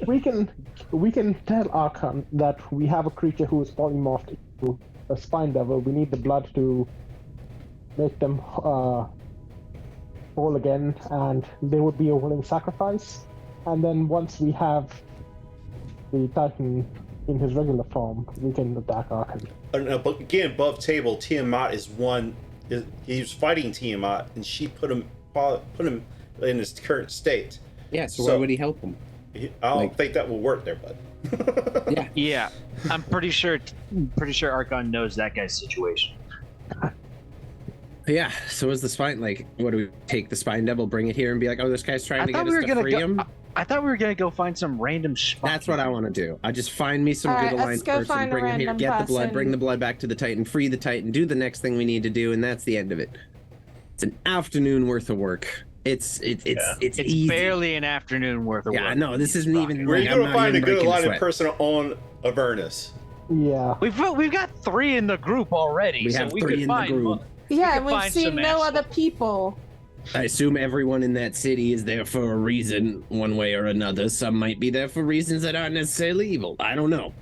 We can tell Arkhan that we have a creature who is polymorphed into a spine devil. We need the blood to make them whole again, and they would be a willing sacrifice. And then once we have the Titan in his regular form, we can attack Arkhan. But again, above table, Tiamat he was fighting Tiamat, and she put him in his current state. Yeah, so why would he help him? I don't think that will work there, bud. Yeah. I'm pretty sure Arkhan knows that guy's situation. Yeah, so is the spine, like, what do we take the spine devil, bring it here and be like, oh, this guy's trying to get us to free him? I thought we were gonna go find some random spot. That's what I want to do. I just find me some All good right, aligned let's go person, find a bring him here, random get the blood, person. bring the blood back to the Titan, free the Titan, do the next thing we need to do, and that's the end of it. It's an afternoon worth of work. It's easy. Barely an afternoon worth of work. Yeah, no, this isn't even. Where are you I'm gonna not find a even good breaking aligned sweat. person on Avernus? Yeah. We've got 3 in the group already. We so have we 3 could in the find group. Yeah, could we've find seen some no asshole. other people. I assume everyone in that city is there for a reason, one way or another. Some might be there for reasons that aren't necessarily evil. I don't know.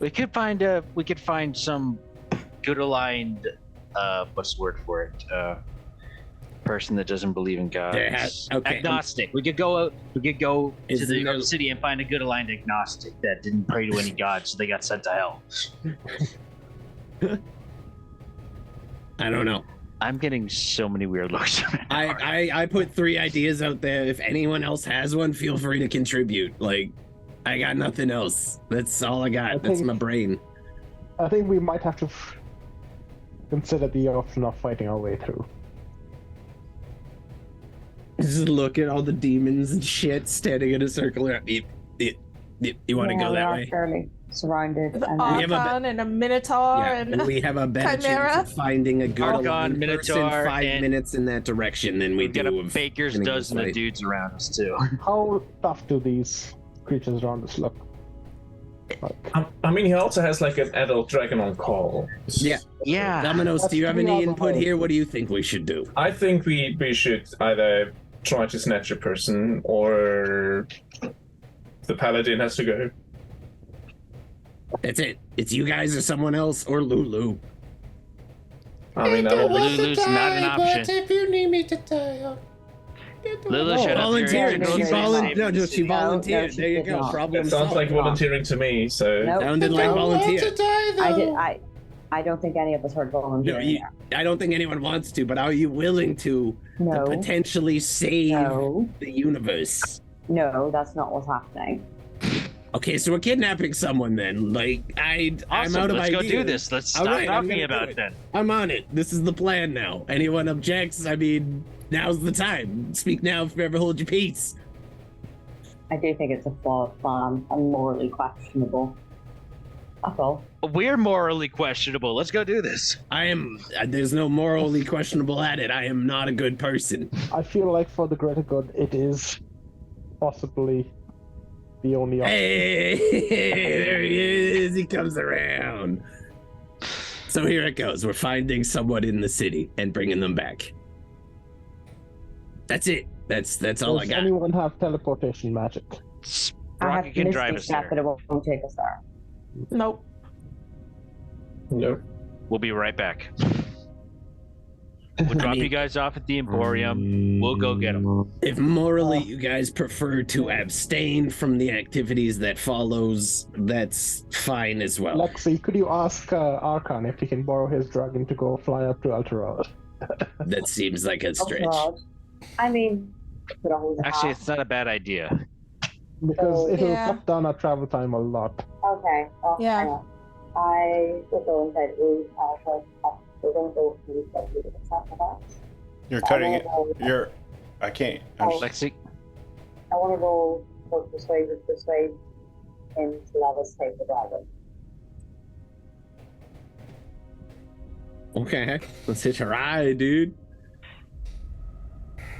We could find some good aligned what's the word for it? Person that doesn't believe in God. Okay. Agnostic. We could go to Is the there- city and find a good aligned agnostic that didn't pray to any gods, so they got sent to hell. I don't know. I'm getting so many weird looks. I put 3 ideas out there. If anyone else has one, feel free to contribute. Like, I got nothing else. That's all I got. That's my brain. I think we might have to consider the option of fighting our way through. Just look at all the demons and shit standing in a circle. You want to go that way? Fairly surrounded. The And We have a Arkhan and a Minotaur Yeah, and we have a better Chimera. chance of finding a good Arkhan, aligned person Minotaur, 5 and- minutes in that direction than we We've got do a of baker's winning this dozen of fight. dudes around us too. How tough do these creatures around us look? Like, I mean, he also has like an adult dragon on call. Yeah. Yeah. Dominos, do you have That's any the other input way. here? What do you think we should do? I think we should either try to snatch a person or the paladin has to go. That's it. It's you guys or someone else or Lulu. I mean, Lulu's not an option. If you need me to die, Lulu No, shut up. Volunteered. No, She no, volunteered. no. No, she No, volunteered. no, she There you did go. not. Problem it sounds solved. like volunteering to me. So Nope. Sounded like volunteer. I don't think any of us heard No, volunteering. I don't think anyone wants to, but are you willing to No, potentially save no, the universe? no, that's not what's happening. Okay, so we're kidnapping someone then. Like, I'm Awesome. out of Let's go ideas. do this. Let's All stop right, I'm talking gonna about do it it. then. I'm on it. This is the plan now. Anyone objects? I mean, now's the time. Speak now if you ever hold your peace. I do think it's a flawed plan and morally questionable. That's all. We're morally questionable. Let's go do this. I am. There's no morally questionable at it. I am not a good person. I feel like for the greater good, it is possibly the only option. Hey, there he is. He comes around. So here it goes. We're finding someone in the city and bringing them back. That's it. That's all I Does got. anyone have teleportation magic? I have Rocket can drive Misty us Step, there. but it won't take us there. Nope. no. We'll be right back. We'll drop you guys off at the Emporium. We'll go get them. If morally you guys prefer to abstain from the activities that follows, that's fine as well. Lexi, could you ask Arkhan if he can borrow his dragon to go fly up to Alterod? That seems like a stretch. Oh, God. I mean, could always Actually, ask. it's not a bad idea. Because it'll Yeah. cut down our travel time a lot. Okay. Well, Yeah. hang on. I will go inside the room. We're going to go to the sacrifice. You're cutting it. I can't. Lexi, I want to roll for persuade him to let us take the dragon. Okay, let's hit your eye, dude.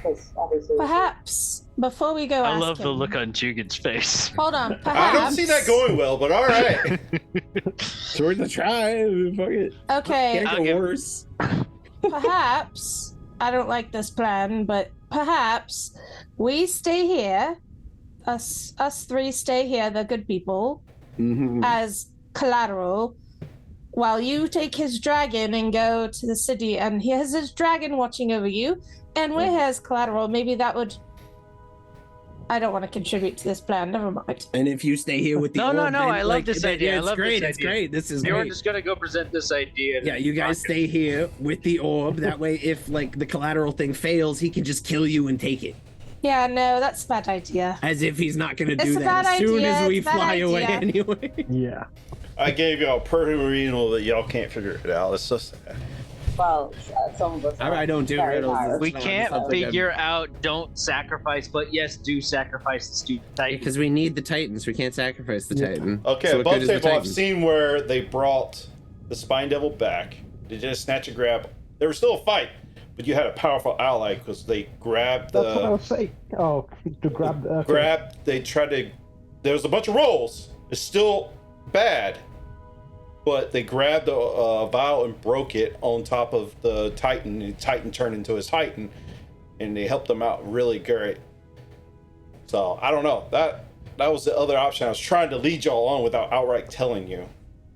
Because obviously. Perhaps before we go, I ask love the him- look on Jugan's face. Hold on. Perhaps. I don't see that going well, but all right. It's worth a try. Fuck it. Okay. Can't go worse. Perhaps I don't like this plan, but perhaps we stay here. Us 3 stay here, the good people, Mhm. as collateral, while you take his dragon and go to the city, and he has his dragon watching over you, and we're here as collateral. Maybe that would I don't want to contribute to this plan. Never mind. And if you stay here with the No, orb, no, then, I love this idea. Yeah, I it's love great. this It's idea. great. This is You're great. just gonna go present this idea. Yeah, you guys stay here with the orb. That way, if like the collateral thing fails, he can just kill you and take it. Yeah, no, that's a bad idea. As if he's not going to It's do a that bad as soon idea, as we it's a bad fly away idea. anyway. Yeah. I gave y'all perfect reasonable that y'all can't figure it out. It's so sad. Well, some of us. I don't do very riddles. hard. We It's can't something figure out don't sacrifice, but yes, do sacrifice the stupid Titan. Because we need the Titans. We can't sacrifice the Titan. Okay, So what above good is the table, I've Titan? seen where they brought the Spine Devil back. They did a snatch and grab. There was still a fight, but you had a powerful ally because they grabbed That's what I the. was saying. Oh, to grab. Okay. They tried to. There was a bunch of rolls. It's still bad, but they grabbed a vial and broke it on top of the Titan. And the Titan turned into his Titan, and they helped them out really great. So I don't know. That was the other option. I was trying to lead y'all on without outright telling you.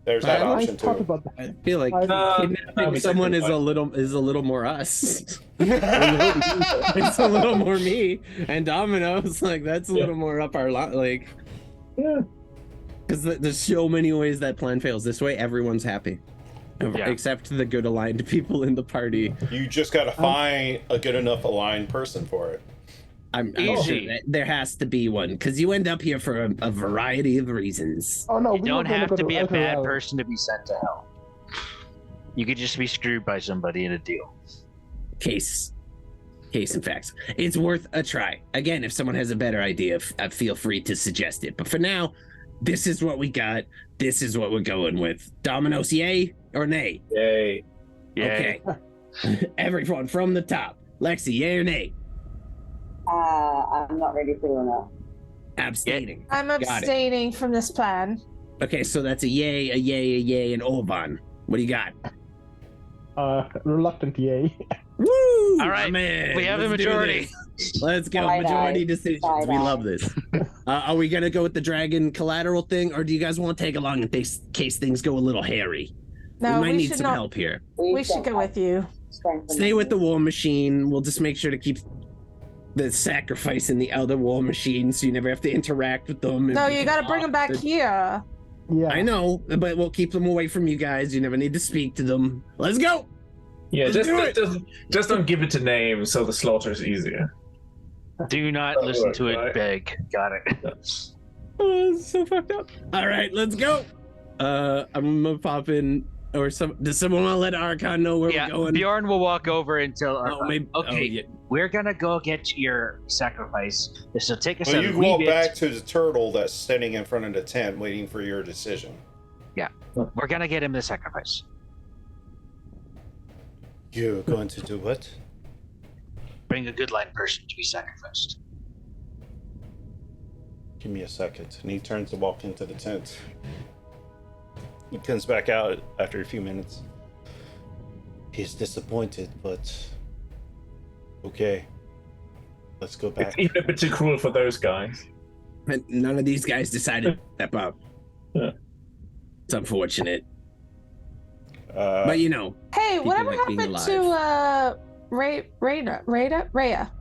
There's that I option thought too. about that. I feel like kidnapping someone is a little more us. It's a little more me and Domino's. Like that's a little more up our like. Yeah. Because there's so many ways that plan fails. This way, everyone's happy, except the good aligned people in the party. You just got to find a good enough aligned person for it. I'm Easy. sure that there has to be one because you end up here for a variety of reasons. Oh no, You we don't were gonna have go to be a Outer bad Realm. person to be sent to hell. You could just be screwed by somebody in a deal. Case and facts. It's worth a try. Again, if someone has a better idea, feel free to suggest it. But for now, this is what we got. This is what we're going with. Domino's, yay or nay? Yay. Okay. Everyone from the top. Lexi, yay or nay? I'm not really feeling it. Abstaining. I'm Got it. abstaining from this plan. Okay, so that's a yay, and Orban. What do you got? Reluctant yay. Woo! All right, man. we have the Let's do majority. this. Let's go. Tie-dye. Majority decisions. We Tie-dye. love this. Are we gonna go with the dragon collateral thing, or do you guys want to tag along in case things go a little hairy? No, we might we need should some not. help here. We should go with you. Stay with the war machine. We'll just make sure to keep the sacrifice in the other war machine, so you never have to interact with them. No, you gotta bring them back here. Yeah. I know, but we'll keep them away from you guys. You never need to speak to them. Let's go. Yeah, Let's do it. just don't give it to names so the slaughter is easier. Do not That'll listen work, to it right? beg. Got it. Oh, it's so fucked up. All right, let's go. I'm gonna pop in, or does someone want to let Arkhan know where Yeah, we're going? Bjorn will walk over until. Maybe. Okay, yeah. we're gonna go get your sacrifice. This will take us Well, a you wee walk bit. back to the turtle that's standing in front of the tent waiting for your decision. We're gonna get him the sacrifice. You're going to do what? Bring a good line person to be sacrificed. Give me a second. And he turns to walk into the tent. He comes back out after a few minutes. He's disappointed, but okay. Let's go back. It's even a bit too cruel for those guys. And none of these guys decided to step up. Yeah. It's unfortunate, but you know, Hey, People whatever like being happened to Rhea?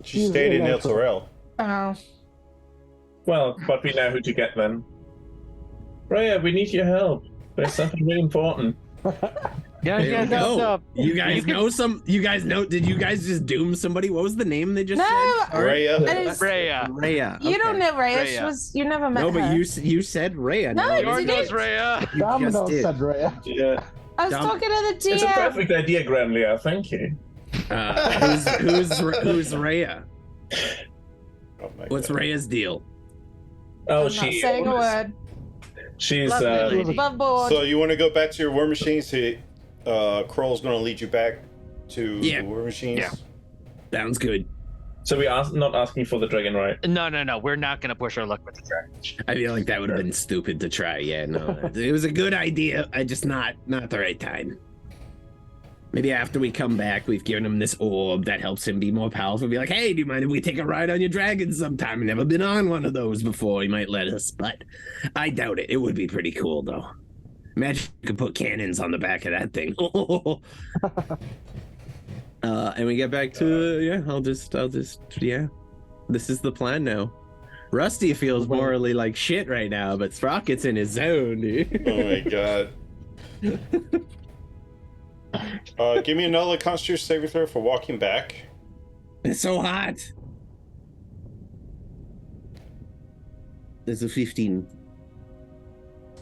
she stayed in El Torel. Oh, Well, but we know who to get then. Rhea, we need your help. There's something really important. Yeah, there we go. You guys know some. You guys know. Did you guys just doom somebody? What was the name they just No, said? Rhea. Rhea. Rhea. you don't know Rhea. She Rhea. was. You never met No, her. but you said Rhea. No, now. Bjorn Bjorn knows did. Rhea. You just Domino did. said Rhea. Yeah. I was talking to the It's a DM. perfect idea, Granlia. Thank you. Who's Rhea? Oh my What's God. Rhea's deal? Oh, I'm not she. saying a word. She's. Lovely lady. Above board. So you want to go back to your war machines? Kroll's going to lead you back to Yeah. the war machines. Yeah. Sounds good. So we are not asking for the dragon, right? No. We're not gonna push our luck with the dragon. I feel like that would have been stupid to try. Yeah, no, it was a good idea. I just not the right time. Maybe after we come back, we've given him this orb that helps him be more powerful. Be like, hey, do you mind if we take a ride on your dragon sometime? I've never been on one of those before. He might let us, but I doubt it. It would be pretty cool, though. Imagine you could put cannons on the back of that thing. And we get back to I'll just This is the plan now. Rusty feels morally like shit right now, but Sprocket's in his zone, dude. Oh my god. Give me another Constitution saving throw for walking back. It's so hot. It's a 15.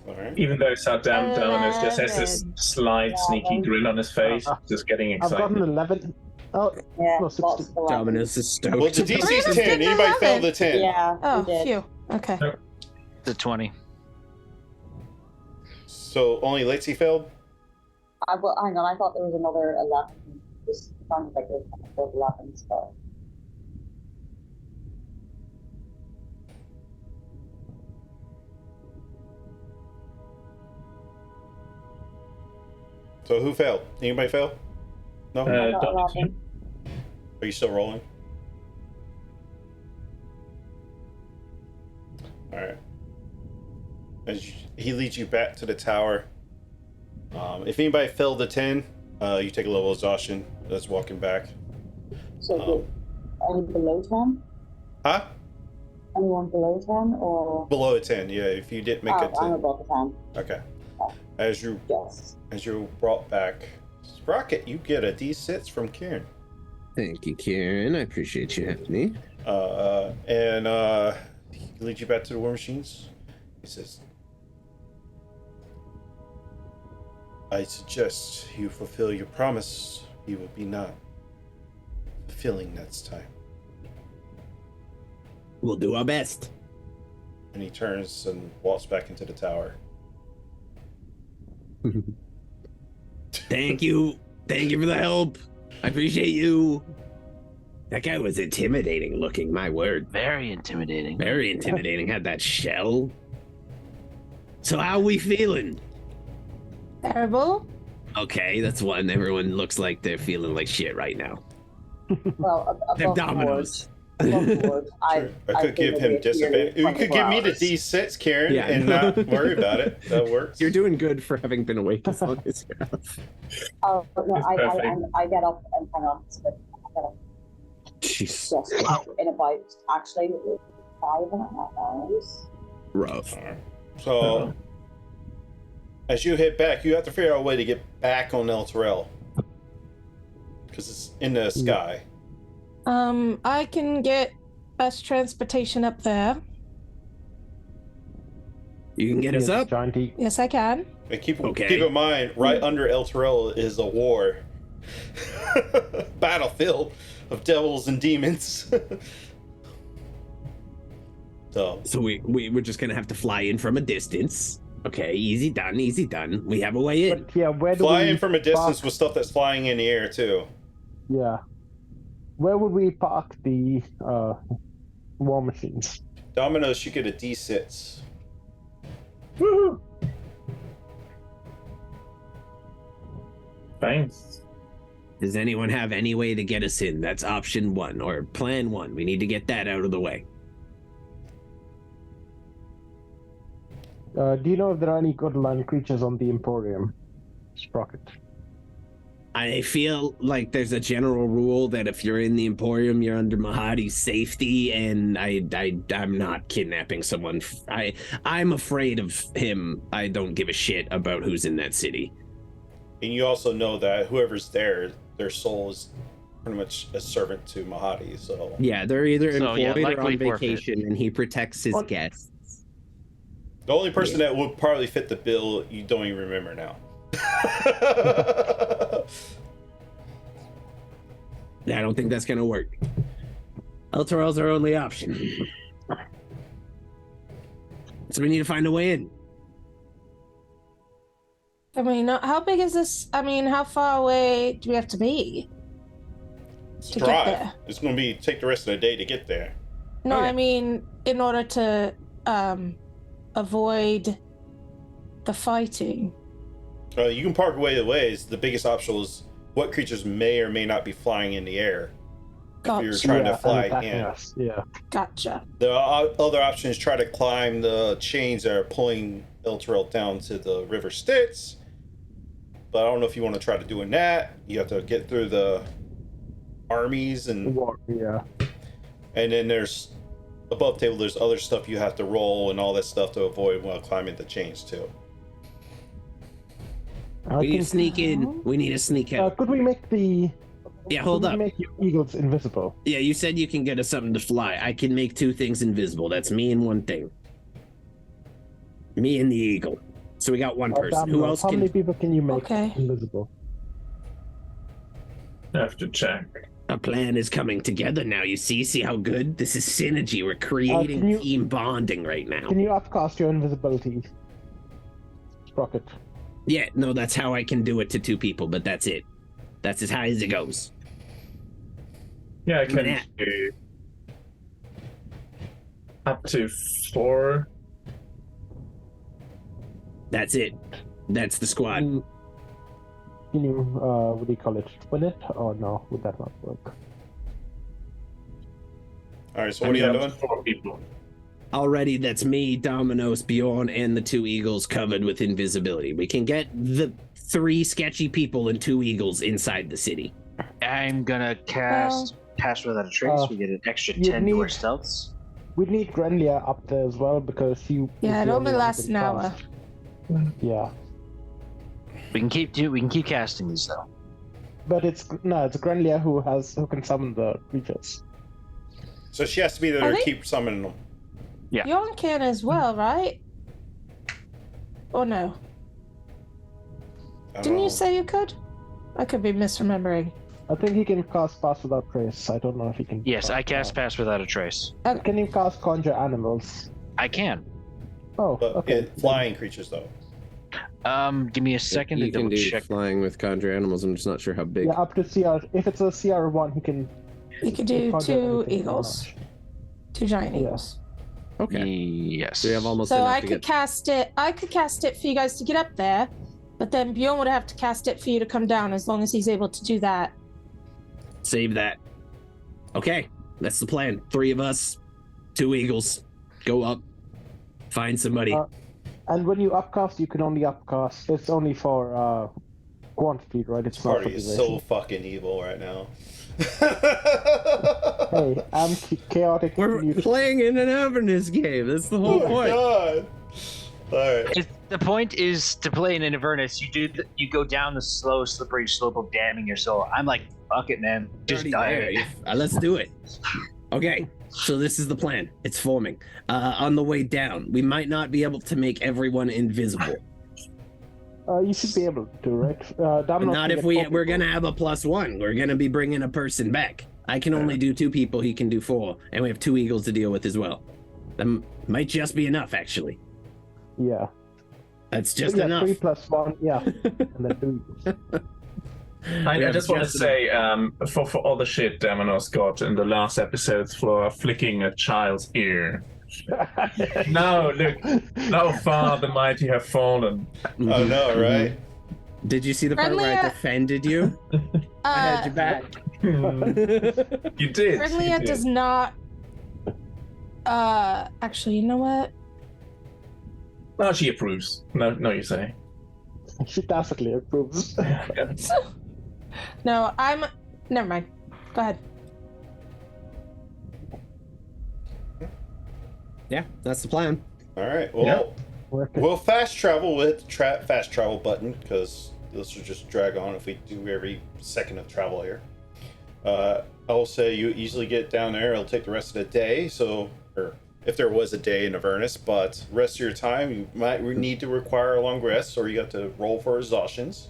All right. Even though Saddam Dominus just has this slight, sneaky grin on his face, just getting I've gotten excited. 11. Oh, Yeah, no, lots 16. of 11. Dominus is stoked. Well, the DC's Brutus 10. did Anybody 11. fail the 10? Yeah, Oh, we did. phew. Okay. The 20. So only Lacey failed? Well, hang on, I thought there was another 11. This sounded like there was both 11, so. So who failed? Anybody fail? No? I got Dominus, 11. Are you still rolling? Alright. As he leads you back to the tower. If anybody failed the 10, you take a level of exhaustion. That's walking back. So, any below 10? Huh? Anyone below 10 or? Below a 10, yeah. If you didn't make a 10. I'm above the 10. Okay. As you're Yes. brought back, Sprocket, you get a D6 from Kieran. Thank you, Kieran. I appreciate you having me. And he leads you back to the war machines. He says, I suggest you fulfill your promise. You will be not fulfilling next time. We'll do our best. And he turns and walks back into the tower. Thank you. Thank you for the help. I appreciate you. That guy was intimidating looking, my word. Very intimidating. Very intimidating. Had that shell. So how we feeling? Terrible. Okay, that's one. Everyone looks like they're feeling like shit right now. Well, Them above dominoes. board, I could give him disadvantage. You could give me the D6, Karen, Yeah, and no. not worry about it. That works. You're doing good for having been awake as long as you have. Oh, no, It's I perfect. get up and hang on. I get up Jeez, just in about, actually, 5.5 hours. rough. So, as you head back, you have to figure out a way to get back on El Terrell. Because it's in the sky. I can get us transportation up there. You can get us up? Giant E. Yes, I can. And keep Okay. in mind, right under El Terrell is a war. Battlefield of devils and demons. So we're just gonna have to fly in from a distance. Okay, easy done, easy done. We have a way in. But yeah, where do fly we in from a distance park? with stuff that's flying in the air too. Yeah. Where would we park the war machines? Domino's, you get a D6. Woohoo! Thanks. Does anyone have any way to get us in? That's option 1 or plan 1. We need to get that out of the way. Do you know if there are any good land creatures on the Emporium? Sprocket. I feel like there's a general rule that if you're in the Emporium, you're under Mahadi's safety, and I'm not kidnapping someone. I'm afraid of him. I don't give a shit about who's in that city. And you also know that whoever's there, their soul is pretty much a servant to Mahadi. So Yeah, they're either So, yeah, employed or likely on forfeit. vacation, and he protects his What? guests. the only person that would probably fit the bill, you don't even remember now. I don't think that's gonna work. El Terrell's our only option. So we need to find a way in. I mean, how big is this? I mean, how far away do we have to be? To get Drive. there. It's going to be take the rest of the day to get there. No, Oh, yeah. I mean, in order to avoid the fighting. You can park away the ways. The biggest obstacle is what creatures may or may not be flying in the air. If you're Gotcha. trying Yeah, to fly and attacking in. us. Yeah. Gotcha. The other option is try to climb the chains that are pulling El Terrell down to the River Styx. But I don't know if you want to try to doing that. You have to get through the armies and War. Yeah. And then there's above table. There's other stuff you have to roll and all that stuff to avoid while climbing the chains too. We need to sneak in. We need to sneak out. Could we make the? Yeah, hold up. Make your eagles invisible. Yeah, you said you can get us something to fly. I can make 2 things invisible. That's me and one thing. Me and the eagle. So we got one person. Who else How can? many people can you make invisible? I have to check. A plan is coming together now. You see how good this is synergy. We're creating team bonding right now. Can you upcast your invisibility, Rocket? Yeah, no, that's how I can do it to 2 people, but that's it. That's as high as it goes. Yeah, I can do up to 4. That's it. That's the squad. Can you, what do you call it? Win it? Or no? Would that not work? All right, so what are you doing? 4 people. Already, that's me, Domino's, Bjorn, and the 2 eagles covered with invisibility. We can get the 3 sketchy people and 2 eagles inside the city. I'm gonna cast Pass Without a Trace. We get an extra 10 to our stealths. We'd need Grenlia up there as well because you. Yeah, it only lasts an hour. Yeah. We can keep casting these though. But it's Grenlia who can summon the creatures. So she has to be there to keep summoning them. Yeah. Bjorn can as well, right? Or no? Didn't you say you could? I could be misremembering. I think he can cast Pass Without Trace. I don't know if he can. Yes, I cast Pass Without a Trace. Can you cast Conjure Animals? I can. Oh, but okay. Flying creatures though. Give me a second You to double can do check. flying with conjure animals. I'm just not sure how big. Yeah, up to CR. If it's a CR1, he can. You could do 2 eagles. 2 giant eagles. Okay. Yes. So you have almost So enough I to could get... cast it. I could cast it for you guys to get up there, but then Bjorn would have to cast it for you to come down. As long as he's able to do that. Save that. Okay, that's the plan. 3 of us, 2 eagles, go up, find somebody. And when you upcast, you can only upcast. It's only for quantity, right? It's This not for party is duration. so fucking evil right now. Hey, I'm chaotic. We're playing in an Avernus game. That's the whole point. God. All right. The point is to play in an Avernus. You go down the slow, slippery slope of damning your soul. I'm like, fuck it, man. Just die. Let's do it. Okay, so this is the plan. It's forming. On the way down, we might not be able to make everyone invisible. You should be able to, right? Not if we're gonna have a +1. We're gonna be bringing a person back. I can only do 2 people. He can do 4, and we have 2 eagles to deal with as well. That might just be enough, actually. Yeah. That's just enough. 3 + 1. Yeah. And then 2 eagles. I just want to say, for all the shit Damonos got in the last episodes for flicking a child's ear. Now, look, how far the mighty have fallen. Oh no, right? Did you see the part where I defended you? I had your back. You did. Grenlia does not. Actually, you know what? No, she approves. No, you say. She tacitly approves. No, never mind. Go ahead. Yeah, that's the plan. All right. Well, we'll fast travel with fast travel button because this will just drag on if we do every second of travel here. I'll say you easily get down there. It'll take the rest of the day. So, or if there was a day in Avernus, but rest of your time you might need to require a long rest, or you got to roll for exhaustions.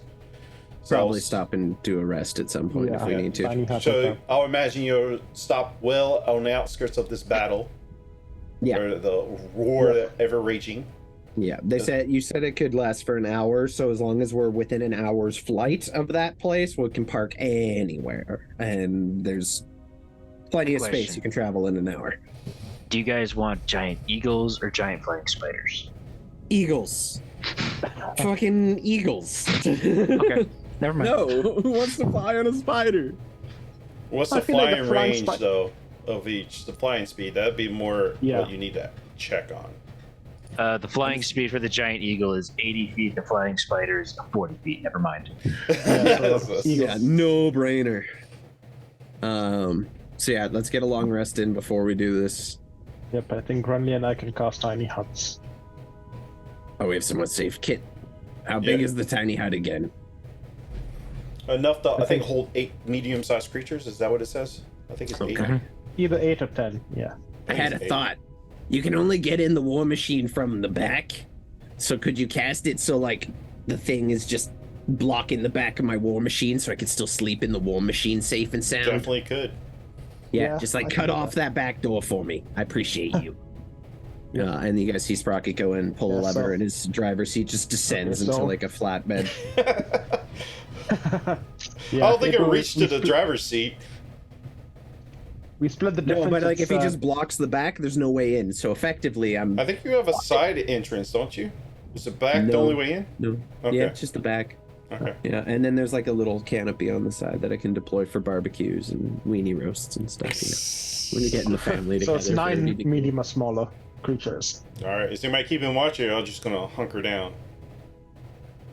So Probably stop and do a rest at some point if we need to. So I'll imagine you'll stop well on the outskirts of this battle. Yeah. Or the roar ever raging. Yeah, you said it could last for an hour, so as long as we're within an hour's flight of that place, we can park anywhere, and there's plenty of space. You can travel in an hour. Do you guys want giant eagles or giant flying spiders? Eagles. Fucking eagles. Okay, never mind. No, who wants to fly on a spider? What's the flying range, though, of each? The flying speed, that'd be more what you need to check on. The flying speed for the giant eagle is 80 feet. The flying spider is 40 feet. Never mind. Yeah, no brainer. So yeah, let's get a long rest in before we do this. Yep, I think Runley and I can cast tiny huts. Oh, we have someone saved. Kit, how big is the tiny hut again? Enough to, I think, hold 8 medium-sized creatures. Is that what it says? I think it's 8. Either 8 or 10, yeah. I had a thought. You can only get in the war machine from the back. So could you cast it so, like, the thing is just blocking the back of my war machine so I could still sleep in the war machine safe and sound? Definitely could. Yeah, just like cut off that back door for me. I appreciate you. And you guys see Sprocket go and pull a lever, and his driver's seat just descends into like a flatbed. I don't think it reached to the driver's seat. We split the difference. No, but like if he just blocks the back, there's no way in. So effectively, I think you have a side entrance, don't you? Is the back the only way in? No. Okay. Yeah, it's just the back. Okay. Yeah, and then there's like a little canopy on the side that I can deploy for barbecues and weenie roasts and stuff. You know, when you're getting the family So together. it's 9 medium or smaller creatures. All right. Is anybody keeping watch, or I'm just gonna hunker down?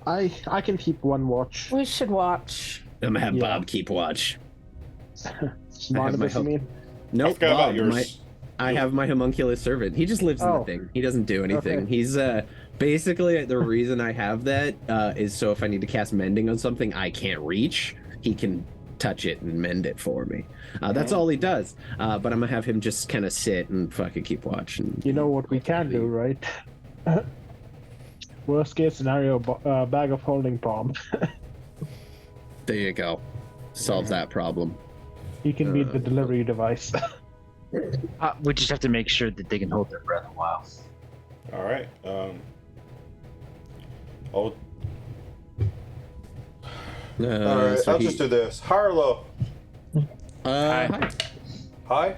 I can keep one watch. We should watch. I'm gonna have Bob keep watch. Barnabas, you mean? Nope, I forgot about yours. I have my homunculus servant. He just lives in the thing. He doesn't do anything. Okay. He's basically the reason I have that is so if I need to cast mending on something I can't reach, he can touch it and mend it for me. That's all he does. But I'm gonna have him just kind of sit and fucking keep watch. And, You know what we can do, right? Worst case scenario, bag of holding palm. There you go. Solves that problem. He can be the delivery device. We just have to make sure that they can hold their breath a while. All right. All right. So I'll just do this. High or low? Hi. High.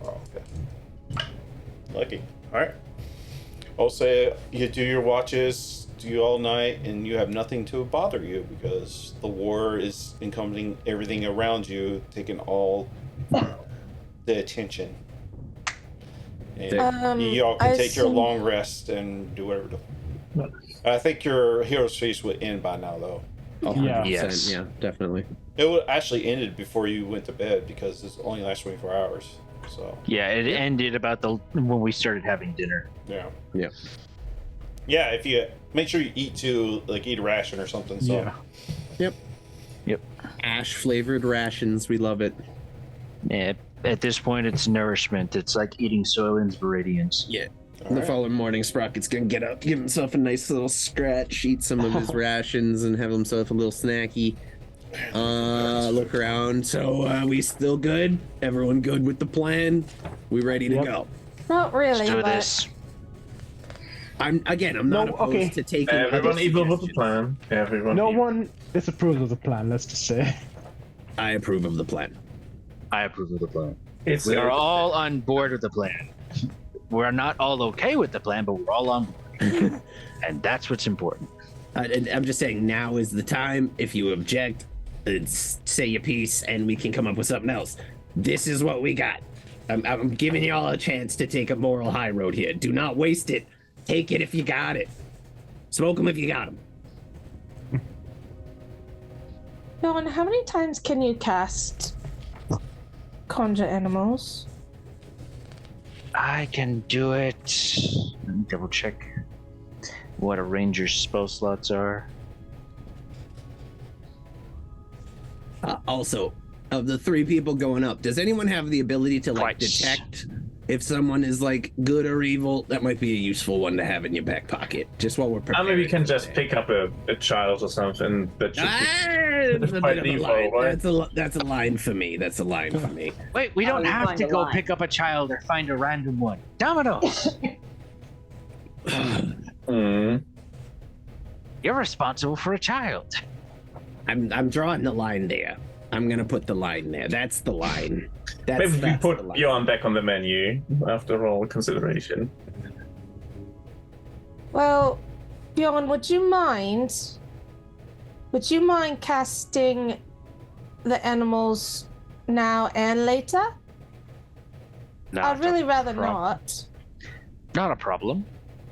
Oh, okay. Lucky. All right. I'll say you do your watches, do all night, and you have nothing to bother you because the war is encompassing everything around you, taking all the attention. And you all can take your long rest and do whatever. I think your hero's feast would end by now, though. Oh, Yeah. yes. Yeah, definitely. It would actually ended before you went to bed because it's only lasts 24 hours. So Yeah, it ended about when we started having dinner. yeah. Yeah. Yeah, if you make sure you eat eat a ration or something. So Yeah. Yep. Ash flavored rations. We love it. Yeah, at this point, it's nourishment. It's like eating Soylent's Viridians. Yeah. All The right. following morning, Sprocket's gonna get up, give himself a nice little scratch, eat some of his rations, and have himself a little snacky. Look around. So, we still good? Everyone good with the plan? We ready to Yep. go? Not really, Let's do but this. I'm not No, opposed okay. to taking Everyone other evil with the suggestions. plan. Everyone. No evil. one disapproves of the plan, let's just say. I approve of the plan. I approve of the plan. It's We are all on board with the plan. We're not all okay with the plan, but we're all on board. And that's what's important. And I'm just saying, now is the time. If you object, say your piece, and we can come up with something else. This is what we got. I'm giving y'all a chance to take a moral high road here. Do not waste it. Take it if you got it. Smoke them if you got them. Dawn, how many times can you cast conjure animals? I can do it. Let me double check what a ranger's spell slots are. Also, of the 3 people going up, does anyone have the ability to like Twice. detect if someone is like good or evil? That might be a useful one to have in your back pocket, just while we're preparing. Maybe we can for just the day. pick up a child or something that should That's a by bit of a default, line. right? That's a line for me. That's a line for me. Wait, we don't you have find to a go line. pick up a child or find a random one. Dominoes! You're responsible for a child. I'm drawing the line there. I'm gonna put the line there. That's the line. Maybe we that's put the line. Johan back on the menu after all consideration. Well, Bjorn, would you mind casting the animals now and later? I'd really rather not. Not a problem.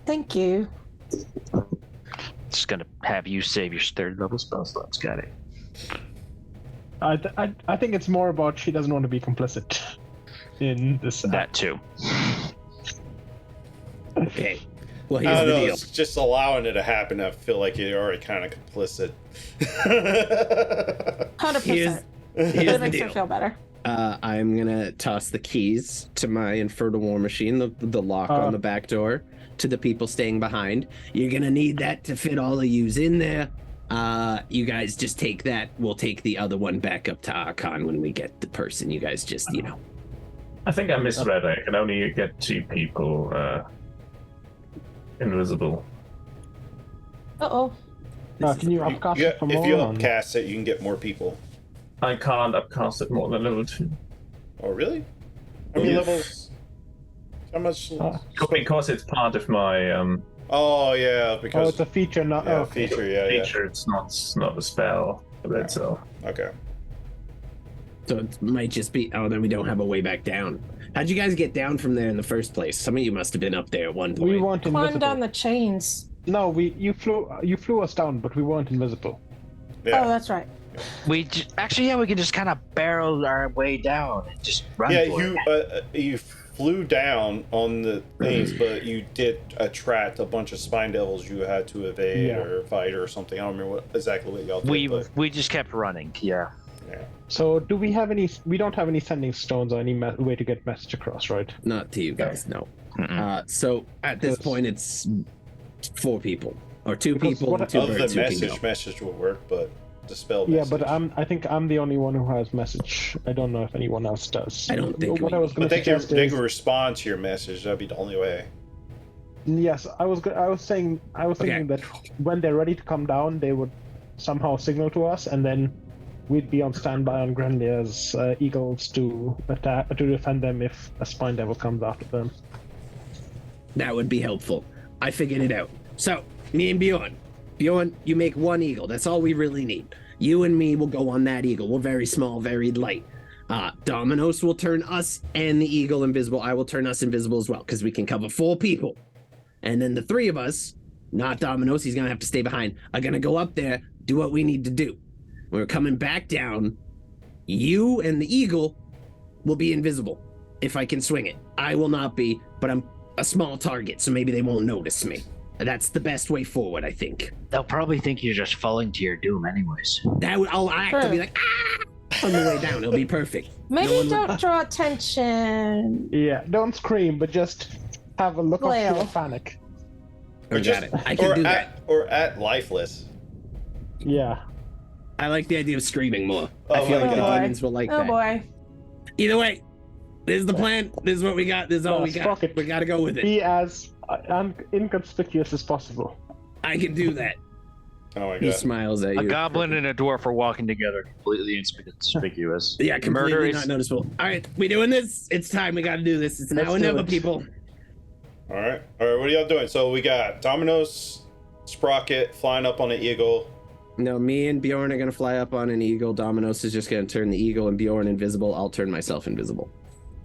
Thank you. Just gonna have you save your 3rd level spell slots. Got it. I think it's more about she doesn't want to be complicit in this. That too. Okay. Well, I here's don't the know. deal. It's just allowing it to happen. I feel like you're already kind of complicit. 100%. Here's It the makes her deal. feel better. I'm gonna toss the keys to my Infernal War Machine, the lock on the back door, to the people staying behind. You're gonna need that to fit all of yous in there. You guys just take that. We'll take the other one back up to Arkhan when we get the person. You guys just, I think I misread. I can only get 2 people invisible. Uh-oh. Can you upcast Yeah, it for if more? you upcast it, you can get more people. I can't upcast it more than level 2. Oh, really? How many Yeah. levels? How much? Because it's part of my Oh, yeah, Oh, because it's a feature, not yeah, okay. feature, yeah. feature. It's not a spell itself. Okay. So it might just be. Oh, then we don't have a way back down. How'd you guys get down from there in the first place? Some of you must have been up there at one point. We weren't Climb invisible. down the chains. No, you flew us down, but we weren't invisible. Yeah. Oh, that's right. We we can just kind of barrel our way down and just run Yeah, for it. you flew down on the things, but you did attract a bunch of spine devils you had to evade or fight or something. I don't remember exactly what y'all did. We just kept running. Yeah. So do we have any? We don't have any sending stones or any way to get message across, right? Not to you guys, no. So at this point, it's 4 people or 2 Because people and 2 Of birds the who can go. message will work, but the spell Yeah, message. but I think I'm the only one who has message. I don't know if anyone else does. I don't think What we- I was going But to suggest they is can respond to your message. That'd be the only way. yes. I was thinking that when they're ready to come down, they would somehow signal to us, and then we'd be on standby on Grenlier's eagles to attack to defend them if a spine devil comes after them. That would be helpful. I figured it out. So, me and Bjorn. Bjorn, you make 1 eagle. That's all we really need. You and me will go on that eagle. We're very small, very light. Dominos will turn us and the eagle invisible. I will turn us invisible as well, because we can cover 4 people. And then the 3 of us, not Dominos, he's going to have to stay behind, are going to go up there, do what we need to do. When we're coming back down, you and the eagle will be invisible, if I can swing it. I will not be, but I'm a small target, so maybe they won't notice me. That's the best way forward, I think. They'll probably think you're just falling to your doom, anyways. I'll act to be like, on the way down. It'll be perfect. Maybe don't draw attention. Yeah, don't scream, but just have a look of Flail. pure panic. Or got it. I can do that. Or at lifeless. Yeah. I like the idea of screaming more. Oh I feel my like the God. demons will like Oh that. boy. Either way, this is the plan. This is what we got. This is all we got. Fuck it. We got to go with it. Be as inconspicuous as possible. I can do that. Oh my He god. smiles at you. A goblin and a dwarf are walking together, completely inconspicuous. Yeah, completely Murder is not noticeable. All right, we doing this? It's time. We got to do this. It's now Let's or do never, it. people. All right. What are y'all doing? So we got Domino's Sprocket flying up on an eagle. No, me and Bjorn are gonna fly up on an eagle. Dominos is just gonna turn the eagle and Bjorn invisible. I'll turn myself invisible.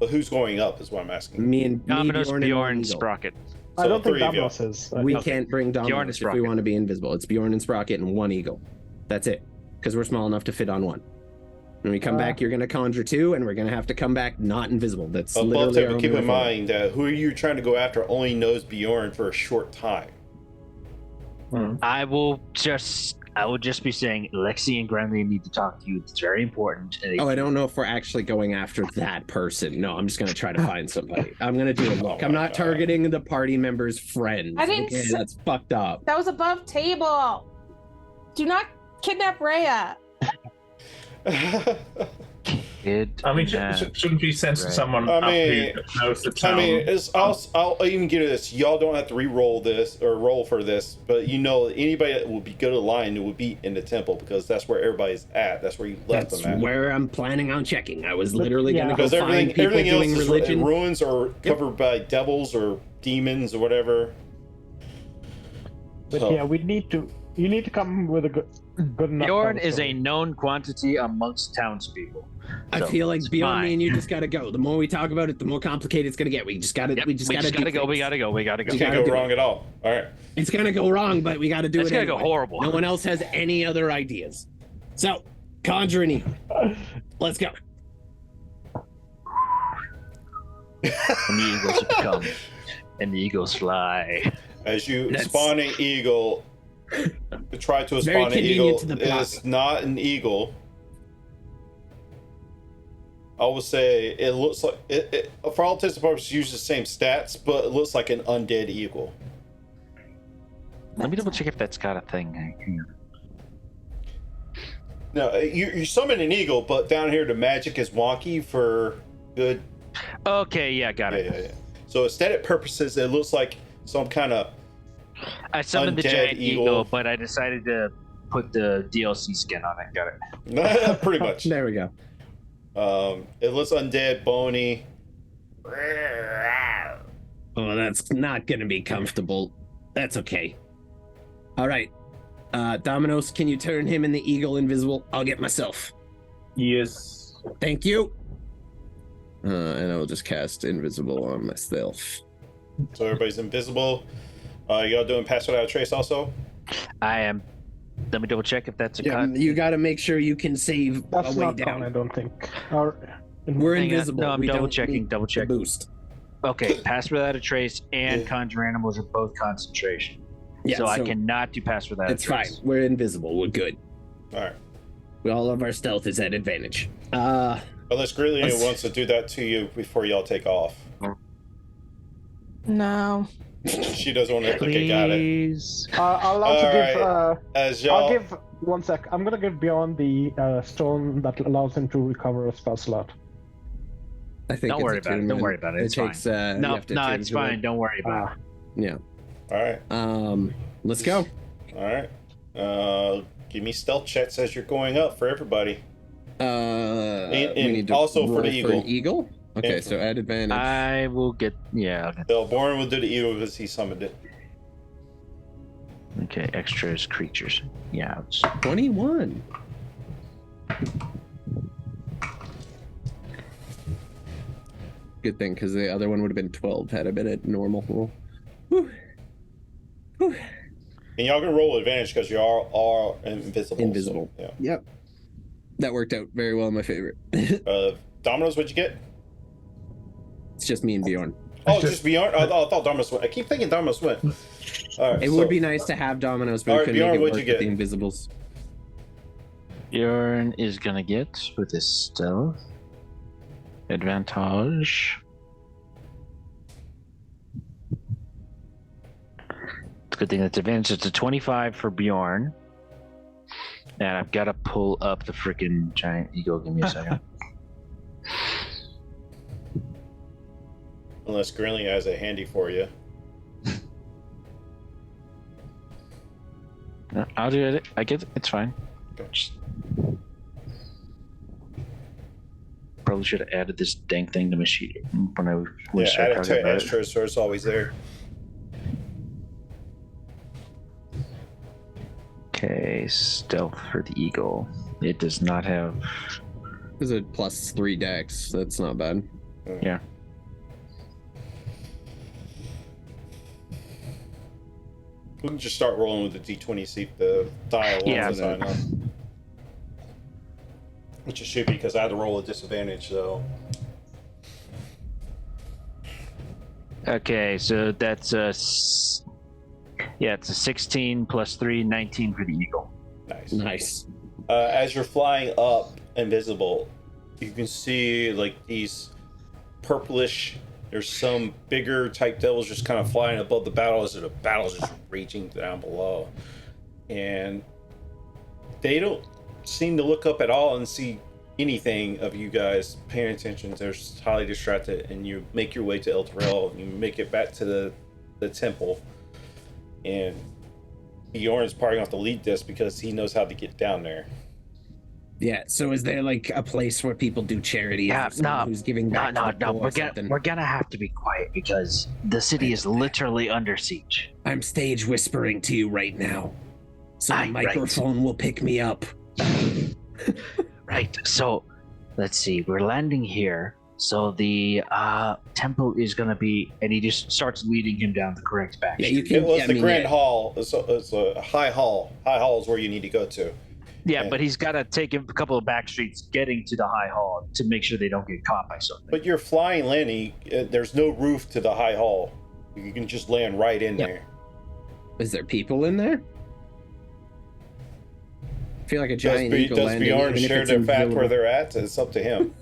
But who's going up is what I'm asking. Me, Dominus, Bjorn, Bjorn, and eagle. Sprocket. So I don't think 3 of y'all. Davos is. We Okay. can't bring Bjorn and Dominos if we Sprocket. want to be invisible. It's Bjorn and Sprocket and 1 eagle. That's it. Because we're small enough to fit on 1. When we come back, you're gonna conjure 2, and we're gonna have to come back not invisible. That's But literally our but only keep way in forward. mind that who you're trying to go after only knows Bjorn for a short time. I will just be saying, Lexi and Grenly need to talk to you. It's very important. And Oh, I don't know if we're actually going after that person. No, I'm just gonna try to find somebody. I'm gonna do a look. Oh I'm my not God. targeting the party member's friends. I didn't Okay, say- that's fucked up. That was above table. Do not kidnap Rhea. Kid, I mean, yeah. shouldn't we send Right. someone I up mean- who knows the I town? mean, I'll even give you this. Y'all don't have to re-roll this or roll for this, but you know anybody that would be good at lying would be in the temple because that's where everybody's at. That's where you left That's them at. where I'm planning on checking. I was literally Yeah. gonna go Because find everything people else doing is religion. ruins are covered by devils or demons or whatever. But So- yeah, you need to come with a good. good enough. Bjorn cover is a story. known quantity amongst townspeople. I So, feel like it's beyond me fine. and you just gotta go. The more we talk about it, the more complicated it's gonna get. We just gotta. Yep, We just gotta do go. We things. gotta go. We gotta go. It gotta can't go do wrong at all. All right. It's gonna go wrong, but we gotta do It's it. gonna go anyway. horrible. No one else has any other ideas. So, conjuring evil. Let's go. And the eagles come, and the eagles fly. As you That's- spawn an eagle, try to Very spawn an convenient eagle. to the plot. It's not an eagle. I would say it looks like it for all intents and purposes uses the same stats, but it looks like an undead eagle. Let me double check if that's got a thing. Hang on. No, you summon an eagle, but down here the magic is wonky for good. Okay, yeah, got it. Yeah. So aesthetic purposes, it looks like some kind of I summoned the Undead giant eagle, eagle. but I decided to put the DLC skin on it. Got it. pretty much. There we go. It looks undead, bony. Oh, that's not gonna be comfortable. That's okay. All right. Dominoes, can you turn him and the eagle invisible? I'll get myself. Yes. Thank you. And I will just cast invisible on myself. So everybody's invisible. Y'all doing pass without a trace also? I am. Let me double check if that's a Yeah, cut. you got to make sure you can save That's a way not down. down, I don't think. Or, We're Hang on. invisible. No, I'm We double don't checking, need double the checking. boost. Okay, pass without a trace and Yeah. conjure animals are both concentration. Yeah, so I cannot do pass without It's a fine. trace. We're invisible. We're good. All right. All of our stealth is at advantage. Unless Grillian Let's- wants to do that to you before y'all take off. No. She doesn't want to. Okay, got it. Please. I'll also give. As y'all, I'll give 1 sec. I'm gonna give Bjorn the stone that allows him to recover a spell slot. I think Don't it's worry a about it. Don't tournament. worry about it. It's takes, fine. you No, have to no, change it's the fine. word. Don't worry about it. Yeah. all right, Let's go. all right. Give me stealth checks as you're going up for everybody. We and need to also for roll the eagle. an eagle. Okay, And so add advantage. I will get. Yeah. Okay. Born will do the eagle because he summoned it. Okay. Extras, creatures. Yeah. 21. Good thing, because the other one would have been 12 had I been at normal roll. Whew. Whew. And y'all can roll advantage because you are invisible. Invisible. So, Yep. That worked out very well in my favor. yeah. Dominoes, what'd you get? It's just me and Bjorn. Oh, just Bjorn. I thought Dominoes went. I keep thinking Dominoes went. All right. It would be nice to have dominoes, but All we right, couldn't Bjorn, make it what'd work you with the get? invisibles. Bjorn is gonna get with his stealth advantage. It's a good thing that's advantage. It's a 25 for Bjorn. And I've got to pull up the freaking giant eagle. Give me a second. Unless Grillian has it handy for you. No, I'll do it. I get it. It's fine. Okay. Just- Probably should have added this dang thing to my sheet when I Yeah, started add it talking to about it. extras, so it's always there. Okay, stealth for the eagle. It does not have. There's a +3 dex. That's not bad. Yeah. We can just start rolling with the D20, see if the dial Yeah. lines sign up. Which it should be because I had to roll a disadvantage, so. Okay, so that's it's a 16 plus 3, 19 for the eagle. Nice. Nice. As you're flying up, invisible, you can see like these purplish. There's some bigger type devils just kind of flying above the battle as the battle's just raging down below, and they don't seem to look up at all and see anything of you guys paying attention. They're just highly distracted, and you make your way to El Terrell, and you make it back to the temple, and Bjorn's probably going to have to lead this because he knows how to get down there. Yeah. So is there like a place where people do charity? Yeah, Is there someone no, who's giving back? to the poor or something? We're gonna have to be quiet because the city is literally under siege. I'm stage whispering to you right now. so the microphone will pick me up. Right. So, let's see. We're landing here. So the temple is going to be, and he just starts leading him down the correct back Yeah, street. you can. It was I the mean, Grand yeah. Hall. It's a High Hall. High Hall is where you need to go to. Yeah, but he's got to take him a couple of back streets getting to the High Hall to make sure they don't get caught by something. But you're flying landing. There's no roof to the High Hall. You can just land right in there. Is there people in there? I feel like a giant eagle Does landing. Bjorn even if share it's their fact invisible. where they're at? It's up to him.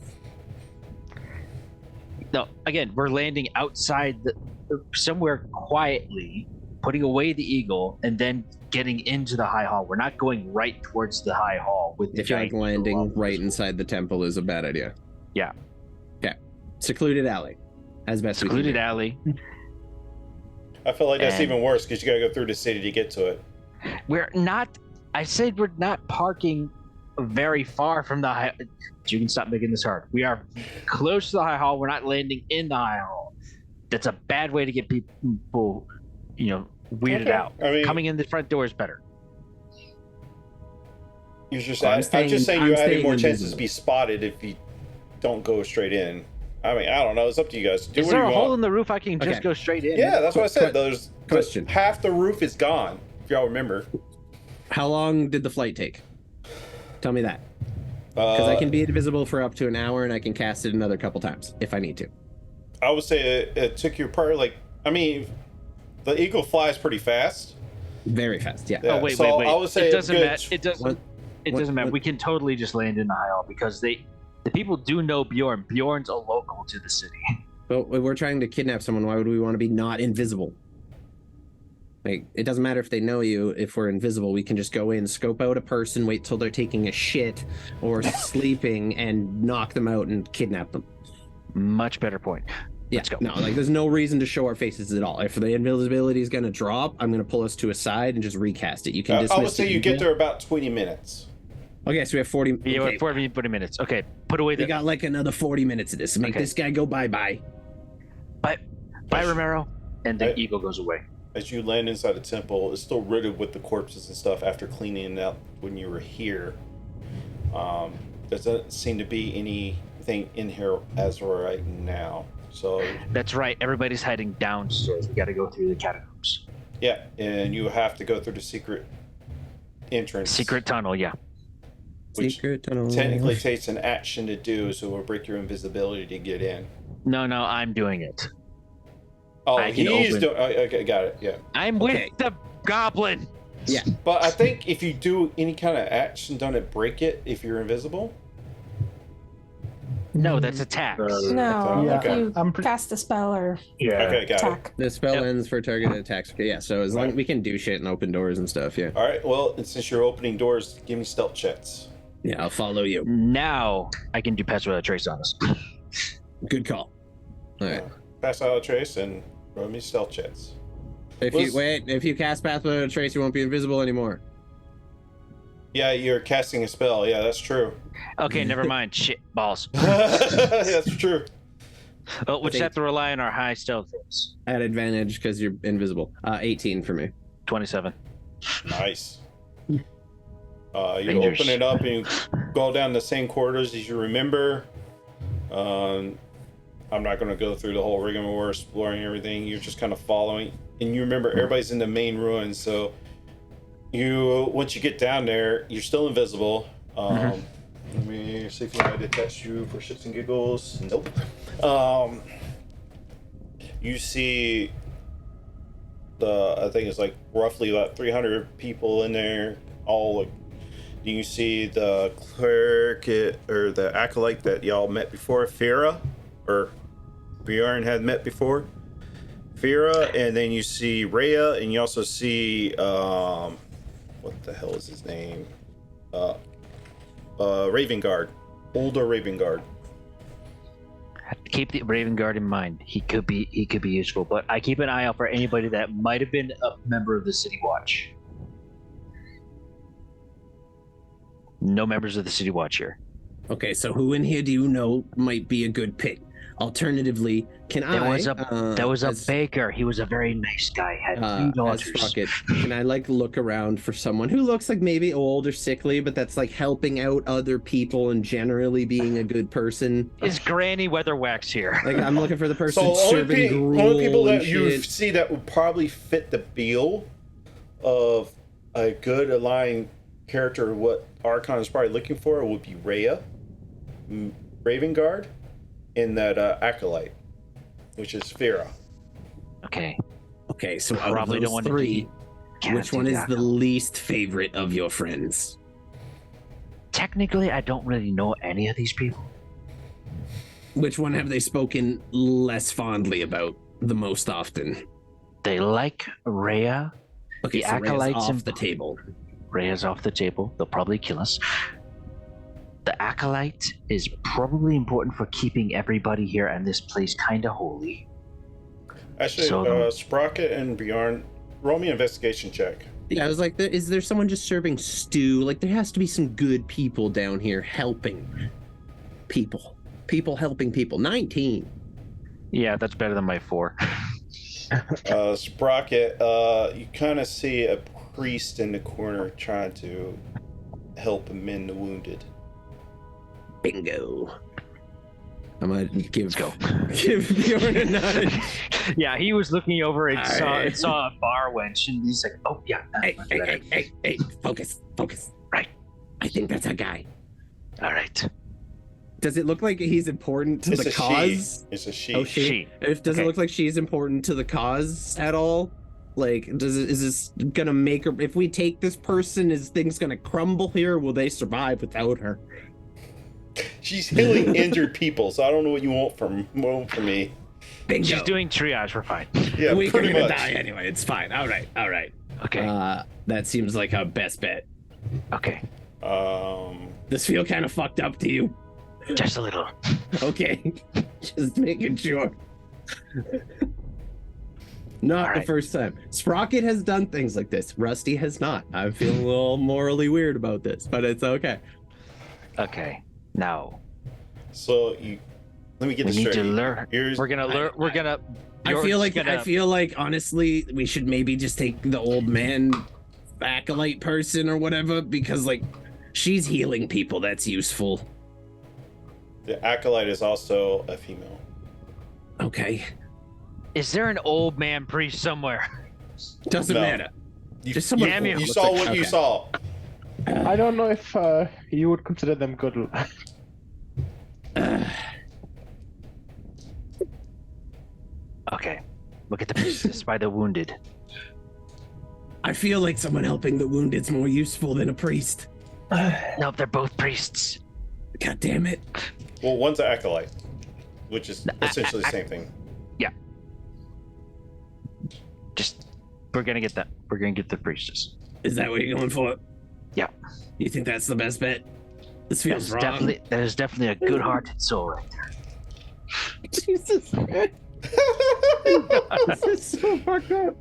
No, again, we're landing outside somewhere quietly, putting away the eagle, and then getting into the High Hall. We're not going right towards the High Hall with the I feel like giant landing eagle right inside the temple is a bad idea. Yeah. Okay. Secluded alley. As best Secluded we can. alley. I feel like that's And- even worse because you gotta go through the city to get to it. We're not. I said we're not parking very far from the High. You can stop making this hard. We are close to the High Hall. We're not landing in the High Hall. That's a bad way to get people, weirded Okay. out. I mean, Coming in the front door is better. I'm just I'm saying staying you have more chances invisible. to be spotted if you don't go straight in. I mean, I don't know. It's up to you guys. Do Is what there you a hole want. in the roof I can just Okay. go straight in? Yeah, that's what I said. There's question. half the roof is gone. If y'all remember. How long did the flight take? Tell me that. Because I can be invisible for up to an hour, and I can cast it another couple times if I need to. I would say it took you probably the eagle flies pretty fast. Very fast, yeah. Yeah, Oh wait, so wait. I would say it it's doesn't good. matter. It doesn't. What- It doesn't matter. what- We can totally just land in the High Hall because the people do know Bjorn. Bjorn's a local to the city. But when we're trying to kidnap someone, why would we want to be not invisible? Like, it doesn't matter if they know you. If we're invisible, we can just go in, scope out a person, wait till they're taking a shit or sleeping, and knock them out and kidnap them. Much better point. Yeah, Let's go. no, like there's no reason to show our faces at all. If the invisibility is going to drop, I'm going to pull us to a side and just recast it. You can I dismiss would say it you get easily. there about 20 minutes. Okay, so we have 40. Yeah, Okay, 40 minutes. Okay, put away we the. got like another 40 minutes of this. Make Okay. this guy go bye-bye. Bye, Romero. And the eagle goes away. As you land inside the temple, it's still riddled with the corpses and stuff after cleaning it up when you were here. There doesn't seem to be anything in here as of right now. So, That's right. Everybody's heading downstairs. We got to go through the catacombs. yeah, and you have to go through the secret entrance. Secret tunnel. Yeah. Which Secret tunnel. technically takes an action to do, so it will break your invisibility to get in. No, I'm doing it. Oh, I can he's open- doing. Okay, got it. Yeah, I'm Okay. with the goblin. Yeah. but I think if you do any kind of action, don't it break it if you're invisible? No, that's attacks. No, Yeah, if you I'm pre- cast a spell or Yeah. Okay, got it. attack. The spell Yep. ends for targeted attacks. Okay, yeah, so as long Right. we can do shit and open doors and stuff, yeah. All right. Well, and since you're opening doors, give me stealth checks. Yeah, I'll follow you. Now I can do pass without a trace on us. Good call. All right. Pass out a trace and roll me stealth checks. If you cast Path Without a Trace, you won't be invisible anymore. Yeah, you're casting a spell. Yeah, that's true. Okay, never mind. Shit, balls. That's true. Oh, we just think- have to rely on our high stealth rolls. At advantage because you're invisible. 18 for me. 27. Nice. You Fingers. open it up and you go down the same corridors as you remember. I'm not going to go through the whole rigmarole exploring everything. You're just kind of following, and you remember everybody's in the main ruins. So once you get down there, you're still invisible. Let me see if I detect you for shits and giggles. Nope. You see I think it's like roughly about 300 people in there, all like. You see the cleric or the acolyte that y'all met before, Fira, or Bjorn had met before. Fira, and then you see Rhea, and you also see what the hell is his name? Ravengard, older Ravengard. Keep the Raven Guard in mind. He could be useful, but I keep an eye out for anybody that might have been a member of the City Watch. No members of the City Watch here. Okay, so who in here do you know might be a good pick? Alternatively, can There was a as- baker. He was a very nice guy. Had 3 as daughters. Sprocket, can I like look around for someone who looks like maybe old or sickly, but that's like helping out other people and generally being a good person? Is Granny Weatherwax here? Like I'm looking for the person So serving gruel only people and that you shit. see that would probably fit the bill of a good aligned character, what Arkhan is probably looking for, would be Rhea, Raven Guard, and that Acolyte, which is Fira. Okay. Okay, so Probably out of don't those want to three, Can't which do one is that. the least favorite of your friends? Technically, I don't really know any of these people. Which one have they spoken less fondly about the most often? They like Rhea. Okay, The so Rhea's acolytes off and- the table. Rhea's off the table. They'll probably kill us. The Acolyte is probably important for keeping everybody here and this place kind of holy. Actually, So- Sprocket and Bjorn, roll me an investigation check. Yeah, I was like, is there someone just serving stew? Like, there has to be some good people down here helping people. People helping people. 19. Yeah, that's better than my 4. Sprocket, you kind of see a priest in the corner trying to help mend the wounded. Bingo. I'm gonna give Let's go. give Bjorn a nod. Yeah, he was looking over and Alright. saw a bar wench, and he's like, "Oh yeah, Hey, that's hey, better." hey, focus. Right. I think that's a guy. All right, Does it look like he's important to It's the a cause? she. It's a she. Oh, she. Does it Okay. look like she's important to the cause at all? Like, is this gonna make her? If we take this person, is things gonna crumble here? Or will they survive without her? She's healing injured people, so I don't know what you want from me. Bingo. she's doing triage. We're fine. Yeah, We're pretty gonna much. die anyway. It's fine. All right. Okay, That seems like our best bet. okay, This feel kind of fucked up to you? just a little. Okay, just making sure. Not All the right. first time. Sprocket has done things like this. Rusty has not. I'm feeling a little morally weird about this, but it's okay. Okay, now So let me get we this need straight. to learn. Here's We're gonna learn. We're gonna. I feel like honestly, we should maybe just take the old man acolyte person or whatever, because like she's healing people. That's useful. the Acolyte is also a female. Okay, Is there an old man priest somewhere? doesn't No. matter. You, Just someone Damn who you. you looks saw like- what you okay. saw. I don't know if you would consider them good. Okay, look at the priestess by the wounded. I feel like someone helping the wounded's more useful than a priest. Nope, they're both priests. God damn it. Well, one's an Acolyte, which is essentially the same thing. Just, we're gonna get that. We're gonna get the priestess. Is that what you're going for? Yeah. You think that's the best bet? This feels wrong. That is definitely a good-hearted soul right there. Jesus. This is so fucked up.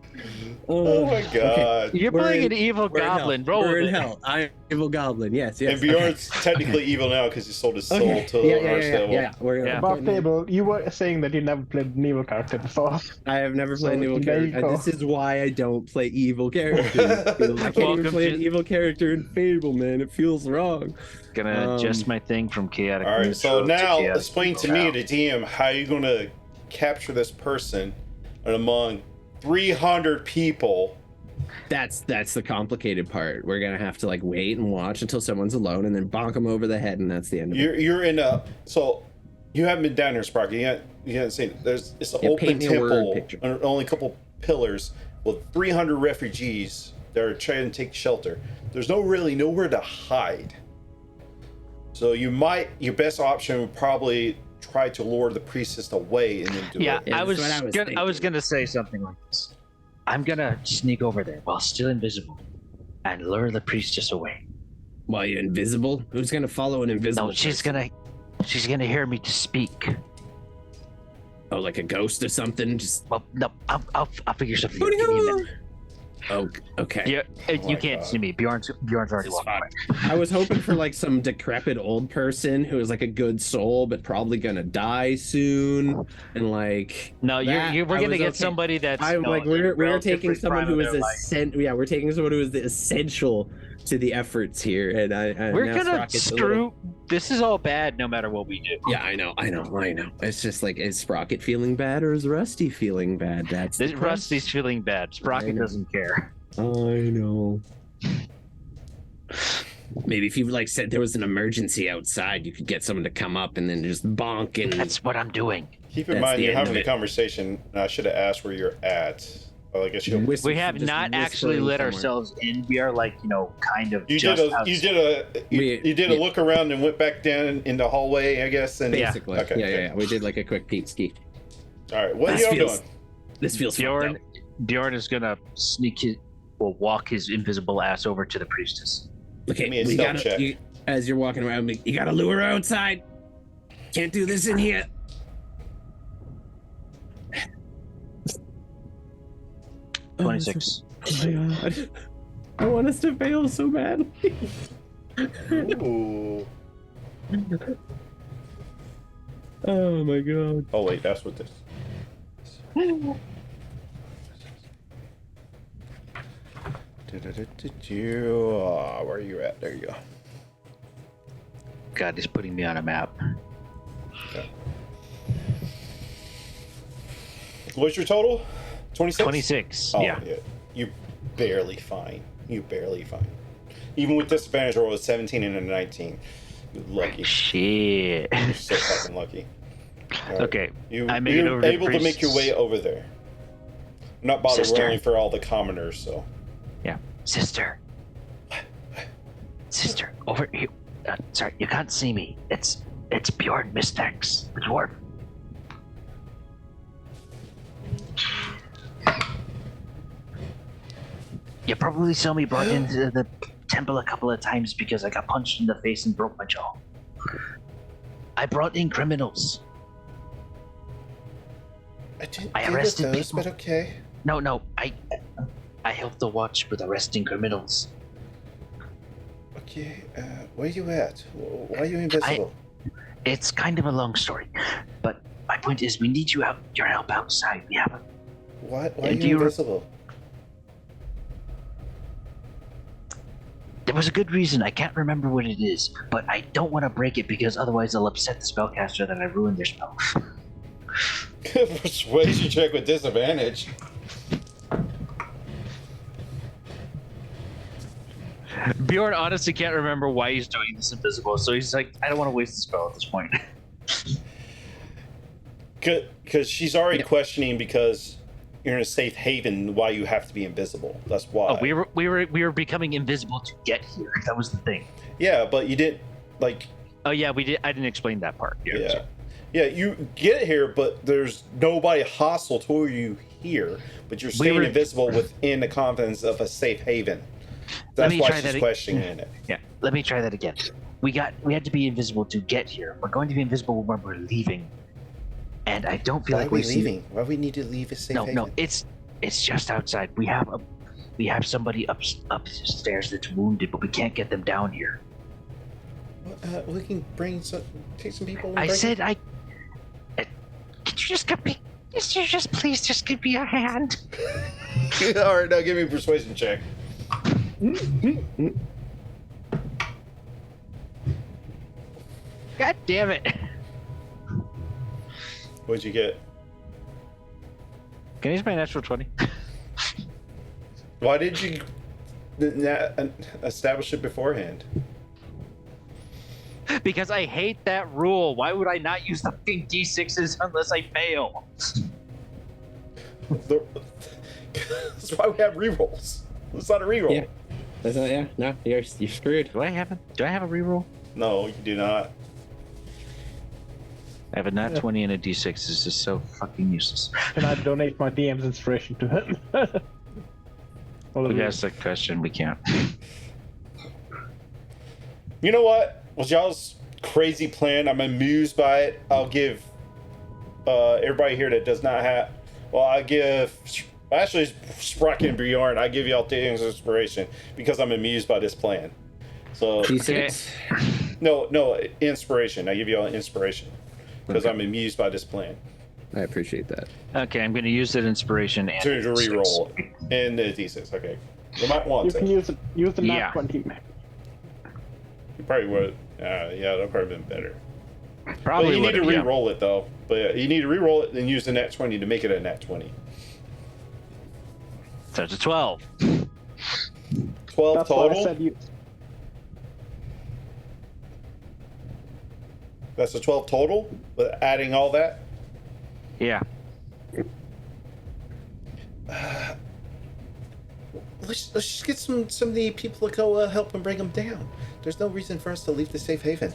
Oh my god. You're We're playing in- an evil We're in hell. goblin. Roll We're with in it. hell. I'm evil goblin. Yes. And Bjorn's technically evil now because he sold his soul Okay. to Yeah. Arstable. Yeah. We're Yeah. Above table, you were saying that you never played an evil character before. I have never played an So, evil there you character. go. This is why I don't play evil characters. I can't even Welcome play an to- evil character in Fable, man. It feels wrong. Gonna adjust my thing from chaotic. All right, so neutral to now chaotic explain to neutral. me, the DM, how you're going to capture this person among 300 people. That's the complicated part. We're gonna have to like wait and watch until someone's alone, and then bonk them over the head, and that's the end of it. You're in a, so you haven't been down here, Sparky. You haven't seen it. It's an Yeah, open paint me a word temple, picture. and only a couple pillars with 300 refugees that are trying to take shelter. There's nowhere to hide. So your best option would probably try to lure the priestess away and then do Yeah, it. Yeah, I was, that's what I was I was thinking. gonna say something like this. I'm gonna sneak over there while still invisible and lure the priestess away. While you're invisible, who's gonna follow an invisible? No, she's person? gonna hear me to speak. Oh, like a ghost or something. Just Well, no, I'll figure something out. Give me a minute. Oh, okay. Yeah, Oh you my can't God. see me. Bjorn's already It's walked fine. away. I was hoping for like some decrepit old person who is like a good soul, but probably gonna die soon, and like No, we're I gonna was get okay. somebody that's I'm like we're taking relatively someone prime who of is their life. we're taking someone who is the essential to the efforts here, and We're now gonna Sprocket's a little- screw. This is all bad, no matter what we do. Yeah, I know. It's just like, is Sprocket feeling bad or is Rusty feeling bad? That's the Rusty's feeling bad. Sprocket know. doesn't care. I know. Maybe if you like said there was an emergency outside, you could get someone to come up and then just bonk and That's what I'm doing. Keep in That's mind the you're end having of a it. conversation. And I should have asked where you're at. Well, I guess you'll. We have just not actually whispering let somewhere. ourselves in. We are like, kind of You just did a outside. you did a look around and went back down in the hallway, I guess. And basically. Okay, Yeah. We did like a quick peek ski. All right, what are This y'all feels- doing? This feels fucked up. Bjorn is gonna walk his invisible ass over to the priestess. Okay, Give me a we stealth gotta. check. As you're walking around, you gotta lure her outside. Can't do this in here. 26. Oh my God. I want us to fail so badly. Ooh. Oh my God. Oh wait, that's what this. Where are you at? There you go. God, he's putting me on a map. What's your total? 26? 26. Oh, Yeah. You barely fine. Even with disadvantage roll of 17 and a 19. You're lucky. Shit. You're so fucking lucky. All right. Okay. You, I make it you're over to able to make your priests. way over there. I'm not bothered Sister. rolling for all the commoners, so. Yeah. Sister. Sister, over here. Sorry, you can't see me. It's Bjorn Mistex, the dwarf. You probably saw me brought into the temple a couple of times because I got punched in the face and broke my jaw. I brought in criminals. I didn't I deal with arrested those, people. but okay. No, I helped the watch with arresting criminals. Okay, where you at? Why are you invisible? It's kind of a long story, but my point is we need your help outside. We have a Why are do you you- invisible? There was a good reason. I can't remember what it is, but I don't want to break it because otherwise I'll upset the spellcaster that I ruined their spell. Persuasion check with disadvantage. Bjorn honestly can't remember why he's doing this invisible, so he's like, I don't want to waste the spell at this point. Because she's already questioning because you're in a safe haven why you have to be invisible. That's why. Oh, we were becoming invisible to get here. That was the thing. Yeah, but you didn't like. Oh yeah, we did. I didn't explain that part. Yeah. Yeah, you get here, but there's nobody hostile to you here. But you're staying invisible within the confines of a safe haven. That's why she's questioning it. Yeah. Let me try that again. We had to be invisible to get here. We're going to be invisible when we're leaving. And I don't feel Why like are we we've leaving? Why do we need to leave a safe haven? No, it's just outside. We have somebody upstairs that's wounded, but we can't get them down here. We can take some people. And I bring said could you just please just give me a hand? All right, now give me a persuasion check. God damn it! What'd you get? Can I use my natural 20? Why did you establish it beforehand? Because I hate that rule. Why would I not use the fucking D6s unless I fail? That's why we have rerolls. It's not a reroll. Yeah. That's not, yeah. No, you're screwed. Do I have a reroll? No, you do not. I have a nat 20 and a D6. This is so fucking useless. Can I donate my DM's inspiration to him? We asked that question. We can't. You know what? With y'all's crazy plan, I'm amused by it. I'll give everybody here that does not have. Well, I give Actually, Sprocket and Bjorn, I give y'all things inspiration because I'm amused by this plan. So D6. no, inspiration. I give y'all inspiration because Okay. I'm amused by this plan. I appreciate that. Okay, I'm going to use that inspiration and To reroll and the D6. Okay, you might want You to. can use the nat Yeah. 20. You probably would. Yeah, that'd probably been better. Probably But you need to would've, yeah. re-roll it though. But you need to re-roll it and use the nat 20 to make it a nat 20. So it's a 12. 12 That's why I total. said you. That's a 12 total, but adding all that. Yeah. Let's just get some of the people to go help and bring them down. There's no reason for us to leave the safe haven.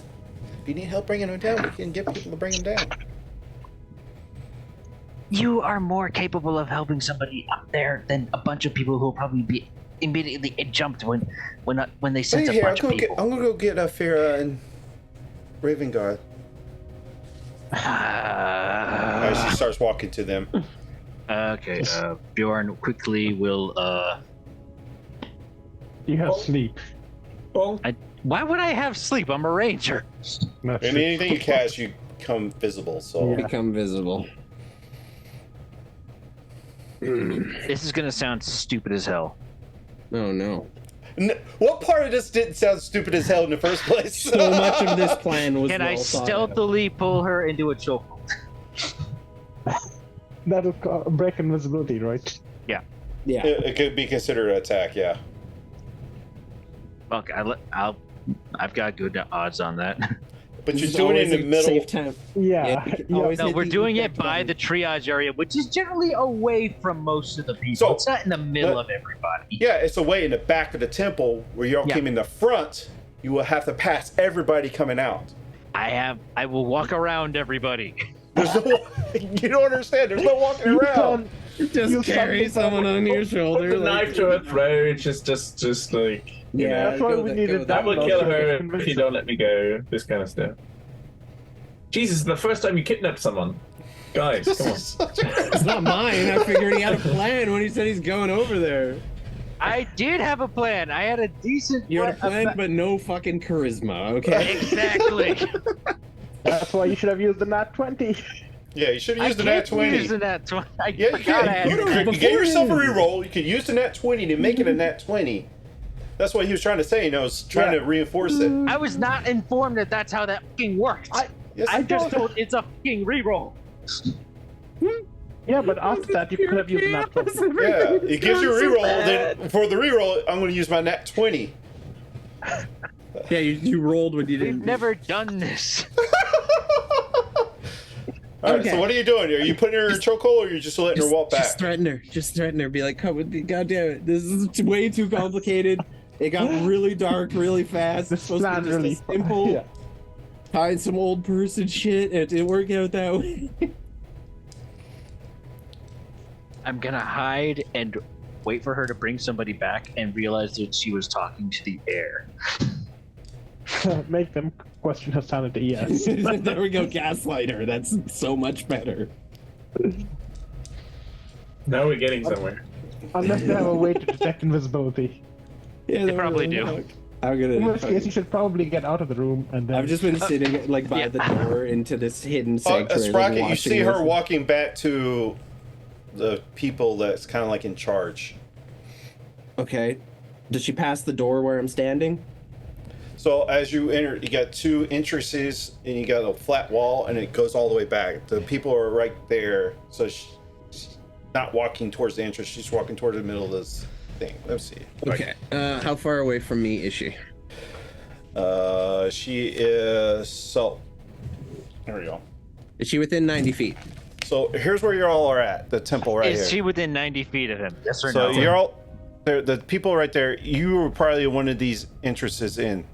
If you need help bringing them down, we can get people to bring them down. You are more capable of helping somebody up there than a bunch of people who will probably be immediately jumped when they sense a Here, bunch of people. I'm gonna go get Farah and Raven Guard. As she starts walking to them. Okay, Bjorn quickly will. You have sleep. Well, Why would I have sleep? I'm a ranger. That's And true. anything you cast, you become visible. So Yeah. Become visible. This is gonna sound stupid as hell. Oh no. What part of this didn't sound stupid as hell in the first place? So much of this plan was Can well I thought out. stealthily pull her into a chokehold? That'll break invisibility, right? Yeah. It could be considered an attack, yeah. Okay, I've got good odds on that. But This you're is doing it in always the a middle. Safe time. Yeah. you can yeah. always No, hit we're the doing it effect by button. the triage area, which is generally away from most of the people. So- It's not in the middle of everybody. Yeah, it's away in the back of the temple where y'all Yeah. came in the front. You will have to pass everybody coming out. I will walk around everybody. There's no, you don't understand. There's no walking You around. can- Just You carry suddenly- someone on your put shoulder. the like- knife to her throat. Just like you Yeah, know, That's why go we that- needed go I that will Those kill are her convincing. if you don't let me go. This kind of stuff. Jesus, the first time you kidnapped someone, guys, come on. It's not mine. I figured he had a plan when he said he's going over there. I did have a plan. I had a decent. You had a plan, but no fucking charisma, okay? Exactly. That's why you should have used the nat 20. Yeah, you should have I used the nat can't 20. use the nat 20. I Yeah, you forgot I had can. the nat You gave yourself a beforehand. reroll. You could use the nat 20 to make it a nat 20. That's what he was trying to say. You know, was trying to reinforce it. I was not informed that that's how that fucking worked. Yes, I you just don't. told it's a fucking reroll. Yeah, but after that, you could have used the nat 20. Yeah, it gives you a reroll. Then for the reroll, I'm going to use my nat 20. Yeah, you rolled when you We've didn't. never done this. All right, Okay. so what are you doing? Are you putting her in a chokehold or are you just letting her walk back? Just threaten her. Just threaten her. Be like, come with me. God damn it. This is way too complicated. It got really dark really fast. It's This supposed to plan be just really. a simple, Yeah. find some old person shit. It didn't work out that way. I'm gonna hide and wait for her to bring somebody back and realize that she was talking to the air. Make them question her sanity, yes. There we go. Gaslight her. That's so much better. Now we're getting somewhere. Unless they have a way to detect invisibility. Yeah, They probably do. I'm In gonna. which case, you should probably get out of the room and then. I've just been sitting like by yeah. the door into this hidden sanctuary. like, Sprocket, you watching see her this. walking back to the people that's kind of like in charge. Okay. Does she pass the door where I'm standing? So as you enter, you got two entrances and you got a flat wall and it goes all the way back. The people are right there. So she's not walking towards the entrance. She's walking towards the middle of this thing. Let's see. Okay. How far away from me is she? She is, so there we go. Is she within 90 feet? So here's where you all are at, the temple right Is here. she within 90 feet of him? Yes or So no? you're all there. The people right there. You were probably one of these entrances in.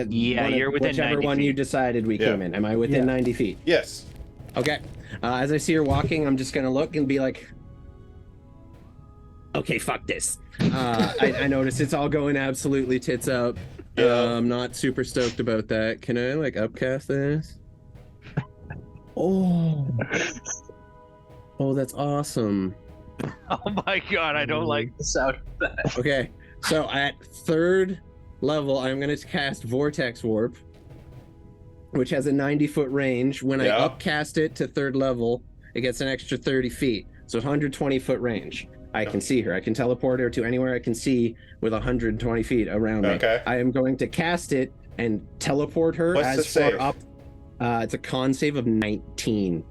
Yeah, you're within whichever 90 one feet. you decided we Yeah. came in. Am I within Yeah. 90 feet? Yes. Okay. As I see her walking, I'm just gonna look and be like, okay, fuck this. I notice it's all going absolutely tits up. Yeah. I'm not super stoked about that. Can I like upcast this? Oh. Oh, that's awesome. Oh my god, I don't like the sound of that. Okay, so at 3rd level, I'm going to cast Vortex Warp, which has a 90-foot range. When I upcast it to 3rd level, it gets an extra 30 feet. So 120-foot range. I can see her. I can teleport her to anywhere I can see with 120 feet around me. Okay. I am going to cast it and teleport her What's the as far save? up. It's a con save of 19.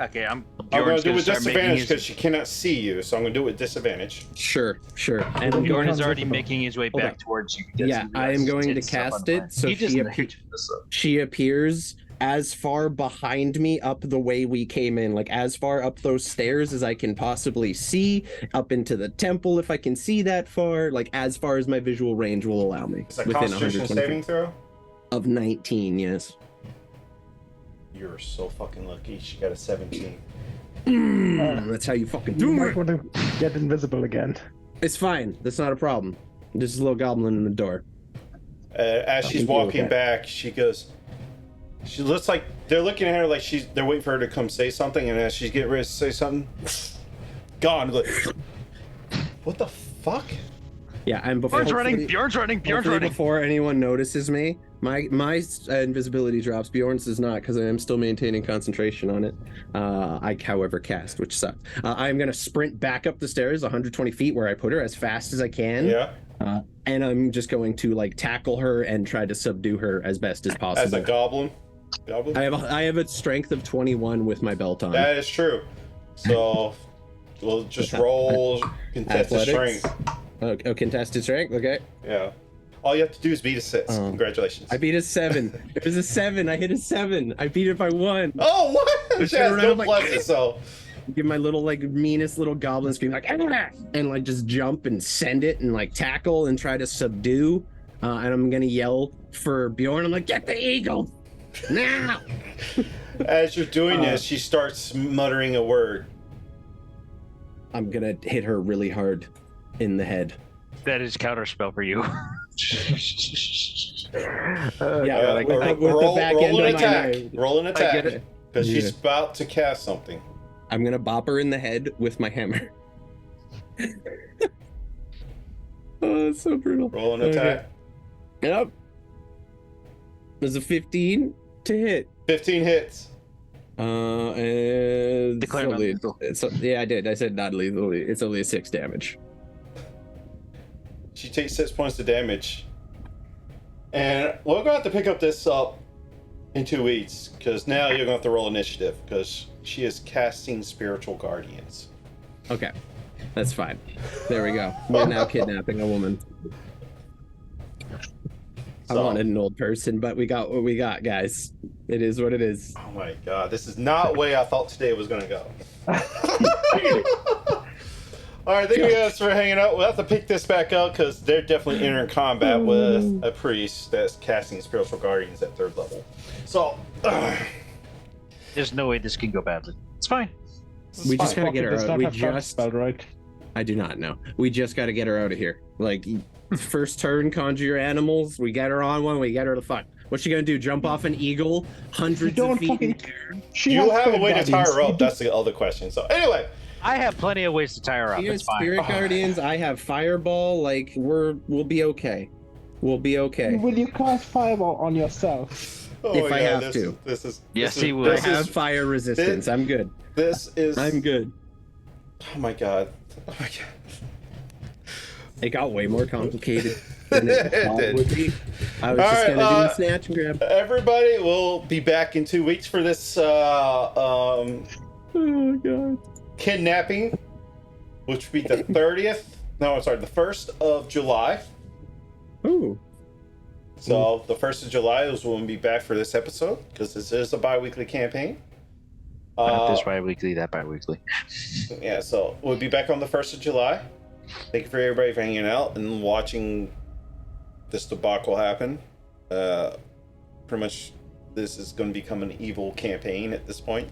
Okay, I'm going to do it with disadvantage because she cannot see you, so I'm going to do it with disadvantage. Sure. And Don't Bjorn be is already confident. making his way back towards you. because Yeah, he I am realizes going to his stuff on cast the it, line. so He she doesn't appears. hate this up. She appears as far behind me up the way we came in, like as far up those stairs as I can possibly see, up into the temple if I can see that far, like as far as my visual range will allow me. It's a Constitution saving throw? Of 19, yes. You're so fucking lucky. She got a 17. That's how you fucking You do might it. want to get invisible again. It's fine. That's not a problem. There's a little goblin in the door. As I she's can deal with walking that. back, she goes. She looks like they're looking at her like they're waiting for her to come say something, and as she's getting ready to say something, gone. Like, what the fuck? Yeah, and before Bjorn's running. Before anyone notices me, my invisibility drops. Bjorn's does not because I am still maintaining concentration on it. I, however, cast, which sucks. I'm gonna sprint back up the stairs, 120 feet, where I put her as fast as I can. Yeah. And I'm just going to like tackle her and try to subdue her as best as possible. As a goblin. I have a strength of 21 with my belt on. That is true. So we'll just roll contested Athletics? strength. Oh, contested strength. Okay. Yeah. All you have to do is beat a 6. Congratulations. I beat a 7. It was a 7. I hit a 7. I beat it by 1. Oh, what? She has no blessing, so. Give my little like meanest little goblin scream like "Ah!" and like just jump and send it and like tackle and try to subdue. And I'm gonna yell for Bjorn. I'm like, get the eagle now. As you're doing this, she starts muttering a word. I'm gonna hit her really hard in the head. That is counterspell for you. Yeah, like with roll, the back roll end an of my attack. knife. Roll an I attack. get it. Because she's about to cast something. I'm gonna bop her in the head with my hammer. Oh, it's so brutal. Roll an attack. Yep. There's a 15 to hit. 15 hits. And Declare it's only, non-lethal. yeah, I did. I said not lethal. It's only a 6 damage. She takes 6 points of damage. And we're going to have to pick up this up in 2 weeks. Because now you're going to have to roll initiative. Because she is casting spiritual guardians. Okay. That's fine. There we go. We're now kidnapping a woman. I wanted an old person, but we got what we got, guys. It is what it is. Oh my god, this is not the way I thought today was going to go. Alright, thank you guys for hanging out. We'll have to pick this back up because they're definitely entering combat with a priest that's casting spiritual guardians at 3rd level. So, There's no way this can go badly. It's fine. We just gotta get her Does out. not We have just. spell, right? I do not know. We just gotta get her out of here. Like, first turn, conjure your animals. We get her on one. We get her to fuck. What's she gonna do? Jump off an eagle hundreds of feet in the air? you have a way to tie her up. That's the other question. So, anyway. I have plenty of ways to tie her up. She has It's fine. spirit guardians. I have fireball. Like, we'll be okay. We'll be okay. Will you cast fireball on yourself? Oh If my I God, have this, to. This is. Yes, this he is, will. I This have is, fire resistance. I'm good. this is. I'm good. Oh my god. Oh my god. It got way more complicated than it It thought did. would be. I was All just right, gonna do the snatch and grab. Everybody will be back in 2 weeks for this Oh god. kidnapping, which would be the 30th. No, I'm sorry, the 1st of July. Ooh. So the 1st of July is when we'll be back for this episode because this is a bi-weekly campaign. Not this bi-weekly, that bi-weekly. Yeah, so we'll be back on the 1st of July. Thank you for everybody for hanging out and watching this debacle happen. Pretty much this is going to become an evil campaign at this point.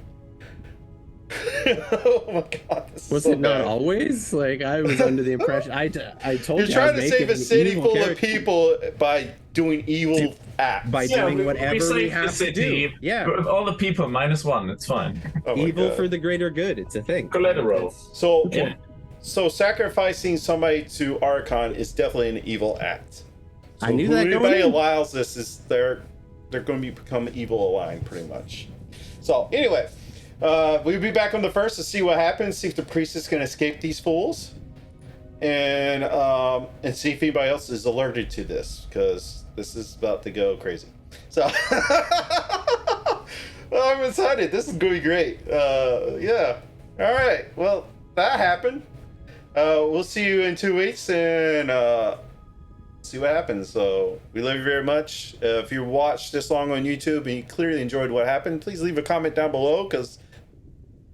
Oh my god. Was so it not bad. always? Like, I was under the impression. I told You're you. trying to save a city full of people by doing evil acts. By doing whatever we saved have the to do. city. Yeah. With all the people -1, it's fine. Oh my Evil God. for the greater good. It's a thing. Collateral. So, Yeah. so sacrificing somebody to Arkhan is definitely an evil act. So I knew that going anybody in. allows this is they're going to become evil aligned pretty much. So anyway, we'll be back on the 1st to see what happens. See if the priestess can escape these fools, and see if anybody else is alerted to this because this is about to go crazy. So I'm excited. This is going to be great. Yeah. All right. Well, that happened. We'll see you in 2 weeks and see what happens. So we love you very much. If you watched this long on YouTube and you clearly enjoyed what happened, please leave a comment down below because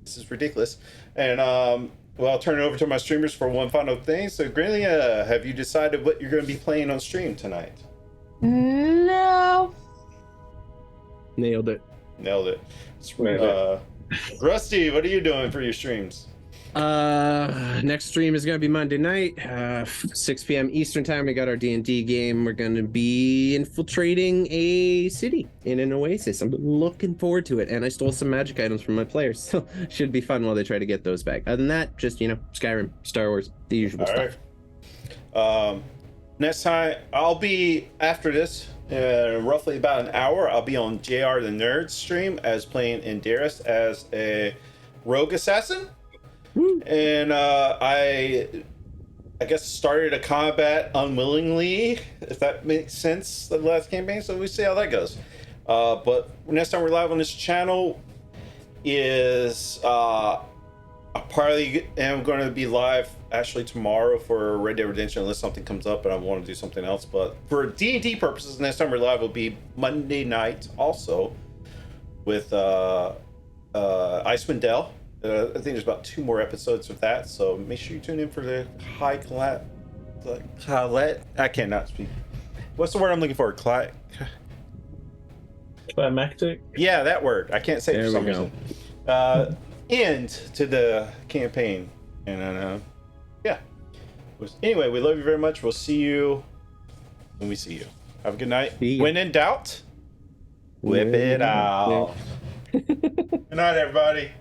this is ridiculous. And well, I'll turn it over to my streamers for one final thing. So Grinlia, have you decided what you're going to be playing on stream tonight? No. Nailed it. Nailed it. Rusty, what are you doing for your streams? Next stream is gonna be Monday night, 6 p.m. Eastern time. We got our D&D game. We're gonna be infiltrating a city in an oasis. I'm looking forward to it, and I stole some magic items from my players, so should be fun while they try to get those back. Other than that, just Skyrim, Star Wars, the usual stuff. Right. Next time I'll be after this. Roughly about an hour, I'll be on JR the Nerd stream as playing Inderis as a rogue assassin. And I guess started a combat unwillingly, if that makes sense, the last campaign, so we see how that goes. But next time we're live on this channel is I probably am going to be live actually tomorrow for Red Dead Redemption unless something comes up and I want to do something else. But for D&D purposes, next time we're live will be Monday night also with Icewind Dale. I think there's about 2 more episodes of that, so make sure you tune in for the I cannot speak. What's the word I'm looking for? Climactic? Yeah, that word. I can't say it for some reason. End to the campaign. And yeah. Anyway, we love you very much. We'll see you when we see you. Have a good night. When in doubt, whip it out. Good night, everybody.